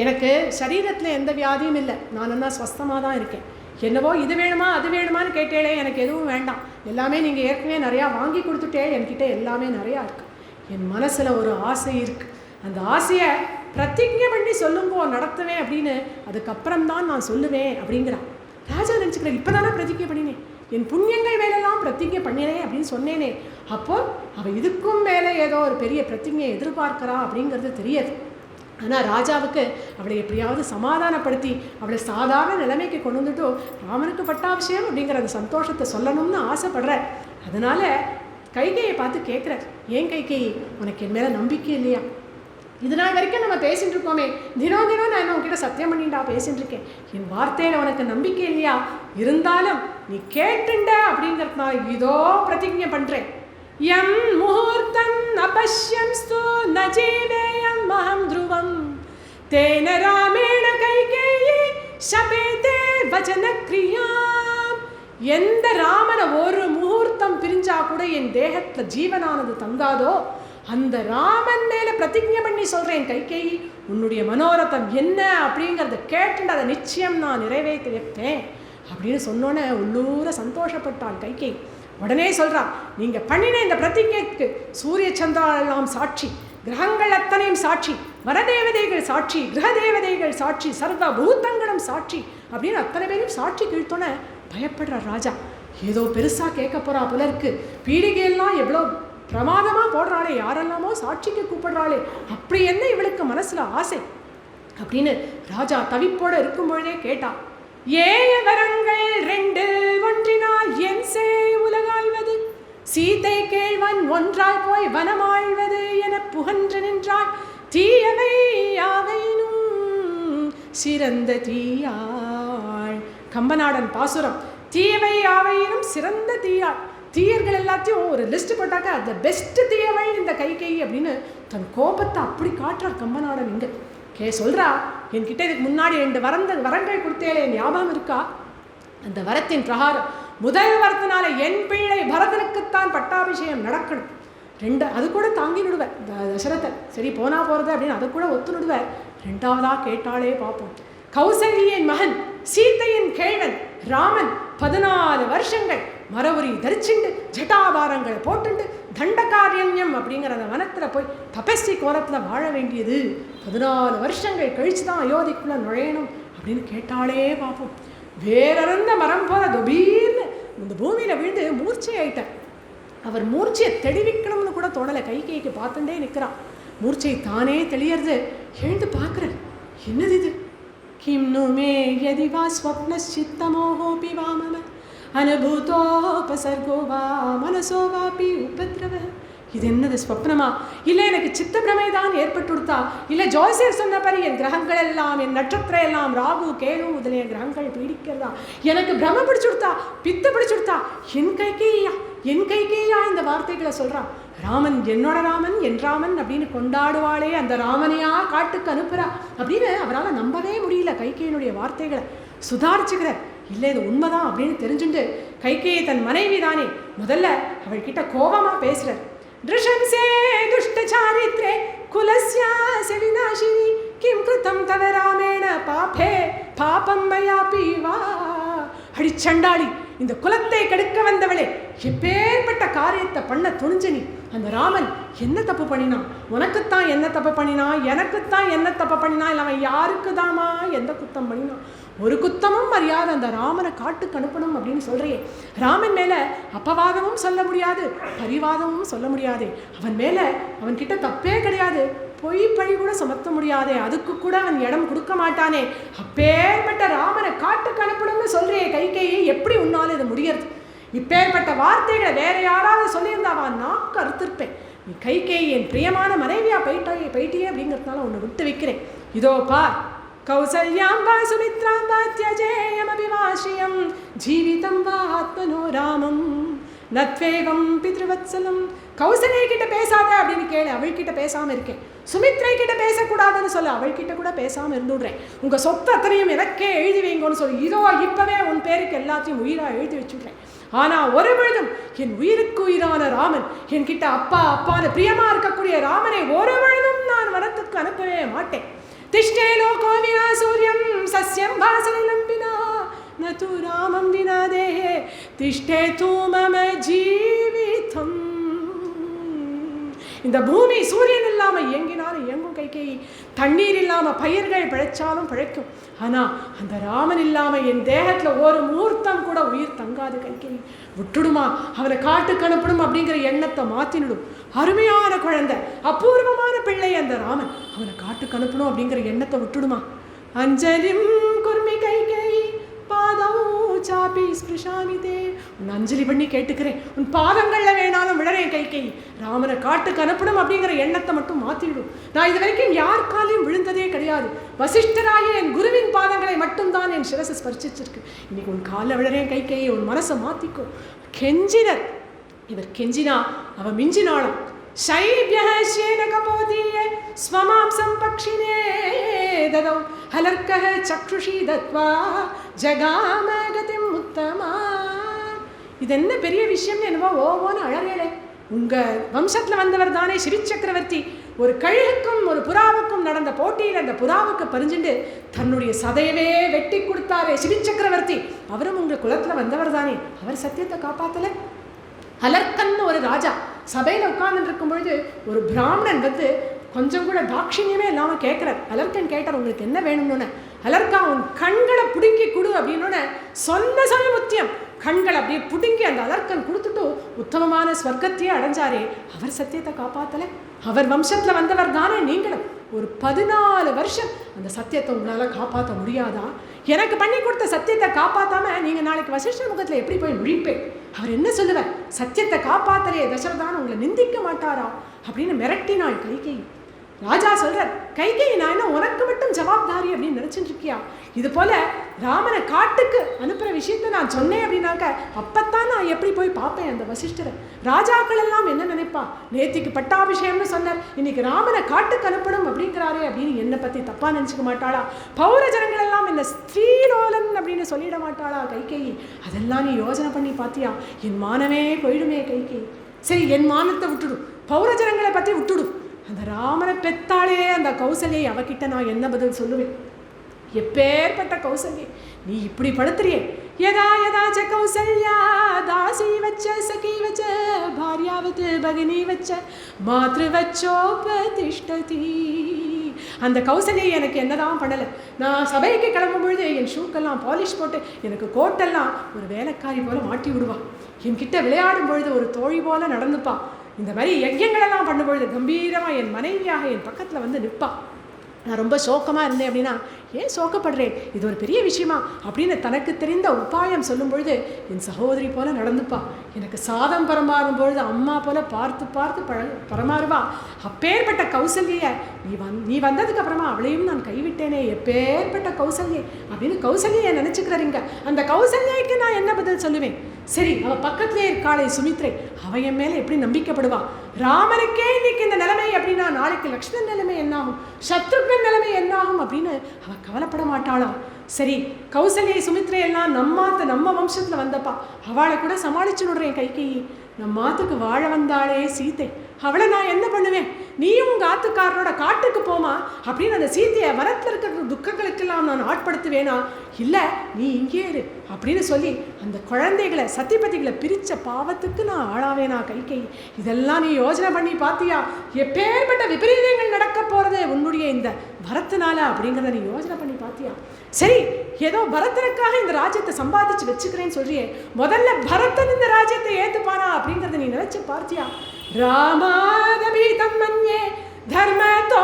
[SPEAKER 1] எனக்கு சரீரத்தில் எந்த வியாதியும் இல்லை, நான் என்ன ஸ்வஸ்தமாக தான் இருக்கேன். என்னவோ இது வேணுமா அது வேணுமான்னு கேட்டேளே, எனக்கு எதுவும் வேண்டாம், எல்லாமே நீங்கள் ஏற்கனவே நிறையா வாங்கி கொடுத்துட்டே, என்கிட்ட எல்லாமே நிறையா இருக்குது. என் மனசில் ஒரு ஆசை இருக்குது, அந்த ஆசையை பிரதிஜை பண்ணி சொல்லுங்கோ நடத்துவேன் அப்படின்னு, அதுக்கப்புறம்தான் நான் சொல்லுவேன் அப்படிங்கிறான். ராஜா நினச்சிக்கிறேன், இப்போ தானே பிரதிஜை பண்ணினேன், என் புண்ணியங்கள் மேலெல்லாம் பிரதிஜை பண்ணினேன் அப்படின்னு சொன்னேனே, அப்போது அவள் இதுக்கும் மேலே ஏதோ ஒரு பெரிய பிரதிஜையை எதிர்பார்க்கிறா அப்படிங்கிறது தெரியாது. ஆனால் ராஜாவுக்கு அவளை எப்படியாவது சமாதானப்படுத்தி அவளை சாதாரண நிலைமைக்கு கொண்டு வந்துட்டோ ராமனுக்கு பட்டாபிஷேகம் அப்படிங்கிற அந்த சந்தோஷத்தை சொல்லணும்னு ஆசைப்படுற. அதனால் கைகேயை பார்த்து கேட்குற, ஏன் கைகேயி உனக்கு என் மேலே நம்பிக்கை இல்லையா? இது நாள் வரைக்கும் நம்ம பேசிகிட்டு இருக்கோமே, தினம் தினம் நான் என்ன உங்ககிட்ட சத்தியம் பண்ணிட்டா பேசிகிட்டு இருக்கேன், என் வார்த்தையில் உனக்கு நம்பிக்கை இல்லையா? இருந்தாலும் நீ கேட்டுண்ட அப்படிங்கிறதுனால இதோ பிரதிஜை பண்ணுறேன். யம் முகூர்த்தம் அபஷ்யம்ஸ்து ந ஜீவேயம் மஹம் த்ருவம் தேன ராமேண கைகேயி ஷபேதே வச்சன கிரியாம். எந்த ராமனை ஒரு முகூர்த்தம் பிரிஞ்சா கூட என் தேகத்தில் ஜீவனானது தங்காதோ அந்த ராமன் மேலே பிரதிஜை பண்ணி சொல்கிறேன் கைகேயி, உன்னுடைய மனோரதம் என்ன அப்படிங்கிறத கேட்டுட்டு அதை நிச்சயம் நான் நிறைவேற்றி வைப்பேன் அப்படின்னு சொன்னோன்னே உள்ளூர சந்தோஷப்பட்டாள் கைகேயி. உடனே சொல்கிறான், நீங்கள் பண்ணின இந்த பிரதிஜைக்கு சூரிய சந்திராலாம் சாட்சி, கிரகங்கள் அத்தனையும் சாட்சி, வரதேவதைகள் சாட்சி, கிரகதேவதைகள் சாட்சி, சர்வ பூத்தங்களும் சாட்சி அப்படின்னு அத்தனை பேரும் சாட்சி கிழித்தோன்னே பயப்படுறார் ராஜா. ஏதோ பெருசாக கேட்க போகிறா போல இருக்கு, பீடிகையெல்லாம் எவ்வளோ பிரமாதமாக போடுறாளே, யாரெல்லாமோ சாட்சிக்கு கூப்பிடுறாளே, அப்படி என்ன இவளுக்கு மனசில் ஆசை அப்படின்னு ராஜா தவிப்போடு இருக்கும் பொழுதே கேட்டா. ஏய வரங்கள் ரெண்டு ஒன்றினால் என் சே உலகாழ்வது, சீதை கேள்வன் ஒன்றாய் போய் வனமாழ்வது என புகன்று நின்றாள், தீயவை யாவையினும் சிறந்த தீயாள். கம்பநாடன் பாசுரம். தீயவை யாவையினும் சிறந்த தீயாள். தீயர்கள் எல்லாத்தையும் ஒரு லிஸ்ட் போட்டாக்க அந்த பெஸ்ட் தீயவை இந்த கைகேயி அப்படின்னு தன் கோபத்தை அப்படி காட்டுறார் கம்பநாடன். இங்கே சொல்கிறா, என்கிட்ட இதுக்கு முன்னாடி 2 வரங்கள் கொடுத்தேலே ஞாபகம் இருக்கா? அந்த வரத்தின் பிரகாரம் முதல் வரத்தினால என் பிள்ளை பரதனுக்குத்தான் பட்டாபிஷேகம் நடக்கணும். 2 அது கூட தாங்கி நிடுவேன் தசரதன், சரி போனா போகிறது அப்படின்னு அதை கூட ஒத்து நிடுவேன். 2வதாக கேட்டாலே பார்ப்போம். கௌசல்யின் மகன் சீதையின் கேள்வன் ராமன் 14 வருஷங்கள் மரவுரி தரிச்சுண்டு ஜட்டாபாரங்களை போட்டுண்டு தண்டகாரண்யம் அப்படிங்கிற அந்த வனத்தில் போய் தபஸ்வி கோலத்தில் வாழ வேண்டியது 14 வருஷங்கள் கழித்து தான் அயோத்திக்குள்ளே நுழையணும் அப்படின்னு கேட்டாலே பார்ப்போம். வேறந்த மரம் போல தொபீர்னு இந்த பூமியில் விழுந்து மூர்ச்சை ஆயிட்டார். அவர் மூர்ச்சையை தெளிவிக்கணும்னு கூட தோணலை. கைகேயிக்கு பார்த்துட்டே நிற்கிறான். மூர்ச்சை தானே தெளியறது. எழுந்து பார்க்குறேன், என்னது இது? கிம்னு மே யதி வா ஸ்வப்னச்சித்தமோஹோபி வா மம அனுபூதோபசர்கோ வா மனசோ வாபி உபத்ரவ. இது என்னது ஸ்வப்னமா, இல்லை எனக்கு சித்த பிரமை தான் ஏற்பட்டு கொடுத்தா, இல்லை ஜோசியர் சொன்னபடி என் கிரகங்கள் எல்லாம், என் நட்சத்திரம் எல்லாம், ராகு கேது முதலிய கிரகங்கள் பீடிக்கிறதா, எனக்கு பிரம பிடிச்சு கொடுத்தா, பித்த பிடிச்சு கொடுத்தா, என் கைகேயா இந்த வார்த்தைகளை சொல்றான். ராமன் என்னோட ராமன், என் ராமன் அப்படின்னு கொண்டாடுவாளே, அந்த ராமனையா காட்டுக்கு அனுப்புறா அப்படின்னு அவரால் நம்பவே முடியல. கைகேயினுடைய வார்த்தைகளை சுதாரிச்சுக்கிறார். இல்லை இது உண்மைதான் அப்படின்னு தெரிஞ்சுட்டு கைகேயி தன் மனைவி தானே முதல்ல அவள்கிட்ட கோபமா பேசுறார். திருஷம்சே துஷ்ட சாரித்ரே குலஸ்யாஸ்ய விநாசினி கிம் கிருதம் தவ ராமேண பாபே பாபம் மயா பீவா. அடிச்சண்டாளி, இந்த குலத்தை கெடுக்க வந்தவளே, எப்பேற்பட்ட காரியத்தை பண்ண துணிஞ்ச நீ. அந்த ராமன் என்ன தப்பு பண்ணினான்? உனக்குத்தான் என்ன தப்பு பண்ணினான்? எனக்குத்தான் என்ன தப்பு பண்ணினான்? இல்லை அவன் யாருக்குதாமா எந்த குத்தம் பண்ணினான்? ஒரு குத்தமும் அறியாத அந்த ராமனை காட்டுக்கு அனுப்பணும் அப்படின்னு சொல்றியே. ராமன் மேல அப்பவாதமும் சொல்ல முடியாது, பரிவாதமும் சொல்ல முடியாது. அவன் மேல அவன்கிட்ட தப்பே கிடையாது, பொய் பழி கூட சுமத்த முடியாதே, அதுக்கு கூட அவன் இடம் கொடுக்க மாட்டானே. அப்பேற்பட்ட ராமனை காட்டுக்கு அனுப்பணும்னு சொல்றியே கைகேயி, எப்படி உன்னால இது முடியறது? இப்பேற்பட்ட வார்த்தைகளை வேற யாராவது சொல்லியிருந்தாவா நாக்கு அறுத்திருப்பேன். நீ கைகேயி என் பிரியமான மனைவியா போயிட்டியே அப்படிங்கிறதுனால ஒன்று விட்டு வைக்கிறேன். இதோ பார், கௌசல்யாம் வா சுமித்ராம் வா த்யஜேயம் அபிவாஷியம் ஜீவிதம் வா ஆத்மனோ ராமம் நத்வேகம் பித்ருவத்சலம். கௌசல்யா கிட்ட பேசாத அப்படின்னு கேளு, அவள்கிட்ட பேசாம இருக்கேன். சுமித்ரை கிட்ட பேசக்கூடாதுன்னு சொல்ல, அவள்கிட்ட கூட பேசாம இருந்துடுறேன். உங்க சொத்து அத்தனையும் எனக்கே எழுதி வைங்கன்னு சொல்லி, இதோ இப்பவே உன் பேருக்கு எல்லாத்தையும் உயிரா எழுதி வச்சுடுறேன். ஆனா ஒரு பொழுதும் என் உயிருக்கு உயிரான ராமன், என்கிட்ட அப்பா அப்பான்னு பிரியமா இருக்கக்கூடிய ராமனை ஒரு பொழுதும் நான் வரத்துக்கு அனுப்பவே மாட்டேன். திஷ்டே லோகோ வினா சூரியம் சஸ்யம் வாசலிலம் வினா நது ராமம் வினா தேஹே திஷ்டே தூ மம ஜீவிதம். இந்த பூமி சூரியன் இல்லாம இயங்கினாலும் இயங்கும் கைகேயி, தண்ணீர் இல்லாம பயிர்கள் பிழைச்சாலும் பிழைக்கும். ஆனா அந்த ராமன் இல்லாம என் தேகத்துல ஒரு முகூர்த்தம் கூட உயிர் தங்காது கைகேயி. விட்டுடுமா, அவனை காட்டுக்கு அனுப்பணும் அப்படிங்கிற எண்ணத்தை மாத்தினுடும். அருமையான குழந்தை, அபூர்வமான பிள்ளை அந்த ராமன், அவனை காட்டுக்கு அனுப்பணும் அப்படிங்கிற எண்ணத்தை விட்டுடுமா. அஞ்சலிம் குர்மி கைகேயி பாதம் சாபி ஸ்பிருஷாமிதே. உன் அஞ்சலி பண்ணி கேட்டுக்கிறேன், உன் பாதங்கள்ல வேணாலும் விழறேன் கைகேயி. ராமனை காட்டுக்கு அனுப்பணும் அப்படிங்கிற எண்ணத்தை மட்டும் மாத்திடும். நான் இது வரைக்கும் யார் காலையும் விழுந்ததே கிடையாது. வசிஷ்டராகிய என் குருவின் பாதங்களை மட்டும்தான் என் சிரசை ஸ்பர்சிச்சிருக்கு. இன்னைக்கு உன் காலில் விழறேன் கைகேயி, உன் மனசை மாத்திக்கோ. கெஞ்சினர், இவர் கெஞ்சினா அவ மிஞ்சினாலும். शैभ्यः श्येनकपोदीये स्वमांसं पक्षिणे ददौ हलर्कः चक्षुषी दत्वा जगाम गतिम् उत्तमा. இது என்ன பெரிய விஷயம்னு என்னவோ ஓவோன்னு அழறேளே. உங்கள் வம்சத்தில் வந்தவர் தானே சிவி சக்கரவர்த்தி. ஒரு கழுகுக்கும் ஒரு புறாவுக்கும் நடந்த போட்டியில் அந்த புறாவுக்கு பறிஞ்சுண்டு தன்னுடைய சதையவே வெட்டி கொடுத்தாரே சிவி சக்கரவர்த்தி. அவரும் உங்கள் குலத்தில் வந்தவர் தானே, அவர் சத்தியத்தை காப்பாற்றலை. ஹலர்கன்னு ஒரு ராஜா சபையில் உட்கார்ந்துட்டு இருக்கும் பொழுது ஒரு பிராமணன் வந்து கொஞ்சம் கூட தாட்சிணியமே இல்லாமல் கேட்குறார். ஹலர்கன் கேட்டார், உங்களுக்கு என்ன வேணும்னு. ஹலர்கா, உன் கண்களை பிடுங்கி கொடு அப்படின்னு சொன்ன முத்தியம். கண்கள் அப்படியே பிடுங்கி அந்த ஹலர்கன் கொடுத்துட்டு உத்தமமான ஸ்வர்க்கத்தையே அடைஞ்சாரே. அவர் சத்தியத்தை காப்பாற்றலை. அவர் வம்சத்தில் வந்தவர் தானே நீங்களும். ஒரு 14 வருஷம் அந்த சத்தியத்தை உங்களால் காப்பாற்ற முடியாதா? எனக்கு பண்ணி கொடுத்த சத்தியத்தை காப்பாற்றாமல் நீங்கள் நாளைக்கு வசிஷ்ட முகத்தில் எப்படி போய் முழிப்பேன்? அவர் என்ன சொல்லுவார்? சத்தியத்தை காப்பாற்றலையே தசரதான் உங்களை நிந்திக்க மாட்டாரா அப்படின்னு மிரட்டினாள் கைகேயி. ராஜா சொல்றார், கைகேயி நான் என்ன உனக்கு மட்டும் ஜவாப்தாரி அப்படின்னு நினைச்சுட்டு இருக்கியா? இது போல ராமனை காட்டுக்கு அனுப்புற விஷயத்த நான் சொன்னேன் அப்படின்னாக்க அப்பத்தான் நான் எப்படி போய் பார்ப்பேன் அந்த வசிஷ்டரை. ராஜாக்கள் எல்லாம் என்ன நினைப்பா? நேத்திக்கு பட்டாபிஷேகம்னு சொன்னார், இன்னைக்கு ராமனை காட்டுக்கு அனுப்பணும் அப்படிங்கிறாரே அப்படின்னு என்னை பத்தி தப்பா நினைச்சுக்க மாட்டாளா? பௌர ஜனங்கள் எல்லாம் என்ன ஸ்ரீலோலன் அப்படின்னு சொல்லிட மாட்டாளா கைகேயி? அதெல்லாம் நீ யோசனை பண்ணி பார்த்தியா? என் மானமே போயிடுமே கைகேயி. சரி, என் மானத்தை விட்டுடும், பௌர ஜனங்களை பத்தி விட்டுடும். அந்த ராமனை பெத்தாளே அந்த கௌசல்யை, அவகிட்ட நான் என்ன பதில் சொல்லுவேன்? எப்பேற்பட்ட கௌசல்யை நீ இப்படி படுத்துறியே. யதா யதாச்ச கௌசல்யா தாசி வச்ச சகி வச்ச பாரியாவத் பகினி வச்ச மாத்ரு வச்சோபதிஷ்டதி. அந்த கௌசல்யை எனக்கு என்னதான் பண்ணலை. நான் சபைக்கு கிளம்பும் பொழுது என் ஷூக்கெல்லாம் பாலிஷ் போட்டு எனக்கு கோட்டெல்லாம் ஒரு வேலைக்காரி போல மாட்டி விடுவான். என்கிட்ட விளையாடும் பொழுது ஒரு தோழி போல நடந்துப்பா. இந்த மாதிரி யஜ்யங்களெல்லாம் பண்ணும்பொழுது கம்பீரமாக என் மனைவியாக என் பக்கத்தில் வந்து நிற்பா. நான் ரொம்ப சோகமாக இருந்தேன் அப்படின்னா, ஏன் சோகப்படுறேன், இது ஒரு பெரிய விஷயமா அப்படின்னு தனக்கு தெரிந்த உபாயம் சொல்லும் பொழுது, என் சகோதரி போல நடந்துப்பா, எனக்கு சாதம் பரமாறும் பொழுது அம்மா போல பார்த்து பார்த்து பரமாறுவா, அப்பேற்பட்ட கௌசல்யை நீ வந்ததுக்கு அப்புறமா அவளையும் நான் கைவிட்டேனே, எப்பேற்பட்ட கௌசல்யை அப்படின்னு கௌசல்யை நினச்சிக்கிறாருங்க. அந்த கௌசல்யைக்கு நான் என்ன பதில் சொல்லுவேன்? சரி, அவள் பக்கத்திலே இருக்காளே சுமித்ரை, அவன் என் மேலே எப்படி நம்பிக்கைப்படுவா? ராமனுக்கே இன்னைக்கு இந்த நிலைமை அப்படின்னா நாளைக்கு லக்ஷ்மணன் நிலைமை என்னாகும், சத்ருக்னன் நிலைமை என்னாகும் அப்படின்னு அவள் கவலைப்பட மாட்டாளா? சரி, கௌசல்யை சுமித்ரை எல்லாம் நம்ம வம்சத்தில் வந்தப்பா, அவளை கூட சமாளிச்சு விடுறேன் கைகேயி. நம்ம ஆத்துக்கு வாழ வந்தாளே சீத்தை, அவளை நான் என்ன பண்ணுவேன்? நீயும் உங்கள் ஆத்துக்காரனோட காட்டுக்கு போமா அப்படின்னு அந்த சீத்தையை வரத்தில் இருக்கிற துக்கங்களுக்கெல்லாம் நான் ஆட்படுத்துவேனா? இல்லை, நீ இங்கே இரு அப்படின்னு சொல்லி அந்த குழந்தைகளை சத்தியபதிகளை பிரித்த பாவத்துக்கு நான் ஆளாவேனா கைகேயி? இதெல்லாம் நீ யோசனை பண்ணி பார்த்தியா? எப்பேற்பட்ட விபரீதங்கள் நடக்க போகிறது உன்னுடைய இந்த பரத்தினால அப்படிங்கிறத நீ யோசனை பண்ணி பார்த்தியா? சரி, ஏதோ பரதனுக்காக இந்த ராஜ்யத்தை சம்பாதிச்சு வச்சுக்கிறேன்னு சொல்றியே, முதல்ல பரதன் இந்த ராஜ்யத்தை ஏற்றுப்பானா அப்படிங்கிறத நீ நினைச்சு பார்த்தியா? ராமாதபீதம் மன்யே தர்மதோ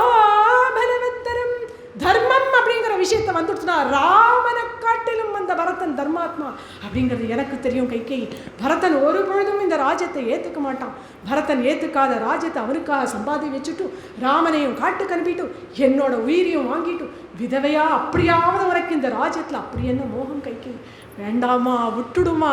[SPEAKER 1] பலவத்தரம். தர்மம் அப்படிங்கிற விஷயத்தை வந்துடுச்சுன்னா ராமனை காட்டிலும் அந்த பரதன் தர்மாத்மா அப்படிங்கிறது எனக்கு தெரியும் கைகேயி. பரதன் ஒரு பொழுதும் இந்த ராஜ்யத்தை ஏற்றுக்க மாட்டான். பரதன் ஏற்றுக்காத ராஜ்யத்தை அவனுக்காக சம்பாதி வச்சுட்டு ராமனையும் காட்டுக்கு அனுப்பிட்டு என்னோட உயிரையும் வாங்கிட்டு விதவையா அப்படியாவது வரைக்கும் இந்த ராஜ்யத்தில் அப்படி என்ன மோகம் கைகேயி? வேண்டாமா, விட்டுடுமா.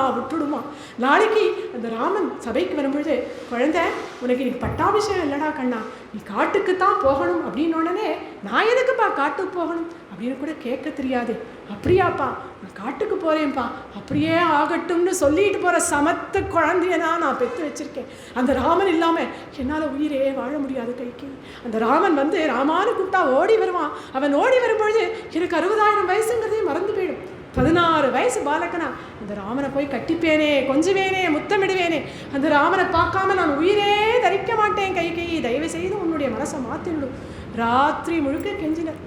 [SPEAKER 1] நாளைக்கு அந்த ராமன் சபைக்கு வரும்பொழுது, குழந்தை உனக்கு இன்னைக்கு பட்டாபிஷேகம் இல்லைடா கண்ணா, நீ காட்டுக்கு தான் போகணும் அப்படின்னு உடனே, நான் எதுக்குப்பா காட்டுக்கு போகணும் அப்படின்னு கூட கேட்க தெரியாது. அப்படியாப்பா, நான் காட்டுக்கு போகிறேன்ப்பா, அப்படியே ஆகட்டும்னு சொல்லிட்டு போகிற சமத்து குழந்தையனா நான் பெற்று வச்சுருக்கேன். அந்த ராமன் இல்லாமல் என்னால் உயிரே வாழ முடியாது கைக்கு. அந்த ராமன் வந்து ராமானு கூப்பிட்டா ஓடி வருவான். அவன் ஓடி வரும்பொழுது எனக்கு 60,000 வயசுங்கிறதையும் மறந்து போயிடும். 16 வயசு பாலக்கனா அந்த ராமனை போய் கட்டிப்பேனே, கொஞ்சுவேனே, முத்தமிடுவேனே. அந்த ராமனை பார்க்காம நான் உயிரே தரிக்க மாட்டேன் கைகேயி, தயவு செய்து உன்னுடைய மனசை மாற்றிவிடும். ராத்திரி முழுக்க கெஞ்சினர்.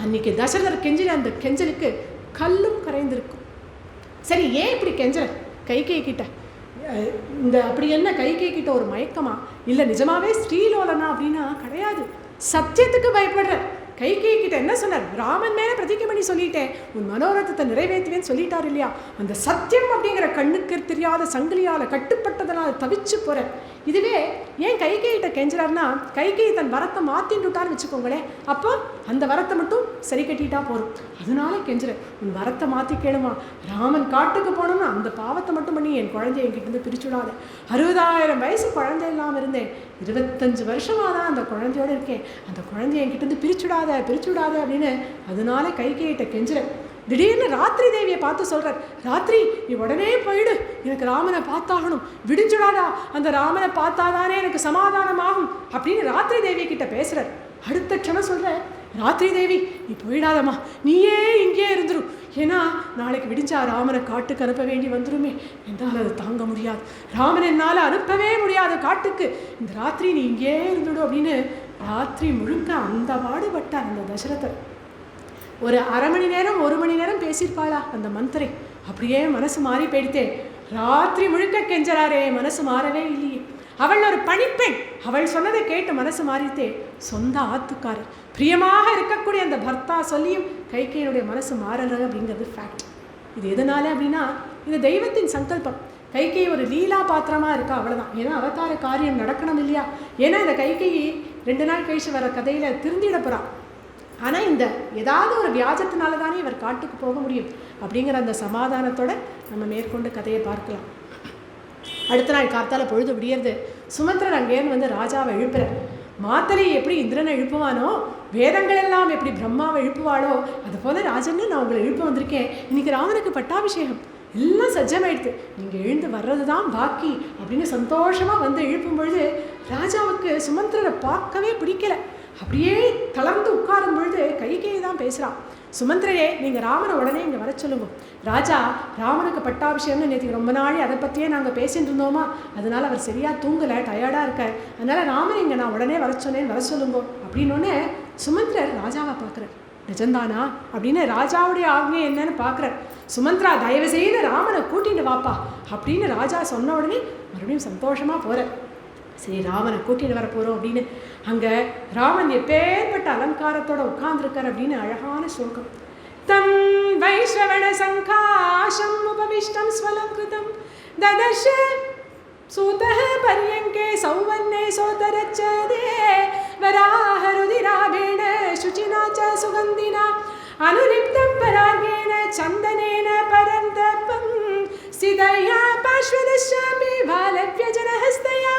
[SPEAKER 1] அன்னைக்கு தசரதர் கெஞ்சின அந்த கெஞ்சலுக்கு கல்லும் கரைந்திருக்கும். சரி, ஏன் இப்படி கெஞ்சல கைகேயி கிட்ட? இந்த அப்படி என்ன கைகேயி கிட்ட ஒரு மயக்கமா, இல்லை நிஜமாவே ஸ்ரீலோலனா அப்படின்னா கிடையாது. சத்தியத்துக்கு பயப்படுற கைகேயி கிட்ட என்ன சொன்னார்? ராமன் மேலே பிரதிஜை பண்ணி சொல்லிட்டேன், உன் மனோரதத்தை நிறைவேற்றுவேன்னு சொல்லிட்டார் இல்லையா? அந்த சத்தியம் அப்படிங்கிற கண்ணுக்கு தெரியாத சங்கிலியால் கட்டுப்பட்டதனால் தவிச்சு போகிற. இதுவே ஏன் கைகேயிட்ட கெஞ்சுறாருன்னா, கைகேயி தன் வரத்தை மாற்றிட்டுட்டான்னு வச்சுக்கோங்களேன், அப்போ அந்த வரத்தை மட்டும் சரி கட்டிட்டா போதும். அதனால கெஞ்சுறேன், உன் வரத்தை மாற்றி கேளுமா. ராமன் காட்டுக்கு போனோம்னா அந்த பாவத்தை மட்டும் பண்ணி என் குழந்தைய என்கிட்ட பிரிச்சுடாத. 60,000 வயசு குழந்தை இல்லாமல் இருந்தேன், 25 வருஷமாக தான் அந்த குழந்தையோடு இருக்கேன். அந்த குழந்தைய என்கிட்ட பிரிச்சுடாத அப்படின்னு அதனால கைகேயிட்ட கெஞ்சுறேன். திடீர்னு ராத்திரி தேவியை பார்த்து சொல்கிறார், ராத்திரி நீ உடனே போயிடு, எனக்கு ராமனை பார்த்தாகணும், விடிஞ்சுடாதா, அந்த ராமனை பார்த்தாதானே எனக்கு சமாதானமாகும் அப்படின்னு ராத்திரி தேவியை கிட்ட பேசுகிறார். அடுத்த க்ஷணம் சொல்கிறேன், ராத்திரி தேவி நீ போயிடாதம்மா, நீயே இங்கே இருந்துரும், ஏன்னா நாளைக்கு விடிஞ்சா ராமனை காட்டுக்கு அனுப்ப வேண்டி வந்துடுமே, என்னால் அது தாங்க முடியாது, ராமன் என்னால் அனுப்பவே முடியாது காட்டுக்கு, இந்த ராத்திரி நீ இங்கே இருந்துடும் அப்படின்னு ராத்திரி முழுக்க அந்த பாடுபட்டார் அந்த தசரதர். ஒரு 1/2 மணி நேரம் 1 மணி நேரம் பேசியிருப்பாளா அந்த மந்திரை. அப்படியே மனசு மாறி போயிடுத்தே. ராத்திரி முழுக்க கெஞ்சறாரே, மனசு மாறவே இல்லையே. அவள் ஒரு பணிப்பெண், அவள் சொன்னதை கேட்டு மனசு மாறித்தே. சொந்த ஆத்துக்காரர் பிரியமாக இருக்கக்கூடிய அந்த பர்த்தா சொல்லியும் கைகேயினுடைய மனசு மாறல அப்படிங்கிறது ஃபேக்ட். இது எதனால அப்படின்னா, இது தெய்வத்தின் சங்கல்பம். கைகேயி ஒரு லீலா பாத்திரமாக இருக்கா, அவ்வளோதான். ஏன்னா அவதார காரியம் நடக்கணும் இல்லையா? ஏன்னா இந்த கைகேயி 2 நாள் கழிச்சு வர கதையில் திருந்திட போகிறான். ஆனால் இந்த ஏதாவது ஒரு வியாஜத்தினால தானே இவர் காட்டுக்கு போக முடியும் அப்படிங்கிற அந்த சமாதானத்தோட நம்ம மேற்கொண்டு கதையை பார்க்கலாம். அடுத்த நாள் காத்தால பொழுது விடியறது. சுமந்திரர் அங்கேன்னு வந்து ராஜாவை எழுப்புறார். மாத்தலை எப்படி இந்திரனை எழுப்புவானோ, வேதங்கள் எல்லாம் எப்படி பிரம்மாவை எழுப்புவாளோ, அது போல ராஜன்னு நான் உங்களை எழுப்ப வந்திருக்கேன். இன்னைக்கு ராமனுக்கு பட்டாபிஷேகம், எல்லாம் சஜ்ஜமாயிடுது, நீங்கள் எழுந்து வர்றது தான் பாக்கி அப்படின்னு சந்தோஷமாக வந்து எழுப்பும் பொழுது ராஜாவுக்கு சுமந்திரரை பார்க்கவே பிடிக்கலை. அப்படியே தளர்ந்து உட்காரும் பொழுது கைகேயி தான் பேசுகிறான். சுமந்திரையே, நீங்கள் ராமனை உடனே இங்கே வர சொல்லுங்க. ராஜா, ராமனுக்கு பட்டாபிஷேகம்னு நேற்று ரொம்ப நாளே அதை பற்றியே நாங்கள் பேசிட்டு இருந்தோமா, அதனால் அவர் சரியாக தூங்கலை, டயர்டாக இருக்கார், அதனால் ராமனை இங்கே நான் உடனே வர சொன்னேன், வர சொல்லுங்க அப்படின்னோடனே சுமந்திரர் ராஜாவை பார்க்குறார். நிஜந்தானா அப்படின்னு ராஜாவுடைய ஆக்ஞை என்னன்னு பார்க்குறார். சுமந்திரா, தயவு செய்து ராமனை கூட்டிட்டு வாப்பா அப்படின்னு ராஜா சொன்ன உடனே மறுபடியும் சந்தோஷமாக போகிறார். சரி ராமனை கூட்டிட்டு வர போகிறோம் அப்படின்னு அங்கே ராமன் எப்பேற்பட்ட அலங்காரத்தோட உட்கார்ந்துருக்கார் அப்படின்னு அழகான ஸ்லோகம். தம் வைஷ்ரவண சங்காஷம் உபவிஷ்டம் ஸ்வலங்கிருதம் ததர்ஷ சூதः பர்யங்கே சௌவன்னே சோதரச்சதே வராஹருதிராபேண சுச்சினா ச சுகந்தினா அனுலிப்தம் பராகேன சந்தனேன பரந்தபம் ஸ்திதயா பார்ஷ்வதஸ்யாமி பாலவ்யஜனஹஸ்தயா.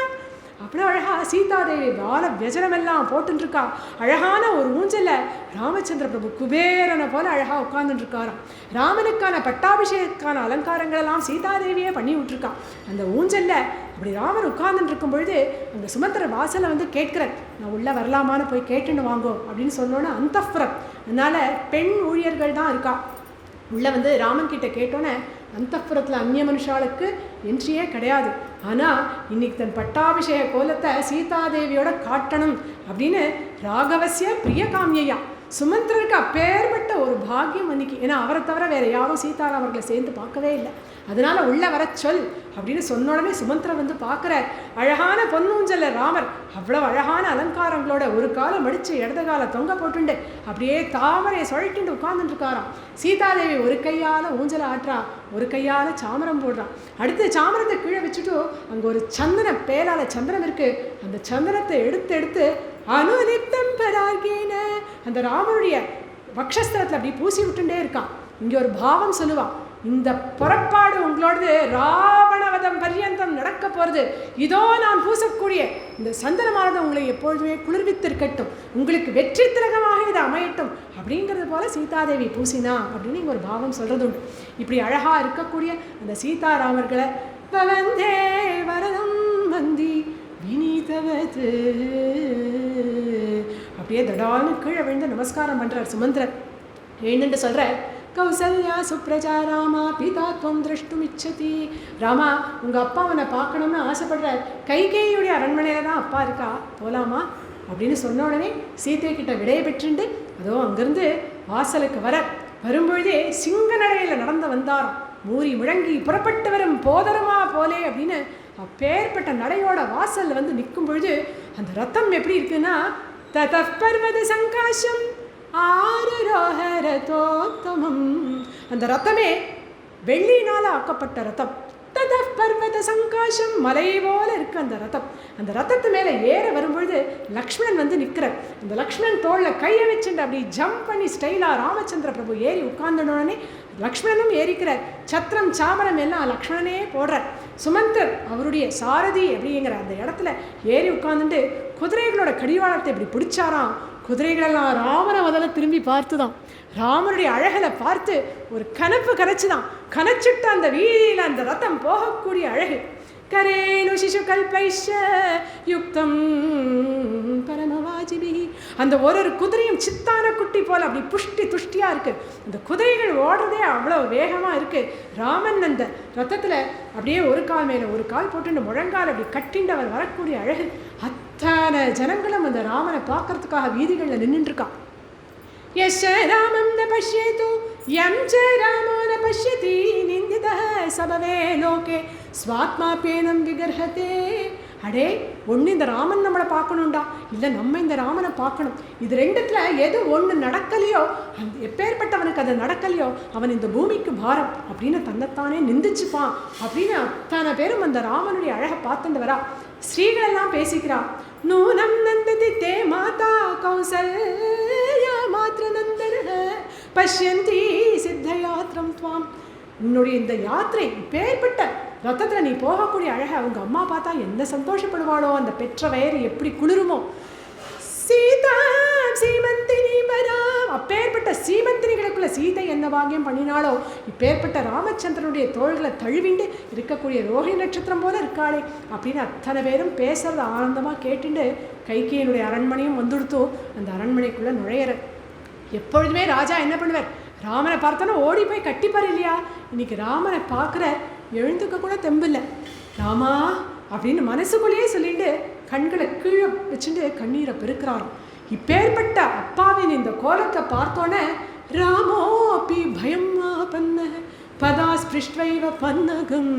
[SPEAKER 1] அவ்வளோ அழகா சீதாதேவி பால வியஜனமெல்லாம் போட்டுருக்கா. அழகான ஒரு ஊஞ்சல்ல ராமச்சந்திர பிரபு குபேரனை போல அழகாக உட்கார்ந்துருக்காராம். ராமனுக்கான பட்டாபிஷேகத்துக்கான அலங்காரங்களெல்லாம் சீதாதேவியே பண்ணி விட்டுருக்கா. அந்த ஊஞ்சல்ல அப்படி ராமன் உட்கார்ந்துட்டு இருக்கும் பொழுது அந்த சுமந்திர வாசலை வந்து கேட்குறேன், நான் உள்ளே வரலாமான்னு போய் கேட்டுன்னு வாங்கோ அப்படின்னு சொன்னோன்னே அந்தப்புறம், அதனால் பெண் ஊழியர்கள் தான் இருக்கா. உள்ளே வந்து ராமன் கிட்ட கேட்டோன்னே அந்தப்புறத்தில் அந்நிய மனுஷாளுக்கு என்ட்ரியே கிடையாது. ஆனால் இன்னைக்கு தன் பட்டாபிஷேக கோலத்தை சீதாதேவியோட காட்டணும் அப்படின்னு ராகவசிய பிரியகாமியா சுமந்திரருக்கு அப்பேற்பட்ட ஒரு பாக்கியம் அன்னைக்கு. ஏன்னா அவரை தவிர வேறு யாரும் சீதாராம் அவர்களை சேர்ந்து பார்க்கவே இல்லை. அதனால உள்ளே வர சொல் அப்படின்னு சொன்ன உடனே சுமந்திரன் வந்து பார்க்குறார். அழகான பொன்னூஞ்சல்ல ராமர் அவ்வளோ அழகான அலங்காரங்களோட ஒரு காலை மடித்து இடது காலை தொங்க போட்டுண்டு அப்படியே தாமரையை சுழட்டிண்டு உட்கார்ந்துட்டு இருக்காராம். சீதாதேவி ஒரு கையால் ஊஞ்சலை ஆட்டுறா, ஒரு கையால் சாமரம் போடுறான். அடுத்து சாமரத்தை கீழே வச்சுட்டு அங்கே ஒரு சந்தனம் பேலால சந்திரம் இருக்குது. அந்த சந்தனத்தை எடுத்து அனுலிப்தம் பராகேன அந்த ராமனுடைய வக்ஷஸ்தலத்தில் அப்படி பூசி விட்டுட்டே இருக்கான். இங்கே ஒரு பாவம் சொல்லுவான், இந்த புறப்பாடு உங்களோடது ராவணவதம் பர்யந்தம் நடக்க போகிறது. இதோ நான் பூசக்கூடிய இந்த சந்தனமானது உங்களை எப்பொழுதுமே குளிர்வித்திருக்கட்டும், உங்களுக்கு வெற்றி திலகமாக இது அமையட்டும் அப்படிங்கிறது போல சீதாதேவி பூசினா அப்படின்னு இங்கே ஒரு பாவம் சொல்கிறது உண்டு. இப்படி அழகாக இருக்கக்கூடிய அந்த சீதாராமர்களை வந்தே வரதம் வந்தி வினீதவது அப்படியே தடான்னு கீழே விழுந்து நமஸ்காரம் பண்ணுறார் சுமந்திரன். எழுந்துட்டு சொல்கிற, கௌசல்யா சுப்ரஜா ராமா பிதாத்வம் திரஷ்டும் இச்சதி. ராமா, உங்கள் அப்பா அவனை பார்க்கணும்னு ஆசைப்படுறார். கைகேயியுடைய அரண்மனையில் தான் அப்பா இருக்கா, போகலாமா அப்படின்னு சொன்ன உடனே சீத்தை கிட்ட விடைய பெற்றுண்டு அதோ அங்கேருந்து வாசலுக்கு வரும்பொழுதே சிங்க நடையில் நடந்து வந்தாராம். மூறி முழங்கி புறப்பட்டு வரும் போதரமா போலே அப்படின்னு அப்பேற்பட்ட நடையோட வாசல் வந்து நிற்கும் பொழுது அந்த ரத்தம் எப்படி இருக்குன்னா, ததப்பர்வத சங்காஷம் ஆரோஹரதோத்தமம். அந்த ரத்தமே வெள்ளியினால் ஆக்கப்பட்ட ரத்தம். ததப்பர்வத சங்காஷம் மலை போல இருக்கு அந்த ரத்தம். அந்த ரத்தத்து மேலே ஏற வரும்பொழுது லக்ஷ்மணன் வந்து நிற்கிறார். அந்த லக்ஷ்மணன் தோளில் கையை வச்சுட்டு அப்படி ஜம்ப் பண்ணி ஸ்டைலாக ராமச்சந்திர பிரபு ஏறி உட்கார்ந்தோடனே லக்ஷ்மணனும் ஏறிக்கிறார். சத்திரம் சாமரம் எல்லாம் லக்ஷ்மணனே போடுறார். சுமந்தர் அவருடைய சாரதி அப்படிங்கிற அந்த இடத்துல ஏறி உட்கார்ந்துட்டு குதிரைகளோட கடிவாளத்தை இப்படி பிடிச்சாராம். குதிரைகளெல்லாம் ராமனை முதல்ல திரும்பி பார்த்துதான், ராமனுடைய அழகலை பார்த்து ஒரு கனப்பு கரைச்சுதான். கனைச்சுட்டு அந்த வீதியில் அந்த ரத்தம் போகக்கூடிய அழகு. கரேனு சிசு கல்பைஷ யுக்தம் பரமவாஜிபி. அந்த ஒரு குதிரையும் சித்தான குட்டி போல் அப்படி புஷ்டி துஷ்டியாக இருக்குது. அந்த குதிரைகள் ஓடுறதே அவ்வளோ வேகமாக இருக்குது. ராமன் அந்த ரத்தத்தில் அப்படியே ஒரு கால் மேலே ஒரு கால் போட்டு முழங்கால் அப்படி கட்டிண்டு அவர் வரக்கூடிய அழகு. அத்தனை ஜனங்களும் அந்த ராமனை பார்க்கறதுக்காக வீதிகளில் நின்றுட்டுருக்கான். யஷ ராமம் ந பஷ்யேது யம் ச ராமோ ந பஷ்யதி நிந்திதः சபவே லோகே ஸ்வாத்மாப்யேனம் விகர்ஹதே. அடே, ஒன்று இந்த ராமன் நம்மளை பார்க்கணுண்டா, இல்லை நம்ம இந்த ராமனை பார்க்கணும். இது ரெண்டுத்தில் எது ஒன்று நடக்கலையோ, அந்த எப்பேற்பட்டவனுக்கு அது நடக்கலையோ அவன் இந்த பூமிக்கு பாரம் அப்படின்னு தன்னைத்தானே நிந்திச்சுப்பான் அப்படின்னு அத்தனை பேரும் அந்த ராமனுடைய அழகை பார்த்துட்டு வரா. ஸ்ரீகளெல்லாம் பேசிக்கிறா. நூனம் நந்ததி தே மாதா கௌசல்யா மாத்ர நந்தன பஷ்யந்தி சித்த யாத்திரம் துவாம். உன்னுடைய இந்த யாத்திரை இப்பேற்பட்ட ரத்தத்தில் நீ போகக்கூடிய அழகை அவங்க அம்மா பார்த்தா என்ன சந்தோஷப்படுவாளோ, அந்த பெற்ற வயறு எப்படி குளிருமோ. சீதா சீமந்தினி பராம். அப்பேற்பட்ட சீமந்தினிகளுக்குள்ள சீதை என்ன பாக்கியம் பண்ணினாலோ, இப்பேற்பட்ட ராமச்சந்திரனுடைய தோள்களை தழுவிண்டு இருக்கக்கூடிய ரோஹிணி நட்சத்திரம் போல இருக்காளே அப்படின்னு அத்தனை பேரும் பேசுறது ஆனந்தமாக கேட்டுண்டு கைகேயினுடைய அரண்மனையும் வந்துடுத்தோ அந்த அரண்மனைக்குள்ளே நுழையிற. எப்பொழுதுமே ராஜா என்ன பண்ணுவார், ராமனை பார்த்தோன்னா ஓடி போய் கட்டிப்பார் இல்லையா. இன்னைக்கு ராமனை பார்க்குற எழுந்துக்க கூட தெம்பில்லை. ராமா அப்படின்னு மனசுக்குள்ளேயே சொல்லிட்டு கண்களை கீழே வச்சுட்டு கண்ணீரை பெருக்கிறாராம். இப்பேற்பட்ட அப்பாவின் இந்த கோலத்தை பார்த்தோன்னே ராமோ அப்படி பயம் பண்ண பதா ஸ்பிருஷ்வைவ பன்னகம்.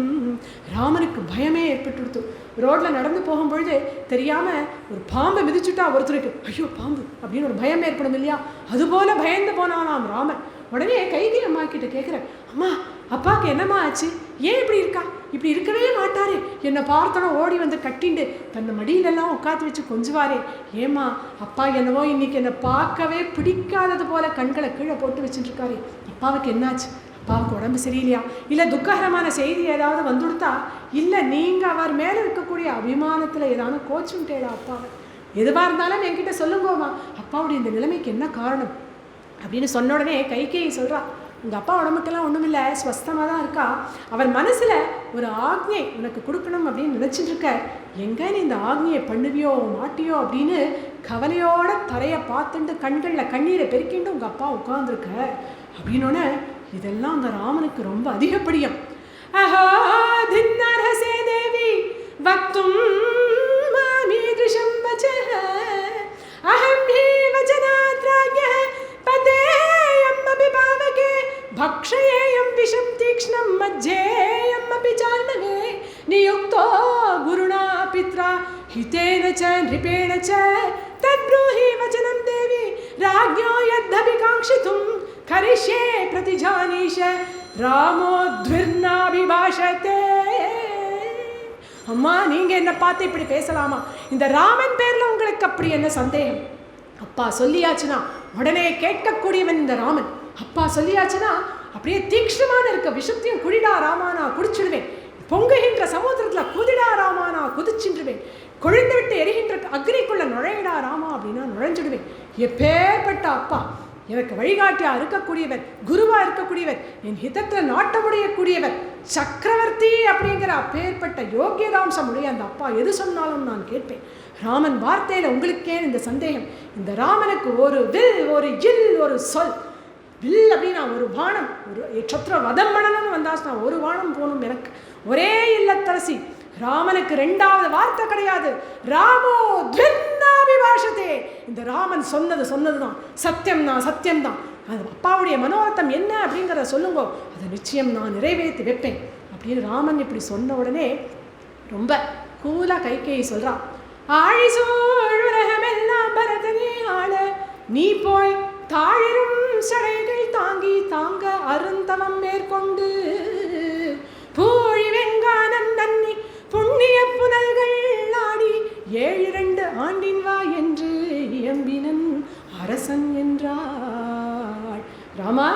[SPEAKER 1] ராமனுக்கு பயமே ஏற்பட்டுடுத்து. ரோட்டில் நடந்து போகும்பொழுது தெரியாமல் ஒரு பாம்பை மிதிச்சுட்டா ஒருத்தருக்கு ஐயோ பாம்பு அப்படின்னு ஒரு பயம் ஏற்படும் இல்லையா? அதுபோல பயந்து போனானாம் ராமன். உடனே கைகை அம்மா கிட்ட கேட்குறேன், அம்மா அப்பாவுக்கு என்னம்மா ஆச்சு, ஏன் இப்படி இருக்கா? இப்படி இருக்கவே மாட்டாரே, என்னை பார்த்தோன்னா ஓடி வந்து கட்டிண்டு தன்னை மடியிலெல்லாம் உட்காந்து வச்சு கொஞ்சுவாரே, ஏம்மா அப்பா என்னவோ இன்னைக்கு என்னை பார்க்கவே பிடிக்காதது போல கண்களை கீழே போட்டு வச்சுட்டு இருக்காரு, அப்பாவுக்கு என்னாச்சு? அப்பாவுக்கு உடம்பு சரியில்லையா? இல்லை துக்ககரமான செய்தி ஏதாவது வந்துடுத்தா? இல்லை நீங்கள் அவர் மேலே இருக்கக்கூடிய அபிமானத்தில் ஏதாவது கோச்சுட்டேடா அப்பாவை? எதுவாக இருந்தாலும் என்கிட்ட சொல்லுங்கோமா, அப்பாவுடைய இந்த நிலைமைக்கு என்ன காரணம் அப்படின்னு சொன்ன உடனே கைகேயி சொல்கிறா, உங்கள் அப்பா உடம்புக்கெல்லாம் ஒன்றும் இல்லை, ஸ்வஸ்தமாக தான் இருக்கா. அவர் மனசில் ஒரு ஆக்ஞை உனக்கு கொடுக்கணும் அப்படின்னு நினச்சிட்டு இருக்க, எங்கே நீ இந்த ஆக்ஞையை பண்ணுவியோ மாட்டியோ அப்படின்னு கவலையோட தரையை பார்த்துட்டு கண்களில் கண்ணீரை பெருக்கிண்டு உங்கள் அப்பா உட்காந்துருக்க அப்படின்னோடனே இதெல்லாம் அந்த ராமனுக்கு ரொம்ப அதிகப்படியும். அஹோ தின்னரசே தேவி வக்தும் மீதுஷம் வச்சஹ அஹம் ஹி வஜனாத்ராக்ய பதேயம் அபிபாவகே பக்ஷயேயம் விஷம் தீக்ஷ்ணம் மஜ்ஜேயம் அபி ஜானவே நியுக்தோ குருணா பித்ரா ஹிதேன ச நிருபேண ச தத்ப்ரூஹி வச்சனம் தேவி ராஜ்ஞோ யத்தபிகாங்க்ஷிதும் கரிஷ்யே பிரதிஜானீஷ ராமோத்விர்நாபிபாஷதே. அம்மா நீங்கள் என்ன பார்த்து இப்படி பேசலாமா? இந்த ராமன் பேரில் உங்களுக்கு அப்படி என்ன சந்தேகம்? அப்பா சொல்லியாச்சுன்னா உடனே கேட்கக்கூடியவன் இந்த ராமன். அப்பா சொல்லியாச்சுன்னா அப்படியே தீக்ஷ்ணமான இருக்க விஷத்தையும் குடிடா ராமானா குடிச்சிடுவேன், பொங்குகின்ற சமுத்திரத்தில் குதிடா ராமானா குதிச்சின்றுவேன், கொழுந்து விட்டு எரிகின்ற அக்னிக்குள்ள நுழையிடா ராமா அப்படின்னா நுழைஞ்சிடுவேன். எப்பேற்பட்ட அப்பா, எனக்கு வழிகாட்டியா இருக்கக்கூடியவர், குருவா இருக்கக்கூடியவர், என் ஹிதத்தில் நாட்டமுடையக்கூடியவர், சக்கரவர்த்தி அப்படிங்கிற அப்பேற்பட்ட யோகியதாம்சம் உடைய அந்த அப்பா எது சொன்னாலும் நான் கேட்பேன். ராமன் வார்த்தையில் உங்களுக்கே இந்த சந்தேகம்? இந்த ராமனுக்கு ஒரு வில், ஒரு இல், ஒரு சொல். வில் அப்படின்னா ஒரு வானம், ஒரு சத்ர வதம் பண்ணணும்னு வந்தாச்சுன்னா ஒரு வானம் போகணும் எனக்கு. ஒரே இல்லத்தரசி. ராமனுக்கு ரெண்டாவது வார்த்தை கிடையாது. ராமோ த்விர்நாபிபாஷதே. இந்த ராமன் சொன்னதுதான் சத்தியம்தான், சத்தியம்தான். அது அப்பாவுடைய மனோரத்தம் என்ன அப்படிங்கிறத சொல்லுங்கோ, அதை நிச்சயம் நான் நிறைவேற்றி வைப்பேன் அப்படின்னு ராமன் இப்படி சொன்ன உடனே ரொம்ப கூலாக கைகேயி சொல்கிறான், ஆழிசூழ் உலகமெல்லாம் பரதனே ஆள நீ போய் தாழிரும் சடைகள் தாங்கி தாங்க அருந்தவம் மேற்கொண்டு பூழி வெங்கானம் நன்னி புண்ணிய புனல்கள் ஆடி 7 ஆண்டின் வா என்று இயம்பினன் அரசன் என்றாள். ராமா,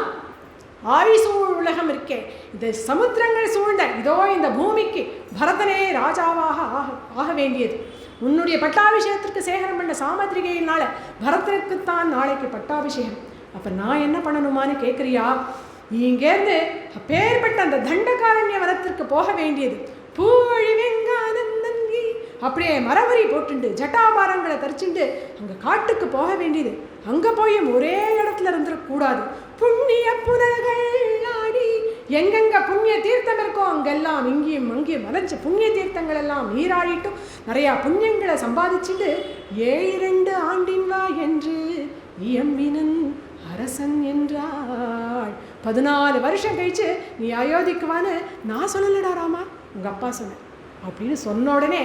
[SPEAKER 1] ஆழிசூழ் உலகம் இருக்கே, இந்த சமுத்திரங்கள் சூழ்ந்த இதோ இந்த பூமிக்கு பரதனே ராஜாவாக ஆக வேண்டியது. உன்னுடைய பட்டாபிஷேகத்திற்கு சேகரம் பண்ண சாமத்திரிகையினால பரதனுக்குத்தான் நாளைக்கு பட்டாபிஷேகம். அப்போ நான் என்ன பண்ணணுமான்னு கேட்குறியா? இங்கேருந்து அப்பேற்பட்ட அந்த தண்டகாரண்ய வனத்திற்கு போக வேண்டியது. பூவழி வெங்கானம் நங்கி அப்படியே மரவரி போட்டுண்டு ஜட்டாபாரங்களை தரிச்சுண்டு அங்கே காட்டுக்கு போக வேண்டியது. அங்கே போய் ஒரே இடத்துல இருந்துடக்கூடாது. புண்ணிய புனல்கள் ஆடி எங்கெங்க புண்ணிய தீர்த்தம் இருக்கோ அங்கெல்லாம் இங்கேயும் அங்கேயும் மலைச்ச புண்ணிய தீர்த்தங்கள் எல்லாம் நீராடிட்டும் நிறையா புண்ணியங்களை சம்பாதிச்சுட்டு 7 ஆண்டின் வா என்று இயம்பினன் அரசன் என்றாள். 14 வருஷம் கழிச்சு நீ அயோத்திக்குவான்னு நான் சொல்லலடா ராமா, உங்கள் அப்பா சொன்னேன் அப்படின்னு சொன்ன உடனே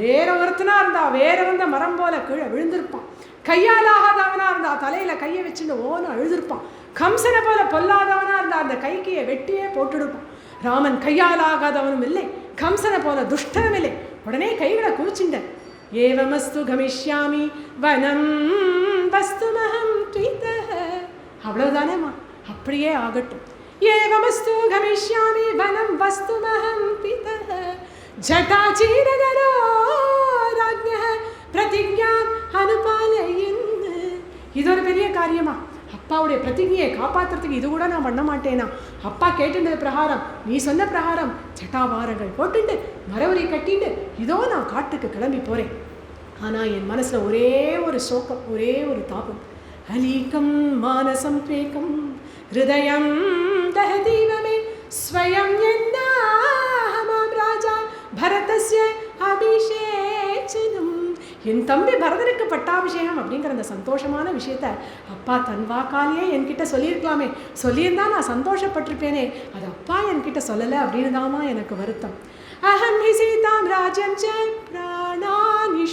[SPEAKER 1] வேற ஒருத்தனா இருந்தா வேற வந்த மரம் போல கீழே விழுந்திருப்பான். கையால் ஆகாதவனா இருந்தா தலையில கையை வச்சுன்னு ஓன அழுதுருப்பான். கம்சனை போல பொல்லாதவனா இருந்தா அந்த கைக்கையை வெட்டியே போட்டுடுப்பான். ராமன் கையால் ஆகாதவனும் இல்லை, கம்சனை போல துஷ்டனும் இல்லை. உடனே கைகளை குவிச்சுண்ட ஏவமஸ்து கமிஷ்யாமி வனம் வஸ்துமஹம் த்விதஹ. அவ்வளவுதானேம்மா, அப்படியே ஆகட்டும். ஏவமஸ்து கமிஷ்யாமி வனம் வஸ்துமஹம் த்விதஹ ஜட்டாச்சீரதரோ ராஜ்ஞः பிரதிஜ்ஞாம் அனுபாலயன். இது ஒரு பெரிய காரியமா? அப்பாவுடைய பிரதிஜையை காப்பாற்றுறதுக்கு இது கூட நான் பண்ண மாட்டேனா? அப்பா கேட்டுனது பிரகாரம், நீ சொன்ன பிரகாரம் ஜட்டாவாரங்கள் போட்டுட்டு மரவரி கட்டிட்டு இதோ நான் காட்டுக்கு கிளம்பி போகிறேன். ஆனால் என் மனசில் ஒரே ஒரு சோகம், ஒரே ஒரு தாபம். அலீகம் மானசம் த்வேகம் ஹிருதயம் தஹதீவமே ஸ்வயம் என்னாஹமாம் ராஜா பரதஸ்ய அபிஷேச்சனம். என் தம்பி பரதனுக்கு பட்டாபிஷேகம் அப்படிங்கிற அந்த சந்தோஷமான விஷயத்த அப்பா தன் வாக்காலேயே என்கிட்ட சொல்லியிருக்கலாமே, சொல்லியிருந்தா நான் சந்தோஷப்பட்டிருப்பேனே, அது அப்பா என்கிட்ட சொல்லலை அப்படின்னு தாமா எனக்கு வருத்தம். அஹம் ஹி சீதாம் ராஜ்யம் ச பிராணானிஷ்டாந்தனானி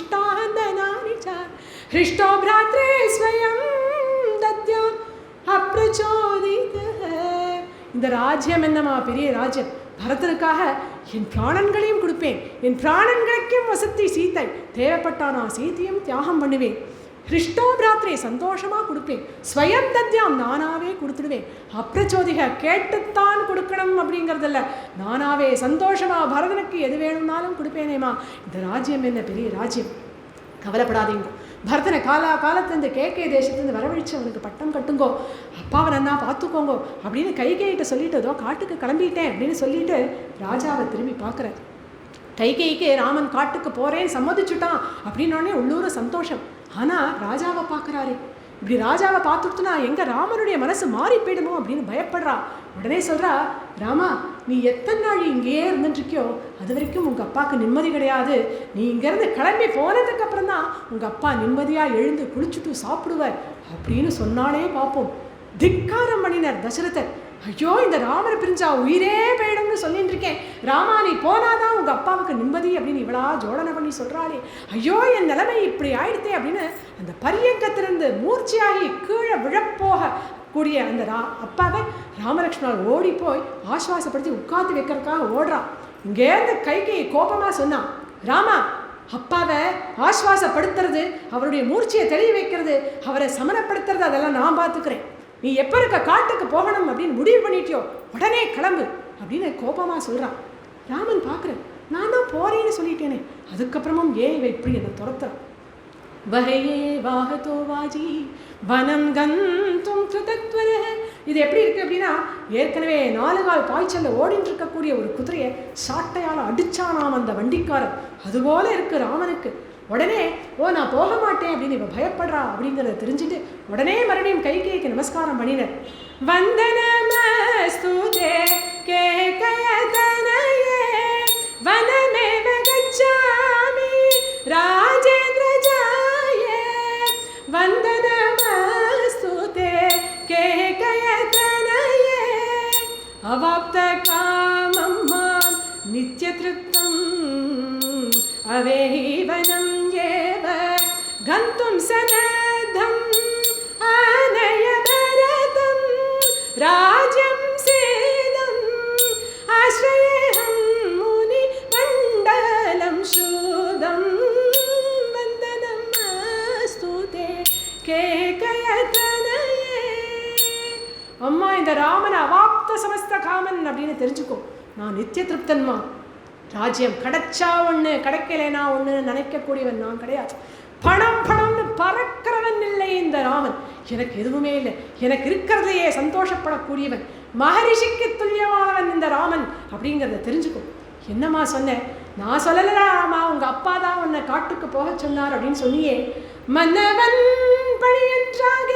[SPEAKER 1] ச ஹ்ருஷ்டோ ப்ராத்ரே ஸ்வயம் தத்யம் அப்ரச்சோதிதः. இந்த ராஜ்யம் என்னமா பெரிய ராஜ்யம், பரதனுக்காக என் பிராணன்களையும் கொடுப்பேன், என் பிராணன்களுக்கும் வசதி சீத்தை, தேவைப்பட்டா நான் சீத்தையும் தியாகம் பண்ணுவேன். ஹ்ருஷ்டோ பிராத்ரே சந்தோஷமாக கொடுப்பேன், ஸ்வயம் தத்யாம் நானாவே கொடுத்துடுவேன், அப்ரச்சோதிக கேட்டுத்தான் கொடுக்கணும் அப்படிங்கிறதில்ல, நானாவே சந்தோஷமாக பரதனுக்கு எது வேணும்னாலும் கொடுப்பேனேம்மா. இந்த ராஜ்யம் என்ன பெரிய ராஜ்யம், கவலைப்படாதீங்க. பரதனை காலத்துலேருந்து கேகே தேசத்துலேருந்து வரவழைச்சு அவனுக்கு பட்டம் கட்டுங்கோ, அப்பாவை நன்னா பார்த்துக்கோங்கோ அப்படின்னு கைகேயிட்ட சொல்லிட்டு ஏதோ காட்டுக்கு கிளம்பிட்டேன் அப்படின்னு சொல்லிட்டு ராஜாவை திரும்பி பார்க்குறேன். கைகேயிக்கு ராமன் காட்டுக்கு போகிறேன்னு சம்மதிச்சுட்டான் அப்படின்னோடனே உள்ளூர சந்தோஷம். ஆனால் ராஜாவை பார்க்குறாரு, இப்படி ராஜாவை பார்த்துட்டுனா எங்கே ராமனுடைய மனசு மாறி போயிடுமோ அப்படின்னு பயப்படுறா. உடனே சொல்கிறா, ராமா நீ எத்தனை நாள் இங்கேயே இருந்துட்டுருக்கியோ அது வரைக்கும் உங்கள் அப்பாவுக்கு நிம்மதி கிடையாது, நீ இங்கேருந்து கிளம்பி போனதுக்கப்புறம் தான் உங்கள் அப்பா நிம்மதியாக எழுந்து குளிச்சுட்டு சாப்பிடுவார் அப்படின்னு சொன்னாலே பார்ப்போம். திக்காரம் பண்ணினார் தசரதர். ஐயோ இந்த ராமரை பிரிஞ்சா உயிரே போயிடும்னு சொல்லிட்டு இருக்கேன், ராமா நீ போனாதான் உங்கள் அப்பாவுக்கு நிம்மதி அப்படின்னு இவளா ஜோடனை பண்ணி சொல்கிறாளே, ஐயோ என் நிலைமை இப்படி ஆயிடுத்தே அப்படின்னு அந்த பரியங்கத்திலிருந்து மூர்ச்சியாகி கீழே விழப்போக கூடிய அந்த அப்பாவை ராமலக்ஷ்மணர் ஓடி போய் ஆஸ்வாசப்படுத்தி உட்காந்து வைக்கிறதுக்காக ஓடுறான். இங்கேருந்து கைகேயி கோபமாக சொன்னான், ராமா அப்பாவை ஆஸ்வாசப்படுத்துறது, அவருடைய மூர்ச்சியை தெளிய வைக்கிறது, அவரை சமனப்படுத்துறது அதெல்லாம் நான் பார்த்துக்கிறேன், நீ எப்போ இருக்க காட்டுக்கு போகணும் அப்படின்னு முடிவு பண்ணிட்டியோ உடனே கிளம்பு அப்படின்னு கோபமாக சொல்கிறான். ராமன் பார்க்குறேன், நான் தான் போகிறேன்னு சொல்லிட்டேனே, அதுக்கப்புறமும் ஏன் இவ இப்படி என்னை துரத்துறான். வகையே வாகதோ வாஜி வனம் கந்தும் கிருதத்வர. இது எப்படி இருக்குது அப்படின்னா, ஏற்கனவே 4 கால் பாய்ச்சலில் ஓடிட்டு இருக்கக்கூடிய ஒரு குதிரையை சாட்டையால் அடித்தானாம் அந்த வண்டிக்காரன், அதுபோல இருக்குது ராமனுக்கு. உடனே ஓ நான் போக மாட்டேன் அப்படின்னு இவ பயப்படுறா அப்படிங்கிறத தெரிஞ்சுட்டு உடனே மறுபடியும் கைகேயிக்கு நமஸ்காரம் பண்ணினர். வந்தனமஸ்துதே கேகயதனயே வனமேவ கச்சாமி ராஜேந்திர ஜாயே. வந்தனமஸ்துதே கேகயதனயே அவாப்த காமம் மாம் நித்யத்ருப்தம் அவேவனம் ஏவ கந்தும் சனதம் ஆனய பரதம் ராஜ்யம் சேதம் ஆஸ்ரயேஹம் முனி மண்டலம் சூதம். வந்தனம் அஸ்துதே கேகயதனயே. அம்மா இந்த ராமன் அவாப்த சமஸ்த காமன் அப்படின்னு தெரிஞ்சுக்கோ, நான் நித்திய திருப்தன்மா, ராஜ்யம் கிடைச்சா ஒன்று கிடைக்கலைனா ஒன்று நினைக்கக்கூடியவன் நான் கிடையாது, பணம் பணம்னு பறக்கிறவன் இல்லை இந்த ராமன், எனக்கு எதுவுமே இல்லை, எனக்கு இருக்கிறதையே சந்தோஷப்படக்கூடியவன், மகரிஷிக்கு துல்லியமானவன் இந்த ராமன் அப்படிங்கிறத தெரிஞ்சுக்கும். என்னம்மா சொன்னேன், நான் சொல்லலாமா உங்கள் அப்பா தான் உன்னை காட்டுக்கு போக சொன்னார் அப்படின்னு சொன்னியே, மன்னவன் பணி என்றாக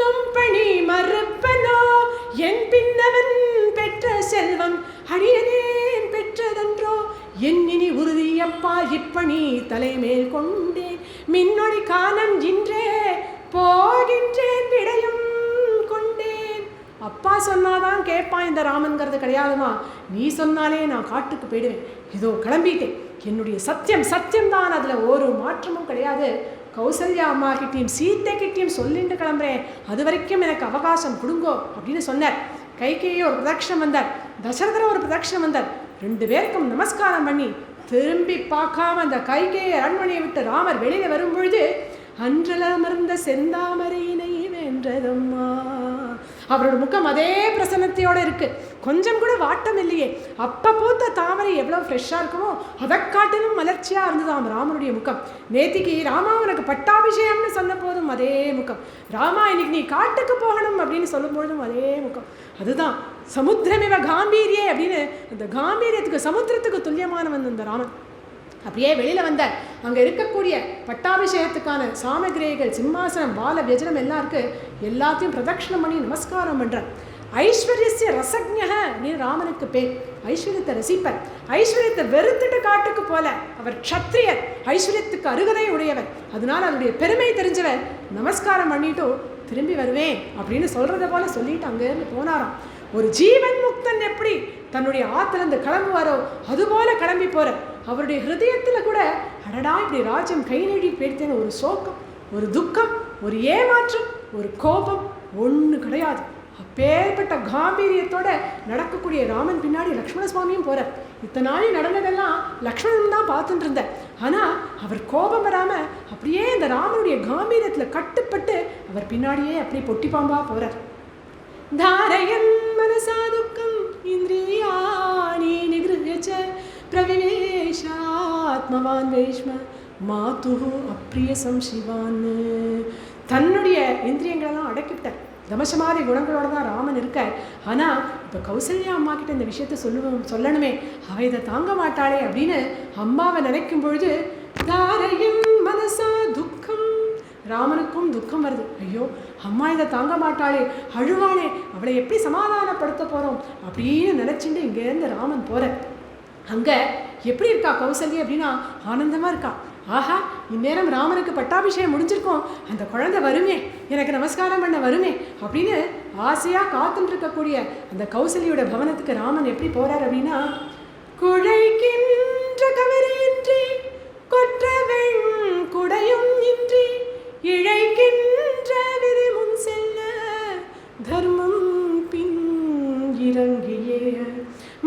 [SPEAKER 1] நும் பணி மறுப்பனோ என் பின்னவன் பெற்ற செல்வம் அடியனேன் பெற்றதன்றோ என்னினி உறுதியப்பா இப்பணி தலைமேல் கொண்டேன் மின்னொடி காலம் இன்றே போகின்றேன் விடையும் கொண்டேன். அப்பா சொன்னாதான் கேட்பான் இந்த ராமன்கிறது கிடையாதுமா, நீ சொன்னாலே நான் காட்டுக்கு போயிடுவேன், இதோ கிளம்பிட்டேன், என்னுடைய சத்தியம் சத்தியம்தான், அதில் ஒரு மாற்றமும் கிடையாது, கௌசல்யா அம்மா கிட்டேயும் சீத்தை கிட்டேயும் சொல்லிட்டு கிளம்புறேன், அது வரைக்கும் எனக்கு அவகாசம் கொடுங்கோ அப்படின்னு சொன்னார். கைகேயி ஒரு பிரதட்சணம் வந்தார், தசரதர் ஒரு பிரதட்சணம் வந்தார், 2 பேருக்கும் நமஸ்காரம் பண்ணி திரும்பி பார்க்காம அந்த கைகேயி அரண்மனையை விட்டு ராமர் வெளியில வரும் பொழுது அன்றல அமர்ந்த செந்தாமரையினை வென்றதம்மா. அவரோட முகம் அதே பிரசன்னத்தையோடு இருக்கு, கொஞ்சம் கூட வாட்டம் இல்லையே. அப்போ பூத்த தாமரை எவ்வளோ ஃப்ரெஷ்ஷாக இருக்குமோ அதை காட்டிலும் மலர்ச்சியாக இருந்ததாம் ராமனுடைய முகம். நேத்திக்கு ராமா உனக்கு பட்டாபிஷேகம்னு சொன்ன போதும் அதே முகம், ராமா இன்னைக்கு நீ காட்டுக்கு போகணும் அப்படின்னு சொல்லும் பொழுதும் அதே முகம். அதுதான் சமுத்திரமிவ காம்பீரியே அப்படின்னு, அந்த காம்பீரியத்துக்கு சமுத்திரத்துக்கு துல்லியமானவன் அந்த ராமன். அப்படியே வெளியில் வந்தார். அங்கே இருக்கக்கூடிய பட்டாபிஷேகத்துக்கான சாமகிரிகள், சிம்மாசனம், பால வியஜனம் எல்லாம் இருக்குது, எல்லாத்தையும் பிரதட்சணம் பண்ணி நமஸ்காரம் பண்ணுறார். ஐஸ்வர்யஸ்ய ரசஜ்ஞः நீ ராமனுக்கு பேர். ஐஸ்வர்யத்தை ரசிப்பர். ஐஸ்வர்யத்தை வெறுத்துட்டு காட்டுக்கு போல. அவர் க்ஷத்ரியர், ஐஸ்வர்யத்துக்கு அருகதை உடையவர். அதனால அவருடைய பெருமை தெரிஞ்சவர். நமஸ்காரம் பண்ணிட்டு திரும்பி வருவேன் அப்படின்னு சொல்றத போல சொல்லிட்டு அங்கேருந்து போனாராம். ஒரு ஜீவன் முக்தன் எப்படி தன்னுடைய ஆத்திலிருந்து கிளம்புவாரோ அதுபோல கிளம்பி போற. அவருடைய ஹிருதயத்தில் கூட அடடா இப்படி ராஜ்யம் கை நீடி போயிடுத்தேன்னு ஒரு சோகம், ஒரு துக்கம், ஒரு ஏமாற்றம், ஒரு கோபம் ஒன்று கிடையாது. அப்பேற்பட்ட காம்பீரியத்தோட நடக்கக்கூடிய ராமன் பின்னாடி லக்ஷ்மண சுவாமியும் போறார். இத்தனை நாள் நடந்ததெல்லாம் லக்ஷ்மணன் தான் பார்த்துட்டு இருந்தார். ஆனால் அவர் கோபம் வராமல் அப்படியே இந்த ராமனுடைய காம்பீரியத்தில் கட்டுப்பட்டு அவர் பின்னாடியே அப்படியே பொட்டி பாம்பா போறார். தாரயன் மனசா துக்கம் இந்திரியாணி நிகிருஹ்ய பிரவிவேஷாத்மவான் வேஷ்ம மாது அப்ரிய சம்சிவான். தன்னுடைய இந்திரியங்களெல்லாம் அடக்கிவிட்டார். தமசமாதி குணங்களோட தான் ராமன் இருக்கார். ஆனால் இப்போ கௌசல்யா அம்மா கிட்ட இந்த விஷயத்த சொல்லணுமே, அவ இதை தாங்க மாட்டாளே அப்படின்னு அம்மாவை நினைக்கும் பொழுது தாரையின் மனசா துக்கம். ராமனுக்கும் துக்கம் வருது. ஐயோ அம்மா இதை தாங்க மாட்டாளே, அழுவாளே, அவளை எப்படி சமாதானப்படுத்த போகிறோம் அப்படின்னு நினச்சிட்டு இங்கேருந்து ராமன் போகிற. அங்கே எப்படி இருக்கா கௌசல்யா அப்படின்னா ஆனந்தமாக இருக்கா. ஆஹா இந்நேரம் ராமனுக்கு பட்டாபிஷேகம் முடிஞ்சிருக்கோம், அந்த குழந்தை வருமே, எனக்கு நமஸ்காரம் பண்ண வருமே அப்படின்னு ஆசையாக காத்துட்டு இருக்கக்கூடிய அந்த கௌசல்யோட பவனத்துக்கு ராமன் எப்படி போகிறார் அப்படின்னா, குழைக்கின்ற கவரின்றி கொற்றவெண் குடையும் இன்றி இழைக்கின்ற விதி முன் செல்ல தர்மம் பின் இறங்கியே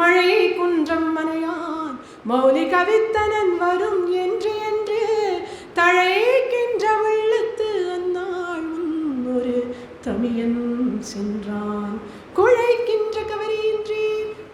[SPEAKER 1] மழை குன்றம் மனையான் மௌலி கவித்தனன் வரும் என்று என்று தழைக்கின்ற வெள்ளத்து அந்நாள் ஒரு தமியன் சென்றான். குழைக்கின்ற கவரியின்றி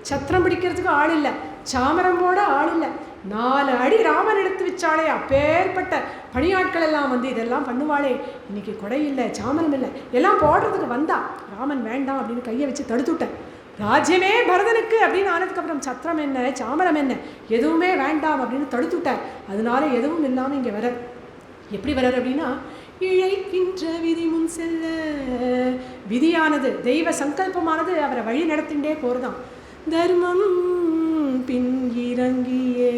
[SPEAKER 1] சத்திரம் பிடிக்கிறதுக்கு ஆள் இல்லை, சாமரம் போட ஆள் இல்லை. 4 அடி ராமன் எடுத்து வச்சாலே அப்பேற்பட்ட பணியாட்கள் எல்லாம் வந்து இதெல்லாம் பண்ணுவாளே, இன்னைக்கு கொடை இல்லை, சாமரம் இல்லை, எல்லாம் போடுறதுக்கு வந்தா ராமன் வேண்டாம் அப்படின்னு கையை வச்சு தடுத்துட்டேன். ராஜ்யமே பரதனுக்கு அப்படின்னு ஆனதுக்கப்புறம் சத்திரம் என்ன, சாமரம் என்ன, எதுவுமே வேண்டாம் அப்படின்னு தடுத்துட்டார். அதனால எதுவும் இல்லாமல் இங்கே வர. எப்படி வர்றார் அப்படின்னா, இழைக்கின்ற விதி முன் செல்ல. விதியானது, தெய்வ சங்கல்பமானது அவரை வழி நடத்திண்டே போகிறதாம். தர்மம் பின் இறங்கியே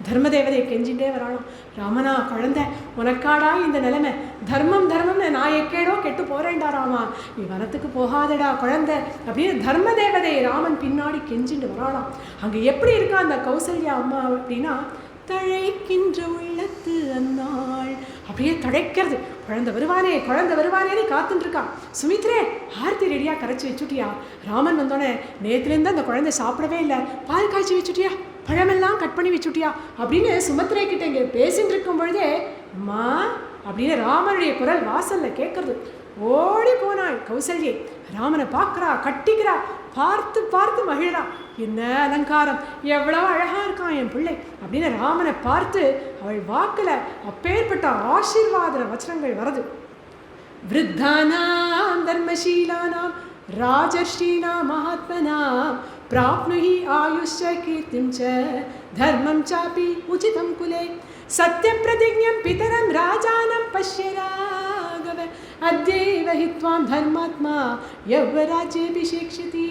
[SPEAKER 1] தர்மதேவதையை கெஞ்சின்றே வராளாம். ராமனா குழந்தை உனக்காடா இந்த நிலைமை, தர்மம் தர்மம்னு நான் எக்கேடோ கெட்டு போறேன்டா ராமா, நீ வனத்துக்கு போகாதடா குழந்தை அப்படின்னு தர்மதேவதை ராமன் பின்னாடி கெஞ்சிட்டு வராளாம். அங்கே எப்படி இருக்கா அந்த கௌசல்யா அம்மா அப்படின்னா, தழைக்கின்ற உள்ளத்து அந்நாள் அப்படியே தழைக்கிறது. குழந்தை வருவானே குழந்தை வருவானேன்னு காத்துட்டு இருக்கா. சுமித்ரே ஆர்த்தி ரெடியாக கரைச்சி வச்சுட்டியா? ராமன் வந்தோடனே நேற்றுலேருந்து அந்த குழந்தை சாப்பிடவே இல்லை, பால் காய்ச்சி வச்சுட்டியா, பழமெல்லாம் கட் பண்ணி வச்சுட்டியா அப்படின்னு சுமத்ரே கிட்ட இங்கே பேசிட்டு இருக்கும் பொழுதே அம்மா அப்படின்னு ராமனுடைய குரல் வாசல்ல கேட்கறது. ஓடி போனாள் கௌசல்யை. ராமனை பார்க்குறா, கட்டிக்கிறா, பார்த்து பார்த்து மகிழறா. என்ன அலங்காரம், எவ்வளோ அழகாக இருக்கான் என் பிள்ளை அப்படின்னு ராமனை பார்த்து அவள் வாக்கில் அப்பேற்பட்ட ஆசீர்வாத வச்சனங்கள் வருது. விருத்தானாம் தர்மசீலானாம் ராஜர்ஷீனாம் மகாத்மனாம் பிராப்னுஹி ஆயுஷ்ச கீர்த்திம் ச தர்மம் சாபி உசிதம் குலே சத்யப்பிரதிஜ்ஞம் பிதரம் ராஜானம் பஷ்ய ராகவ அத்யைவ ஹித்வாம் தர்மாத்மா யவ்வராஜ்யபிஷேக்ஷதி.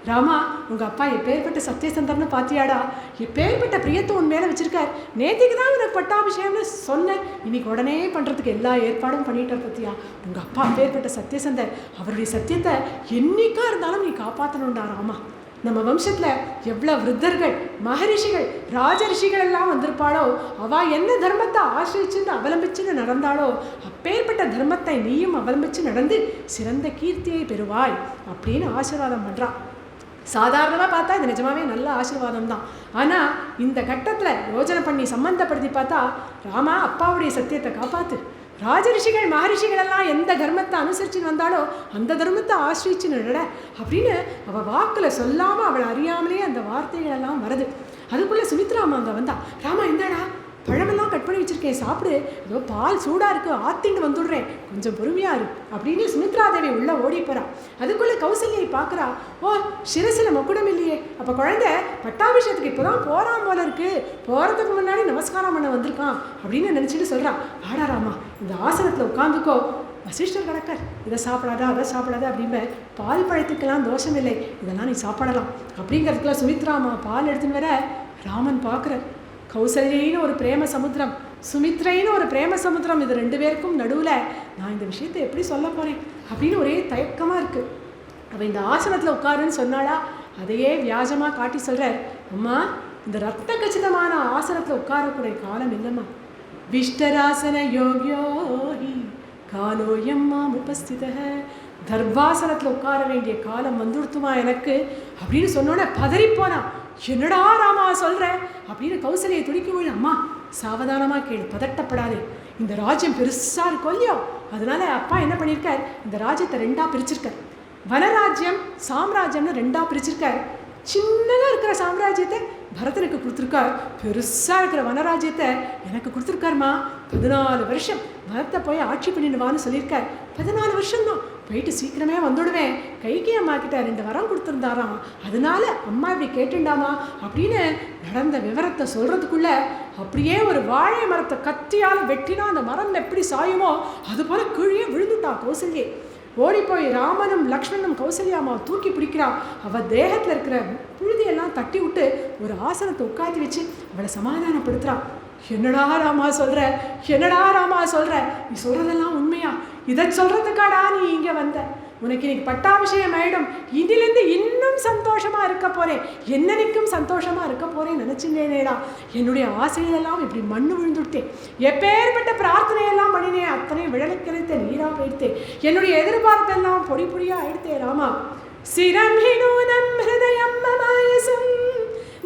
[SPEAKER 1] ராமா உங்கள் அப்பா எப்பேற்பட்ட சத்தியசந்தர்னு பார்த்தியாடா, எப்பேற்பட்ட பிரியத்தை உன் மேலே வச்சுருக்கார். நேற்றுக்கு தான் உனக்கு பட்டாபிஷேகம்னு சொன்னேன், இன்னைக்கு உடனே பண்ணுறதுக்கு எல்லா ஏற்பாடும் பண்ணிட்டார் பற்றியா. உங்கள் அப்பா அப்பேற்பட்ட சத்தியசந்தர், அவருடைய சத்தியத்தை என்னைக்கா இருந்தாலும் நீ காப்பாற்றணுண்டா ராமா. நம்ம வம்சத்தில் எவ்வளோ விருத்தர்கள் மகரிஷிகள் ராஜரிஷிகள் எல்லாம் வந்திருப்பாளோ, அவள் என்ன தர்மத்தை ஆசிரிச்சுன்னு அவலம்பிச்சுன்னு நடந்தாளோ அப்பேற்பட்ட தர்மத்தை நீயும் அவலம்பிச்சு நடந்து சிறந்த கீர்த்தியை பெறுவாய் அப்படின்னு ஆசீர்வாதம் பண்ணுறான். சாதாரணமாக பார்த்தா இது நிஜமாவே நல்ல ஆசீர்வாதம் தான். ஆனால் இந்த கட்டத்தில் யோஜனை பண்ணி சம்மந்தப்படுத்தி பார்த்தா, ராமா அப்பாவுடைய சத்தியத்தை காப்பாற்று, ராஜரிஷிகள் மகரிஷிகள் எல்லாம் எந்த தர்மத்தை அனுசரிச்சுன்னு வந்தாலோ அந்த தர்மத்தை ஆசிரிச்சு நட அப்படின்னு அவள் வாக்கில் சொல்லாமல் அவளை அறியாமலே அந்த வார்த்தைகள் எல்லாம் வருது. அதுக்குள்ளே சுமித்ராமா அங்கே வந்தா. ராமா இந்தாடா பழமெல்லாம் கட் பண்ணி வச்சுருக்கேன், சாப்பிடு, ஏதோ பால் சூடாக இருக்குது, ஆத்தின்னு வந்துடுறேன், கொஞ்சம் பொறுமையாக இரு அப்படின்னு சுமித்ரா தேவி உள்ளே ஓடி போகிறா. அதுக்குள்ளே கௌசல்யை பார்க்குறா. ஓ சிரசில் மக்குடம் இல்லையே, அப்போ குழந்தை பட்டாபிஷேகத்துக்கு இப்போ தான் போகிறான் போல இருக்குது, போகிறதுக்கு முன்னாடி நமஸ்காரம் பண்ண வந்திருக்கான் அப்படின்னு நினச்சிட்டு சொல்கிறான். ஆடா ராமா இந்த ஆசனத்தில் உட்காந்துக்கோ, வசிஷ்டர் கிடக்கார், இதை சாப்பிடாத அதை சாப்பிடாத அப்படிம்ப, பால் பழத்துக்கெல்லாம் தோஷம் இல்லை, இதெல்லாம் நீ சாப்பிடலாம் அப்படிங்கிறதுக்குலாம் சுமித்ராமா பால் எடுத்துன்னு வர ராமன் பார்க்குறார். கௌசல்யின்னு ஒரு பிரேம சமுத்திரம், சுமித்ரைன்னு ஒரு பிரேம சமுத்திரம், இது ரெண்டு பேருக்கும் நடுவில் நான் இந்த விஷயத்தை எப்படி சொல்ல போகிறேன் அப்படின்னு ஒரே தயக்கமாக இருக்குது. அவள் இந்த ஆசனத்தில் உட்காருன்னு சொன்னாளா, அதையே வியாஜமாக காட்டி சொல்கிறார். அம்மா, இந்த ரத்த கச்சிதமான ஆசனத்தில் உட்காரக்கூடிய காலம் இல்லைம்மா. விஷ்டராசன யோகியோஹி காலோயம்மா உபஸ்தித, தர்பாசனத்தில் உட்கார வேண்டிய காலம் வந்துடுத்துமா எனக்கு அப்படின்னு சொன்னோன்னே பதறிப்போனா. என்னடா ராமா சொல்கிற அப்படின்னு கௌசல்யை துடிக்கும்போது, அம்மா சாவதானமாக கேளு, பதட்டப்படாதே, இந்த ராஜ்யம் பெருசாக இருக்கும் இல்லையோ, அதனால அப்பா என்ன பண்ணியிருக்கார், இந்த ராஜ்யத்தை ரெண்டாக பிரிச்சிருக்கார். வனராஜ்யம் சாம்ராஜ்யம்னு ரெண்டாக பிரிச்சிருக்கார். சின்னதாக இருக்கிற சாம்ராஜ்யத்தை பரதனுக்கு கொடுத்துருக்கார், பெருசாக இருக்கிற வனராஜ்யத்தை எனக்கு கொடுத்துருக்காருமா. 14 வருஷம் பரத்தை போய் ஆட்சி பண்ணிடுவான்னு சொல்லியிருக்கார். 14 வருஷம்தான், போயிட்டு சீக்கிரமே வந்துடுவேன். கைகேயி அம்மா கிட்ட 2 வரம் கொடுத்துருந்தாராம், அதனால அம்மா இப்படி கேட்டுண்டாமா அப்படின்னு நடந்த விவரத்தை சொல்கிறதுக்குள்ள அப்படியே ஒரு வாழை மரத்தை கத்தியால் வெட்டினா அந்த மரம் எப்படி சாயுமோ அது போல கீழே விழுந்துட்டா கௌசல்யை. ஓடிப்போய் ராமனும் லக்ஷ்மணனும் கௌசல்யாமாவை தூக்கி பிடிக்கிறா. அவள் தேகத்தில் இருக்கிற புழுதியெல்லாம் தட்டி விட்டு ஒரு ஆசனத்தை உட்காத்தி வச்சு அவளை சமாதானப்படுத்துகிறா. என்னடா ராமா சொல்கிற, என்னடா ராமா சொல்கிற, நீ சொல்கிறதெல்லாம் உண்மையா? இதை சொல்கிறதுக்காடா நீ இங்கே வந்த? உனக்கு இன்னைக்கு பட்டாபிஷேகம் ஆகிடும், இதிலிருந்து இன்னும் சந்தோஷமாக இருக்க போகிறேன், என்னன்னைக்கும் சந்தோஷமாக இருக்க போகிறேன் நினச்சினேடா. என்னுடைய ஆசையெல்லாம் இப்படி மண்ணு விழுந்துட்டேன், எப்பேற்பட்ட பிரார்த்தனையெல்லாம் பண்ணினேன், அத்தனை விழலுக்கரைத்த நீராக போயிடுத்தேன், என்னுடைய எதிர்பார்ப்பெல்லாம் பொடி பொடியாக ஆயிடுத்தே ராமா. சிரம் ஹினூனம் ஹிருதயம் மமாயசும்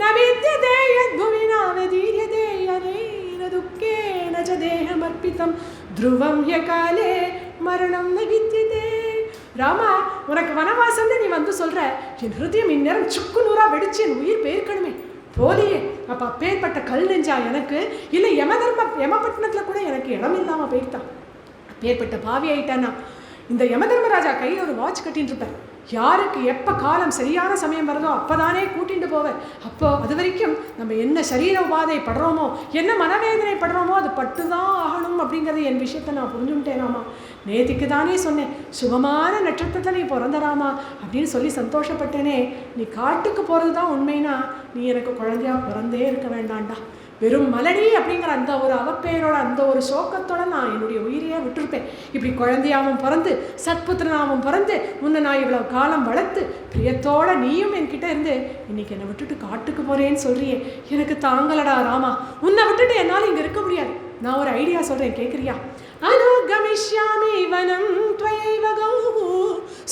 [SPEAKER 1] நவித்யதே யத்புவி நாவதீர்யதே யனேன துக்கேன ச தேஹமர்ப்பிதம் த்ருவம் யகாலே மரணம் ந வித்யதே. ராமா, உனக்கு வனவாசம் நீ வந்து சொல்கிற, என் ஹிருதயம் இந்நேரம் சுக்கு நூறாக வெடிச்சு என் உயிர் போயிருக்கணுமே, போலியே. அப்போ அப்பேற்பட்ட கல் நெஞ்சா எனக்கு, இல்லை யமபட்டினத்தில் கூட எனக்கு இடம் இல்லாமல் போயிட்டான், அப்பேற்பட்ட பாவி ஆயிட்டானா. இந்த யமதர்மராஜா கையில் ஒரு வாட்ச் கட்டின்னு இருப்பேன், யாருக்கு எப்போ காலம் சரியான சமயம் வருதோ அப்போதானே கூட்டிகிட்டு போவேன். அப்போ அது வரைக்கும் நம்ம என்ன சரீர உபாதை படுறோமோ, என்ன மனவேதனை படுறோமோ அது பட்டு தான் ஆகணும் அப்படிங்கிறது என் விஷயத்தை நான் புரிஞ்சுட்டேனாமா. நேற்றுக்கு தானே சொன்னேன், சுகமான நட்சத்திரத்தில் நீ பிறந்தராமா அப்படின்னு சொல்லி சந்தோஷப்பட்டேனே. நீ காட்டுக்கு போகிறது தான் உண்மைனா நீ எனக்கு குழந்தையா பிறந்தே இருக்க வேண்டாண்டா. வெறும் மலடி அப்படிங்கிற அந்த ஒரு அவப்பெயரோட அந்த ஒரு சோக்கத்தோட நான் என்னுடைய உயிரையே விட்டுருப்பேன். இப்படி குழந்தையாவும் பிறந்து சத்புத்திரனாவும் பிறந்து உன்னை நான் இவ்வளோ காலம் வளர்த்து பிரியத்தோட நீயும் என்கிட்ட இருந்து இன்னைக்கு என்னை விட்டுட்டு காட்டுக்கு போகிறேன்னு சொல்கிறியே, எனக்கு தாங்கலடா ராமா. உன்னை விட்டுட்டு என்னால் இங்கே இருக்க முடியாது. நான் ஒரு ஐடியா சொல்கிறேன், கேட்குறியா? அனுகமிஷ்யாமி வனம் த்வயைவ கௌः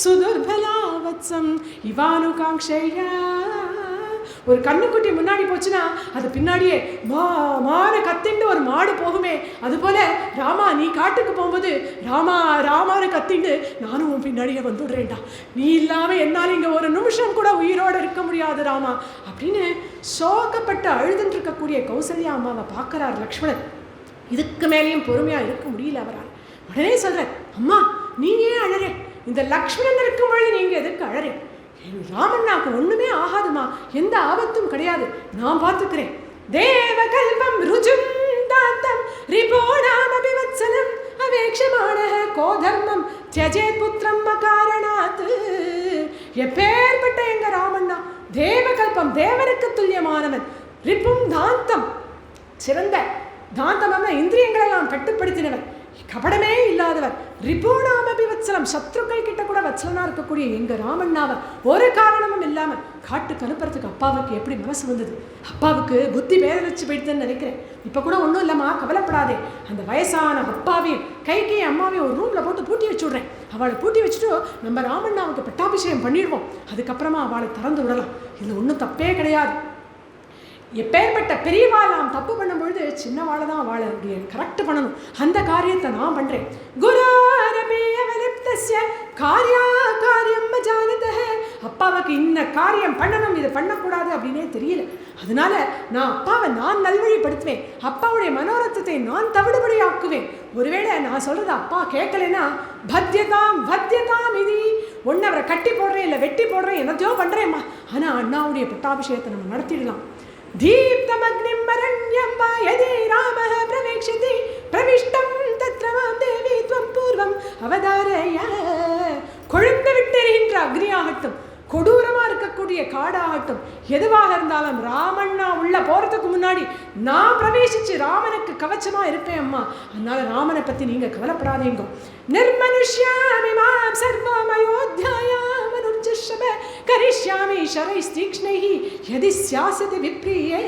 [SPEAKER 1] சுதுர்பலா வத்சம் இவானுகாங்க்ஷயா. ஒரு கண்ணுக்குட்டி முன்னாடி போச்சுன்னா அது பின்னாடியே மாறு கத்திண்டு ஒரு மாடு போகுமே, அதுபோல ராமா நீ காட்டுக்கு போகும்போது ராமா ராமாரு கத்திண்டு நானும் உன் பின்னாடியே வந்துடுறேன்டா. நீ இல்லாமல் என்னால் இங்கே ஒரு நிமிஷம் கூட உயிரோடு இருக்க முடியாது ராமா அப்படின்னு சோகப்பட்டு அழுதுன்னு இருக்கக்கூடிய கௌசல்யா அம்மாவை பார்க்குறார் லக்ஷ்மணன். இதுக்கு மேலேயும் பொறுமையாக இருக்க முடியல அவரால். உடனே சொல்கிறேன், அம்மா நீங்கள் ஏன் அழறே? இந்த லக்ஷ்மணன் இருக்கும் பொழுது நீங்கள் எதுக்கு அழறே? ராமண்ணாக்கு ஒன்றுமே ஆகாதுமா, எந்த ஆபத்தும் கிடையாது, நான் பார்த்துக்கிறேன். தேவகல்பம் ருஜும் தாத்தம் ரிபோணாமபிவத்சலம் அவேக்ஷமானஹ கோதர்மம் தியஜேத் புத்திரம் அகாரணாத். எப்பேற்பட்ட எங்க ராமண்ணா தேவகல்பம், தேவனுக்கு துல்லியமானவன், ரிப்பும் தாந்தம் சிறந்த தாந்தமான இந்திரியங்களெல்லாம் கட்டுப்படுத்தினவர், கபடமே இல்லாதவர், ரிபோணாமபி வத்சலம் சத்ருக்கள் கிட்ட கூட வத்சலனா இருக்கக்கூடிய எங்க ராமண்ணாவை ஒரு காரணமும் இல்லாமல் காட்டுக்கு அனுப்புறதுக்கு அப்பாவுக்கு எப்படி மனசு வந்தது? அப்பாவுக்கு புத்தி பேதலிச்சு போயிடுதுன்னு நினைக்கிறேன். இப்போ கூட ஒன்றும் இல்லைம்மா, கவலைப்படாதே. அந்த வயசான அப்பாவையும் கைகேயி அம்மாவையும் ஒரு ரூமில் போட்டு பூட்டி வச்சுடுறேன். அவளை பூட்டி வச்சுட்டு நம்ம ராமண்ணாவுக்கு பட்டாபிஷேகம் பண்ணிடுவோம், அதுக்கப்புறமா அவளை திறந்து விடலாம். இதில் ஒன்றும் தப்பே கிடையாது. எப்பேற்பட்ட பெரியவாள் நாம் தப்பு பண்ணும்பொழுது சின்னவாளை தான் அவளுடைய கரெக்ட் பண்ணணும். அந்த காரியத்தை நான் பண்ணுறேன். அப்பாவுக்கு இந்த காரியம் பண்ணணும், இதை பண்ணக்கூடாது அப்படின்னே தெரியல. அதனால நான் அப்பாவை நான் நல்வழிப்படுத்துவேன், அப்பாவுடைய மனோரத்தத்தை நான் தவிடுபடி ஆக்குவேன். ஒருவேளை நான் சொல்கிறத அப்பா கேட்கலைன்னா பத்தியதாம் பத்தியதாம் இது ஒன்று அவரை கட்டி போடுறேன் இல்லை வெட்டி போடுறேன் என்னத்தையோ பண்ணுறேம்மா, ஆனால் அண்ணாவுடைய பட்டாபிஷேகத்தை நம்ம நடத்திடலாம். दीप्तमग्निं मरण्यं वा यदि रामः प्रवेक्षति प्रविष्टं तत्र मां देवी त्वं पूर्व தெய்வம் அவதாரய. கொழுந்து விட்டெறிகின்ற அக்னியாகட்டும், கொடூரமாக இருக்கக்கூடிய காடாகட்டும், எதுவாக இருந்தாலும் ராமண்ணா உள்ள போகிறதுக்கு முன்னாடி நான் பிரவேசித்து ராமனுக்கு கவச்சமாக இருப்பேன் அம்மா. அதனால ராமனை பற்றி நீங்கள் கவலைப்படாதீங்க. நிர்மனுஷ்யாமி மாம் சர்வம் அயோத்யாயாம் அனுஜ்ஜஸ்வ கரிஷ்யாமி ஷரைஸ்தீக்ஷ்ணைஹி யதி ஸ்யாஸதி விப்ரியே.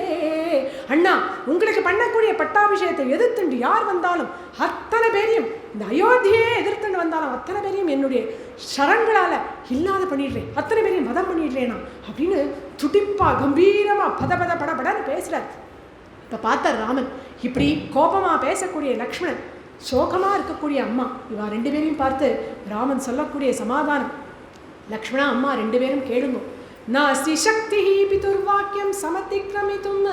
[SPEAKER 1] அண்ணா, உங்களுக்கு பண்ணக்கூடிய பட்டாபிஷேகத்தை எதிர்த்துண்டு யார் வந்தாலும் அத்தனை பேரையும், இந்த அயோத்தியே எதிர்த்துண்டு வந்தாலும் அத்தனை பேரையும் என்னுடைய சரங்களால் இல்லாத பண்ணிடுறேன், அத்தனை பேரையும் வதம் பண்ணிடுறேனா அப்படின்னு துடிப்பா கம்பீரமாக பத பத படபடன்னு பேசுகிறார். இப்போ பார்த்தார் ராமன். இப்படி கோபமாக பேசக்கூடிய லக்ஷ்மணன், சோகமாக இருக்கக்கூடிய அம்மா, இவா ரெண்டு பேரையும் பார்த்து ராமன் சொல்லக்கூடிய சமாதானம், லக்ஷ்மணா அம்மா ரெண்டு பேரும் கேளுங்க. நாஸ்தி சக்தி பிதுர்வாக்கியம் சமதிக்ரமிதும்.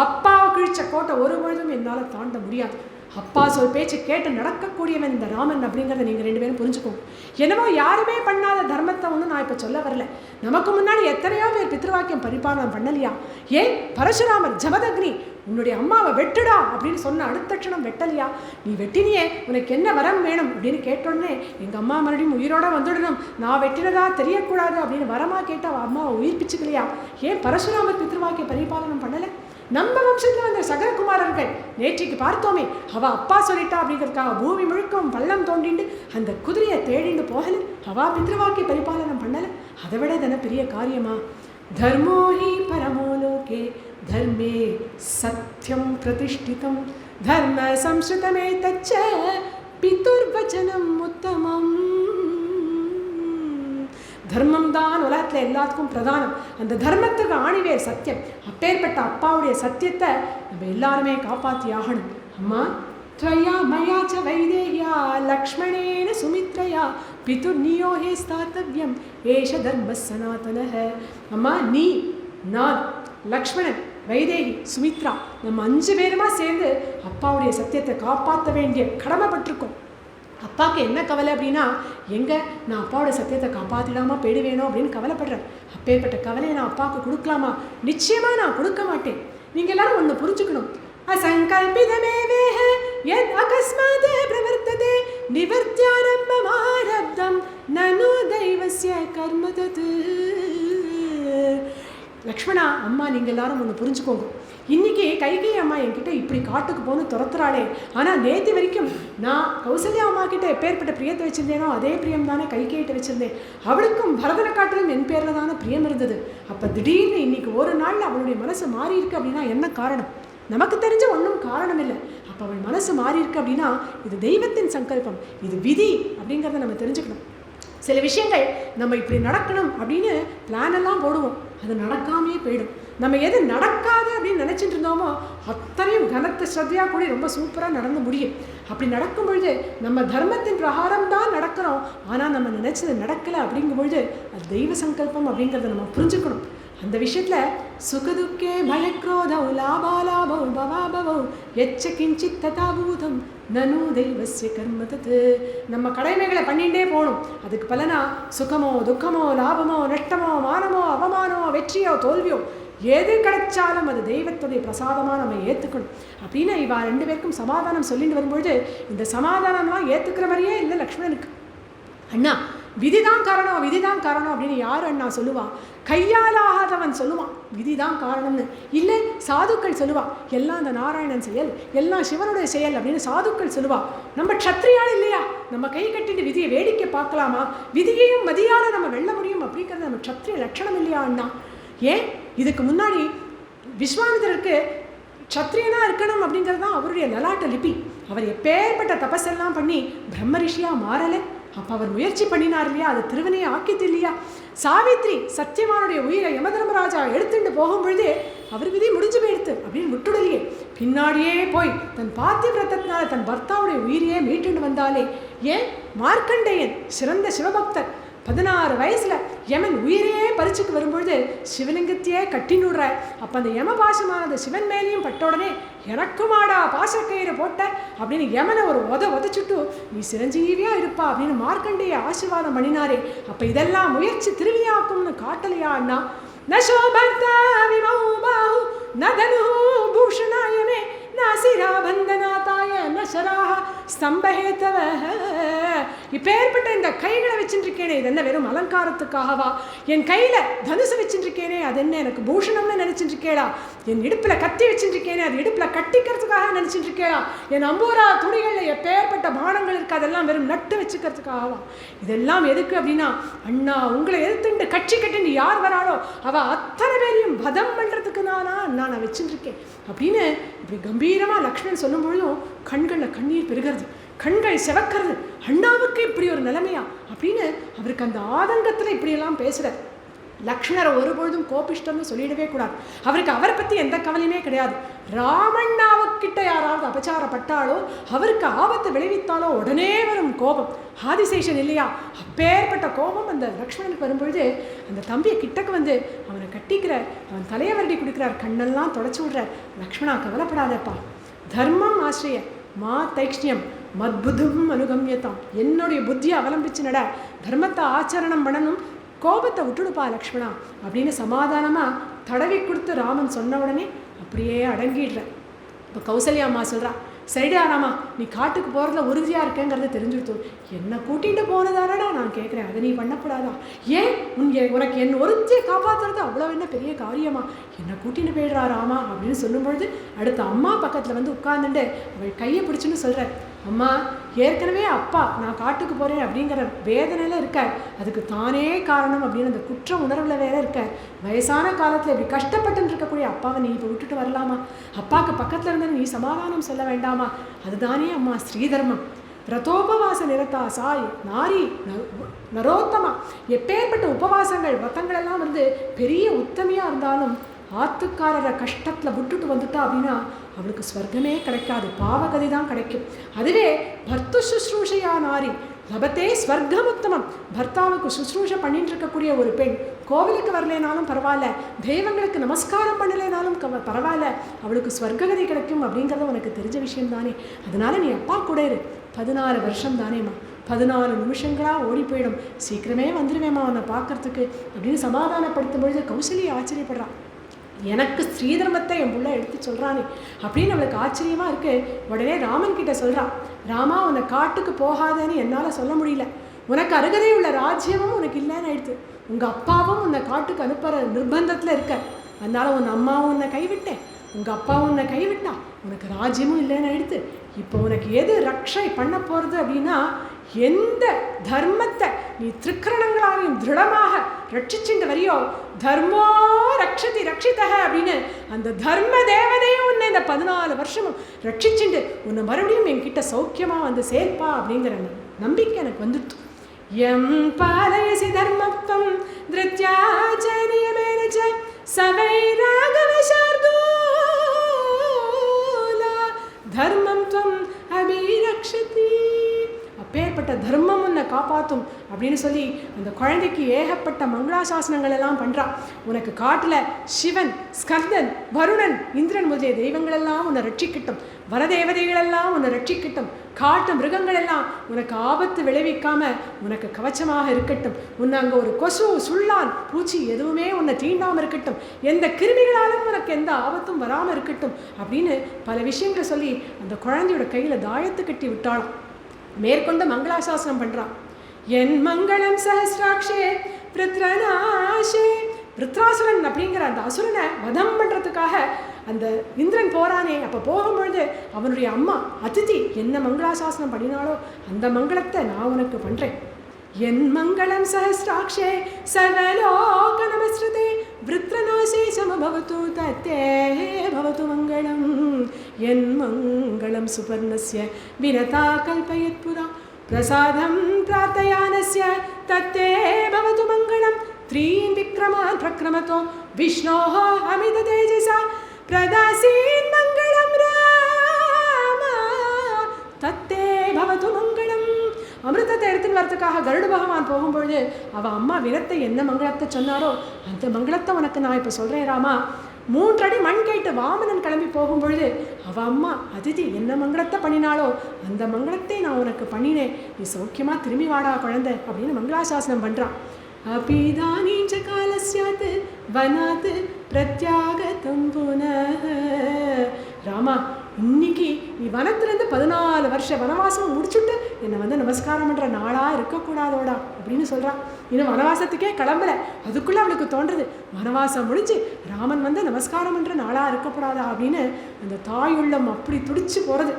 [SPEAKER 1] அப்பா கிழிச்ச கோட்டை ஒரு பொழுதும் என்னால் தாண்ட முடியாது. அப்பா சொல் பேச்சு கேட்டு நடக்கக்கூடியவன் இந்த ராமன் அப்படிங்கிறத நீங்கள் ரெண்டு பேரும் புரிஞ்சுக்கோங்க. என்னவோ யாருமே பண்ணாத தர்மத்தை ஒன்றும் நான் இப்போ சொல்ல வரல. நமக்கு முன்னாடி எத்தனையோ பேர் பித்ருவாக்கியம் பரிபாலனம் பண்ணலையா? ஏன் பரசுராமர் ஜமதக்னி உன்னுடைய அம்மாவை வெட்டுடா அப்படின்னு சொன்ன அடுத்த க்ஷணம் வெட்டலையா? நீ வெட்டினியே, உனக்கு என்ன வரம் வேணும் அப்படின்னு கேட்டோடனே எங்கள் அம்மா மறுபடியும் உயிரோட வந்துடணும், நான் வெட்டினதா தெரியக்கூடாது அப்படின்னு வரமாக கேட்டால் அவள் அம்மாவை உயிர்ப்பிச்சுக்கலையா? ஏன் பரசுராமர் பித்ருவாக்கிய பரிபாலனம் பண்ணலை? நம்ம வம்சத்தில் வந்த சகரகுமாரர்கள் நேற்றைக்கு பார்த்தோமே, அவள் அப்பா சொல்லிட்டா அப்படிங்கிறதுக்காக பூமி முழுக்கவும் பள்ளம் தோண்டிண்டு அந்த குதிரையை தேடிண்டு போகலை, அவள் பித்ருவாக்கிய பரிபாலனம் பண்ணலை. அதை விட தானே பெரிய காரியமா? தர்மோ ஹி பரமோ லோகே தர்மே சத்யம் பிரதிஷ்டிதம் தர்ம சம்ஸ்ருதமே தச்ச பிதுர்வச்சனம் உத்தமம். தர்மம் தான் உலகத்தில் எல்லாத்துக்கும் பிரதானம். அந்த தர்மத்துக்கு ஆணிவேர் சத்தியம். அப்பேற்பட்ட அப்பாவுடைய சத்தியத்தை நம்ம எல்லாருமே காப்பாற்றி ஆகணும். அம்மா त्वया मया च वैदेह्या लक्ष्मणेन सुमित्रया पितुर्नियोहे स्थातव्यम् एष धर्मः सनातनः. அம்மா நீ, நான், லக்ஷ்மணன், வைதேகி, சுமித்ரா நம்ம 5 பேருமா சேர்ந்து அப்பாவுடைய சத்தியத்தை காப்பாற்ற வேண்டிய கடமைப்பட்டிருக்கோம். அப்பாவுக்கு என்ன கவலை அப்படின்னா, எங்கே நான் அப்பாவோட சத்தியத்தை காப்பாற்றிடாமல் போயிடுவேனோ அப்படின்னு கவலைப்படுறேன். அப்பேற்பட்ட கவலையை நான் அப்பாவுக்கு கொடுக்கலாமா? நிச்சயமாக நான் கொடுக்க மாட்டேன். நீங்கள் எல்லாரும் ஒன்று புரிஞ்சுக்கணும். असङ्कल्पितमेवेह यद् अकस्मात् प्रवर्तते निवर्त्यारम्भमारब्धं ननु दैवस्य कर्म तत्. லக்ஷ்மணா அம்மா, நீங்கள் எல்லாரும் ஒன்று புரிஞ்சுக்கோங்க. இன்றைக்கி கைகேயி அம்மா என்கிட்ட இப்படி காட்டுக்கு போகணும் துரத்துறாளே, ஆனால் நேற்று வரைக்கும் நான் கௌசல்யா அம்மா கிட்ட எப்பேற்பட்ட பிரியத்தை வச்சுருந்தேனோ அதே பிரியம் தானே கைகேயிட்ட வச்சுருந்தேன். அவளுக்கும் பரதனை காட்டிலும் என் பேரில் தானே பிரியம் இருந்தது. அப்போ திடீர்னு இன்றைக்கி ஒரு நாளில் அவளுடைய மனசு மாறி இருக்கு அப்படின்னா என்ன காரணம்? நமக்கு தெரிஞ்ச ஒன்றும் காரணம் இல்லை. அப்போ அவள் மனசு மாறி இருக்கு அப்படின்னா இது தெய்வத்தின் சங்கல்பம், இது விதி அப்படிங்கிறத நம்ம தெரிஞ்சுக்கணும். சில விஷயங்கள் நம்ம இப்படி நடக்கணும் அப்படின்னு பிளான் எல்லாம் போடுவோம், அது நடக்காமே போயிடும். நம்ம எது நடக்காது அப்படின்னு நினச்சிட்டு இருந்தோமோ அத்தனையும் கனத்த ஸ்ரத்தையாக கூட ரொம்ப சூப்பராக நடந்து முடியும். அப்படி நடக்கும் பொழுது நம்ம தர்மத்தின் பிரகாரம் தான் நடக்கிறோம், ஆனால் நம்ம நினச்சது நடக்கலை அப்படிங்கும் பொழுது அது தெய்வ சங்கல்பம் அப்படிங்கிறத நம்ம புரிஞ்சுக்கணும். அந்த விஷயத்தில் சுகதுக்கே பயக்ரோதௌ லாபாலாபௌ பவாபவௌ எச்ச கிஞ்சித் ததாபூதம் நனு தெய்வஸ்ய கர்ம தத். நம்ம கடமைகளை பண்ணிகிட்டே போகணும். அதுக்கு பலனா சுகமோ துக்கமோ லாபமோ நஷ்டமோ மானமோ அவமானமோ வெற்றியோ தோல்வியோ எது கிடைச்சாலும் அது தெய்வத்துடைய பிரசாதமாக நம்ம ஏற்றுக்கணும் அப்படின்னு இவா 2 பேருக்கும் சமாதானம் சொல்லிட்டு வரும்பொழுது இந்த சமாதானம்லாம் ஏற்றுக்கிற மாதிரியே இல்லை லக்ஷ்மணனுக்கு. அண்ணா விதிதான் காரணம், விதிதான் காரணம் அப்படின்னு யார் அண்ணா சொல்லுவா? கையாலாகாதவன் சொல்லுவான் விதிதான் காரணம்னு. இல்லை சாதுக்கள் சொல்லுவா எல்லாம் அந்த நாராயணன் செயல், எல்லாம் சிவனுடைய செயல் அப்படின்னு சாதுக்கள் சொல்லுவா. நம்ம க்ஷத்ரியால் இல்லையா, நம்ம கை கட்டிட்டு விதியை வேடிக்கை பார்க்கலாமா? விதியையும் மதியால் நம்ம வெல்ல முடியும் அப்படிங்கிறது நம்ம க்ஷத்ரிய லட்சணம் இல்லையா அண்ணா? ஏன் இதுக்கு முன்னாடி விஸ்வாமித்திரருக்கு க்ஷத்ரியனாக இருக்கணும் அப்படிங்கிறது தான் அவருடைய லலாட்ட லிபி. அவர் எப்பேற்பட்ட தபஸெல்லாம் பண்ணி பிரம்ம ரிஷியாக மாறலை. அப்போ அவர் முயற்சி பண்ணினார் இல்லையா, அது திருவனையை ஆக்கிட்டு இல்லையா? சாவித்ரி சத்தியமானுடைய உயிரை யமதர்மராஜா எடுத்துட்டு போகும்பொழுது அவர் விதி முடிஞ்சு போயிடுத்து அப்படின்னு விட்டுடலையே, பின்னாடியே போய் தன் பாத்திவிரத்தினால தன் பர்த்தாவுடைய உயிரையே மீட்டுண்டு வந்தாலே. ஏன் மார்க்கண்டேயன் சிறந்த சிவபக்தர், 16 வயசில் யமன் உயிரையே பறிச்சுக்கு வரும்பொழுது சிவலிங்கத்தையே கட்டினுடுற. அப்போ அந்த யம பாசமானது சிவன் மேலேயும் பட்ட உடனே எனக்குமாடா பாசக்கயிறு போட்ட அப்படின்னு யமனை ஒரு உதச்சுட்டு நீ சிரஞ்சீவியாக இருப்பா அப்படின்னு மார்க்கண்டேய ஆசீர்வாதம் பண்ணினாரே. அப்போ இதெல்லாம் முயற்சி திருவியாக்கும்னு காட்டலையா அண்ணா? நசோபர்த்தா விமௌ பாஹு நதனு பூஷணாயமே நாசிரா பந்தநாதாய நசராஹ ஸ்தம்பஹேதவ. இப்பேற்பட்ட இந்த கைகளை வச்சுருக்கேனே, இது என்ன வெறும் அலங்காரத்துக்காகவா? என் கையில் தனுசு வச்சுருக்கேனே, அது என்ன எனக்கு பூஷணம்னு நினச்சிட்டுருக்கேடா? என் இடுப்பில் கத்தி வச்சுருக்கேனே, அது இடுப்பில் கட்டிக்கிறதுக்காக நினச்சிட்டுருக்கேடா? என் அம்போரா துணிகளில் எப்பேற்பட்ட பானங்கள் இருக்குது, அதெல்லாம் வெறும் நட்டு வச்சுக்கிறதுக்காகவா? இதெல்லாம் எதுக்கு அப்படின்னா, அண்ணா உங்களை எதிர்த்துண்டு கட்சி கட்டின்னு யார் வராளோ அவள் அத்தனை பேரையும் வதம் பண்ணுறதுக்கு நான் வச்சுருக்கேன் அப்படின்னு இப்படி கம்பீரமாக லக்ஷ்மணன் சொல்லும் பொழுதும் கண்களில் கண்ணீர் பெருகிறது, கண்கள் செவக்கிறது. அண்ணாவுக்கு இப்படி ஒரு நிலைமையா அப்படின்னு அவருக்கு அந்த ஆதங்கத்தில் இப்படியெல்லாம் பேசுகிறார். லக்ஷ்மணரை ஒருபொழுதும் கோபிஷ்டம்னு சொல்லிடவே கூடாது. அவருக்கு அவரை பற்றி எந்த கவலையுமே கிடையாது. ராமண்ணாவுக்கிட்ட யாராவது அபச்சாரப்பட்டாலோ, அவருக்கு ஆபத்தை விளைவித்தாலோ உடனே வரும் கோபம். ஆதிசேஷன் இல்லையா, அப்பேற்பட்ட கோபம் அந்த லக்ஷ்மணனுக்கு வரும்பொழுது அந்த தம்பியை கிட்டக்கு வந்து அவனை கட்டிக்கிற, அவன் தலையை வருடி கொடுக்குறார், கண்ணெல்லாம் தொடச்சி விடுறார். லக்ஷ்மணா கவலைப்படாதப்பா, தர்மம் ஆசிரிய மா தைக்ஷ்ணியம் மத்புதும் அனுகமியத்தான். என்னுடைய புத்தியை அவலம்பிச்சு நட, தர்மத்தை ஆச்சரணம் பண்ணணும், கோபத்தை விட்டுடுப்பா லக்ஷ்மணா அப்படின்னு சமாதானமாக தடவி கொடுத்து ராமன் சொன்ன உடனே அப்படியே அடங்கிடுற. இப்போ கௌசல்யா அம்மா சொல்கிறா, சரிடா ராமா, நீ காட்டுக்கு போகிறதுல உறுதியாக இருக்கேங்கிறத தெரிஞ்சுடுத்து. என்னை கூட்டிகிட்டு போனதானடா நான் கேட்குறேன், அதை நீ பண்ணக்கூடாதா? ஏன் உனக்கு என் ஒருத்தியை காப்பாற்றுறது அவ்வளோ என்ன பெரிய காரியமா? என்னை கூட்டின்னு போயிடுறா ராமா அப்படின்னு சொல்லும்பொழுது அடுத்த அம்மா பக்கத்தில் வந்து உட்கார்ந்துட்டு அவள் கையை பிடிச்சுன்னு சொல்கிறேன், அம்மா ஏற்கனவே அப்பா நான் காட்டுக்கு போகிறேன் அப்படிங்கிற வேதனையில் இருக்கார், அதுக்கு தானே காரணம் அப்படின்னு அந்த குற்ற உணர்வில் வேற இருக்கார். வயசான காலத்தில் இப்படி கஷ்டப்பட்டு இருக்கக்கூடிய அப்பாவை நீ இப்போ விட்டுட்டு வரலாமா? அப்பாவுக்கு பக்கத்தில் இருந்து நீ சமாதானம் சொல்ல வேண்டாமா? அதுதானே அம்மா ஸ்ரீதர்மம். விரதோபவாச நிரதா சாய் நாரி நரோத்தமா. எப்பேற்பட்ட உபவாசங்கள் விரதங்கள் எல்லாம் வந்து பெரிய உத்தமையாக இருந்தாலும் ஆத்துக்காரரை கஷ்டத்தில் விட்டுட்டு வந்துட்டா அப்படின்னா அவளுக்கு ஸ்வர்க்கமே கிடைக்காது, பாவகதி தான் கிடைக்கும். அதுவே பர்த்து சுஷ்ரூஷையா நாரி லபத்தே ஸ்வர்க்கம் உத்தமம். பர்த்தாவுக்கு சுஷ்ரூஷை பண்ணிட்டு இருக்கக்கூடிய ஒரு பெண் கோவிலுக்கு வரலேனாலும் பரவாயில்ல, தெய்வங்களுக்கு நமஸ்காரம் பண்ணலேனாலும் பரவாயில்ல, அவளுக்கு ஸ்வர்க்ககதி கிடைக்கும் அப்படிங்கிறது உனக்கு தெரிஞ்ச விஷயம் தானே. அதனால நீ அப்பா கூட இரு. 14 வருஷம் தானேம்மா, 14 நிமிஷங்களாக ஓடி போயிடும், சீக்கிரமே வந்துடுவேம்மா உன்னை பார்க்கறதுக்கு அப்படின்னு சமாதானப்படுத்தும் பொழுது கௌசல்யா ஆச்சரியப்படுறான். எனக்கு ஸ்ரீதர்மத்தை என் புள்ள எடுத்து சொல்கிறானே அப்படின்னு அவளுக்கு ஆச்சரியமாக இருக்குது. உடனே ராமன் கிட்ட சொல்கிறான், ராமா உன்னை காட்டுக்கு போகாதேன்னு என்னால் சொல்ல முடியல, உனக்கு அருகதை உள்ள ராஜ்யமும் உனக்கு இல்லைன்னு ஆயிடுத்து, உங்கள் அப்பாவும் உன்னை காட்டுக்கு அனுப்புகிற நிர்பந்தத்தில் இருக்க, அதனால் உன் அம்மாவும் உன்னை கைவிட்டேன், உங்கள் அப்பாவும் உன்னை கைவிட்டான், உனக்கு ராஜ்யமும் இல்லைன்னு ஆயிடுத்து. இப்போ உனக்கு எது ரக்ஷை பண்ண போகிறது அப்படின்னா, எந்த தர்மத்தை நீ திரிக்கரணங்களாலையும் திருடமாக ரட்சிச்சுட்டு வரியோ, தர்மோ ரக்ஷதி ரட்சிதக அப்படின்னு அந்த தர்ம தேவதையும் உன்னை இந்த 14 வருஷமும் ரட்சிச்சுண்டு உன்னை மறுபடியும் என்கிட்ட சௌக்கியமாக வந்து சேர்ப்பா அப்படிங்கிற நம்பிக்கை எனக்கு வந்துடுத்து. எம் பாலயசி தர்மத்வம் திருத்யாஜனியமேனச்ச சவை ராகவசார்தூலா தர்மம் துவம் அபிரக்ஷதி. அப்பேற்பட்ட தர்மம் உன்னை காப்பாற்றும் அப்படின்னு சொல்லி அந்த குழந்தைக்கு ஏகப்பட்ட மங்களாசாசனங்கள் எல்லாம் பண்ணுறான். உனக்கு காட்டில் சிவன், ஸ்கந்தன், வருணன், இந்திரன் முதலிய தெய்வங்கள் எல்லாம் உன்னை ரட்சிக்கட்டும், வரதேவதைகளெல்லாம் உன்னை ரட்சிக்கட்டும், காட்டு மிருகங்கள் எல்லாம் உனக்கு ஆபத்து விளைவிக்காம உனக்கு கவச்சமாக இருக்கட்டும், உன்னை அங்கே ஒரு கொசு, சுள்ளான், பூச்சி எதுவுமே உன்னை தீண்டாமல் இருக்கட்டும், எந்த கிருமிகளாலும் உனக்கு எந்த ஆபத்தும் வராமல் இருக்கட்டும் அப்படின்னு பல விஷயங்களை சொல்லி அந்த குழந்தையோட கையில் தாயத்து கட்டி விட்டாலும் மேற்கொண்டு மங்களாசாசனம் பண்ணுறான். என் மங்களம் சஹஸ்ராட்சே பிருத்ரநாஷே. பிருத்ராசுரன் அப்படிங்கிற அந்த அசுரனை வதம் பண்ணுறதுக்காக அந்த இந்திரன் போகிறானே, அப்போ போகும்பொழுது அவனுடைய அம்மா அதிதி என்ன மங்களாசாசனம் பண்ணினாலோ அந்த மங்களத்தை நான் உனக்கு பண்ணுறேன். என் மங்களம் சஹஸ்ராட்சே சர்வலோக நமஸ்ருதே விருத்ரநாசே சமபவது தத்தே பவது மங்களம். என் மங்களம் சுபர்ணஸ்ய வினதா கல்பயத் புரா பிரசாதம் பிரார்த்தயானஸ்ய தத்தே பவது மங்களம். த்ரீன் விக்ரமான் பிரக்ரமதோ விஷ்ணோஹ அமித தேஜசா பிரதாசீன் மங்களம் ராம தத்தே பவது மங்களம். அமிர்தத்தை எடுத்துன்னு வரத்துக்காக கருட பகவான் போகும்பொழுது அவள் அம்மா வினத்தை என்ன மங்களத்தை சொன்னாரோ அந்த மங்களத்தை உனக்கு நான் இப்போ சொல்கிறேன் ராமா. 3 அடி மண் கேட்டு வாமனன் கிளம்பி போகும்பொழுது அவள் அம்மா அதிதி என்ன மங்களத்தை பண்ணினாலோ அந்த மங்களத்தை நான் உனக்கு பண்ணினேன், நீ சௌக்கியமாக திரும்பி வாடா குழந்தை அப்படின்னு மங்களாசாசனம் பண்ணுறான். அபிதானீஞ்ச காலஸ்யாத் வனாத் பிரத்யாகதம் புனः. ராமா இன்னைக்கு நீ வனத்துலேருந்து 14 வருஷ வனவாசம் முடிச்சுட்டு என்னை வந்து நமஸ்காரம் பண்ணுற நாளாக இருக்கக்கூடாதோடா அப்படின்னு சொல்கிறான். இன்னும் வனவாசத்துக்கே கிளம்பலை, அதுக்குள்ளே அவளுக்கு தோன்றுறது வனவாசம் முடிஞ்சு ராமன் வந்து நமஸ்காரம் பண்ணுற நாளாக இருக்கக்கூடாதா அப்படின்னு அந்த தாயுள்ளம் அப்படி துடிச்சு போகிறது.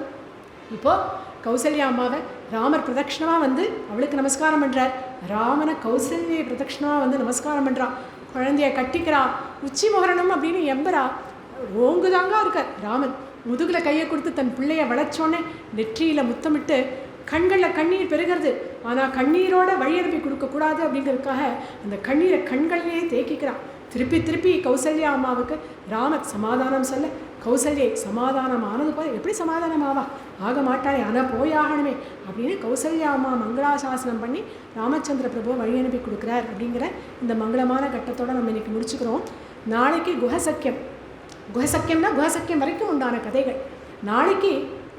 [SPEAKER 1] இப்போது கௌசல்யா அம்மாவை ராமர் பிரதட்சணமாக வந்து அவளுக்கு நமஸ்காரம் பண்ணுறார். ராமனை கௌசல்யை பிரதட்சணமாக வந்து நமஸ்காரம் பண்ணுறான். குழந்தைய கட்டிக்கிறா, உச்சி முகரணும் அப்படின்னு எம்பரா. ஓங்குதாங்க இருக்கார் ராமன். முதுகில் கையை கொடுத்து தன் பிள்ளைய வளைச்சோன்னே நெற்றியில் முத்தமிட்டு கண்களில் கண்ணீர் பெருகிறது. ஆனால் கண்ணீரோட வழியனுப்பி கொடுக்கக்கூடாது அப்படிங்கிறதுக்காக அந்த கண்ணீரை கண்களையே தேக்கிக்கிறான். திருப்பி திருப்பி கௌசல்யா அம்மாவுக்கு ராமர் சமாதானம் சொல்ல கௌசல்யை சமாதானம் ஆனது போல எப்படி சமாதானம் ஆக மாட்டாளே, ஆனால் போயாகணுமே அப்படின்னு கௌசல்யா அம்மா மங்களாசாசனம் பண்ணி ராமச்சந்திர பிரபு வழி அனுப்பி கொடுக்குறார். அப்படிங்கிற இந்த மங்களமான கட்டத்தோடு நம்ம இன்றைக்கி முடிச்சுக்கிறோம். நாளைக்கு குஹசக்கியம்னா குஹசக்கியம் வரைக்கும் உண்டான கதைகள். நாளைக்கு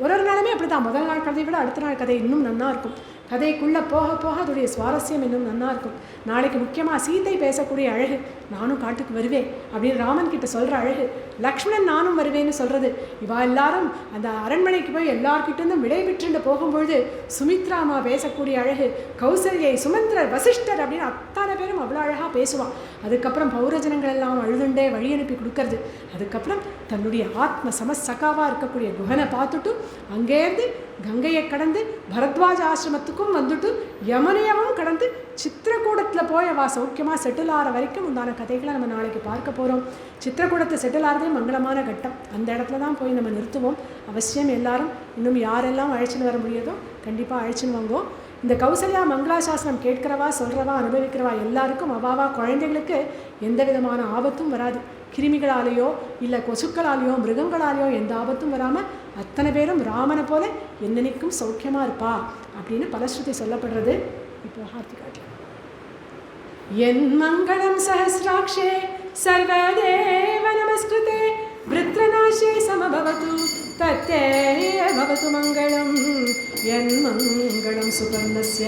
[SPEAKER 1] ஒரு நாளுமே அப்படி தான். முதல் நாள் கதையை விட அடுத்த நாள் கதை இன்னும் நன்னா இருக்கும். கதைக்குள்ளே போக போக அதோடைய சுவாரஸ்யம் இன்னும் நன்னா இருக்கும். நாளைக்கு முக்கியமாக சீதை பேசக்கூடிய அழகு, நானும் காட்டுக்கு வருவேன் அப்படின்னு ராமன் கிட்ட சொல்கிற அழகு, லக்ஷ்மணன் நானும் வருவேன்னு சொல்கிறது. இவா எல்லாரும் அந்த அரண்மனைக்கு போய் எல்லார்கிட்டேருந்தும் விடை பெற்றுண்டு போகும்பொழுது சுமித்ராமா பேசக்கூடிய அழகு, கௌசல்யை, சுமந்திரர், வசிஷ்டர் அப்படின்னு அத்தனை பேரும் அவ்வளோ அழகாக பேசுவான். அதுக்கப்புறம் பௌரஜனங்கள் எல்லாம் அழுதுண்டே வழி அனுப்பி கொடுக்கறது. அதுக்கப்புறம் தன்னுடைய ஆத்ம சமசகாவாக இருக்கக்கூடிய குஹனை பார்த்துட்டு அங்கேருந்து கங்கையை கடந்து பரத்வாஜ ஆசிரமத்துக்கும் வந்துட்டு யமுனையவும் கடந்து சித்திரக்கூடத்தில் போய் அவள் சௌக்கியமாக செட்டில் ஆகிற வரைக்கும் உண்டான கதைகளை நம்ம நாளைக்கு பார்க்க போகிறோம். சித்திரக்கூடத்தை செட்டில் ஆகிறதே மங்களமான கட்டம். அந்த இடத்துல தான் போய் நம்ம நிறுத்துவோம். அவசியம் எல்லாரும் இன்னும் யாரெல்லாம் அழைச்சின்னு வர முடியாதோ கண்டிப்பாக அழைச்சின்னு வாங்குவோம். இந்த கௌசல்யா மங்களாசாசனம் கேட்கிறவா, சொல்கிறவா, அனுபவிக்கிறவா எல்லாருக்கும் அவாவா குழந்தைகளுக்கு எந்த விதமான ஆபத்தும் வராது. கிருமிகளாலேயோ இல்லை கொசுக்களாலேயோ மிருகங்களாலேயோ எந்த ஆபத்தும் வராமல் அத்தனை பேரும் ராமனை போல என்னன்னைக்கும் சௌக்கியமாக இருப்பா அப்படின்னு பலஸ்ருதி சொல்லப்படுறது. இப்போ ஹார்த்திகாட்டில் என் மங்களம் சஹஸ்ராட்சே சர்வதேவ நமஸ்கிருதே விருத்ரநாசே சமபவது தத்தே பவது மங்களம். என் மங்களம் சுபர்ணஸ்ய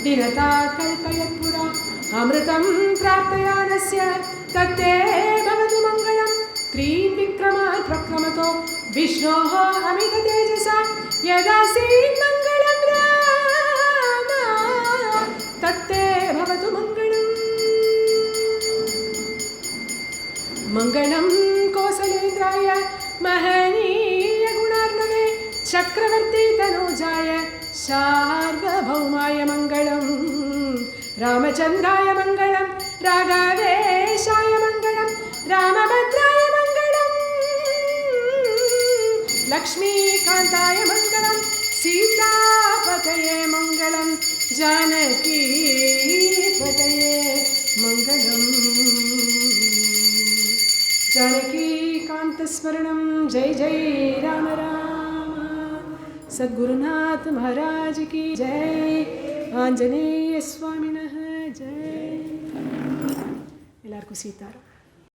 [SPEAKER 1] தினதா கல்பயத் புரா அமிர்தம் பிரார்த்தயானஸ்ய தத்தே பவது மங்களம். த்ரீன் விக்ரமான் பிரக்ரமதோ விஷ்ணோः அமித தேஜசா யதாசீத் மங்களம் ராம தத்தே பவது மங்களம். மங்களம் கோசலேந்திராய மஹனீய குணார்ணவே சக்கரவர்த்தி தனூஜாய சார்வபௌமாய மங்களம். ராமச்சந்திராய மங்களம், ராகவேஷாய மங்களம், ராமபத்ராய மங்களம், லக்ஷ்மீகாந்தாய மங்களம், சீதாபதயே மங்களம், ஜானகீபதயே மங்களம். जानकीकान्तस्मरणं जय जय राम राम. सद्गुरुनाथ महाराज की जय. आंजनेय स्वामिनः जय. எல்லாருக்கும் சீதாராம்.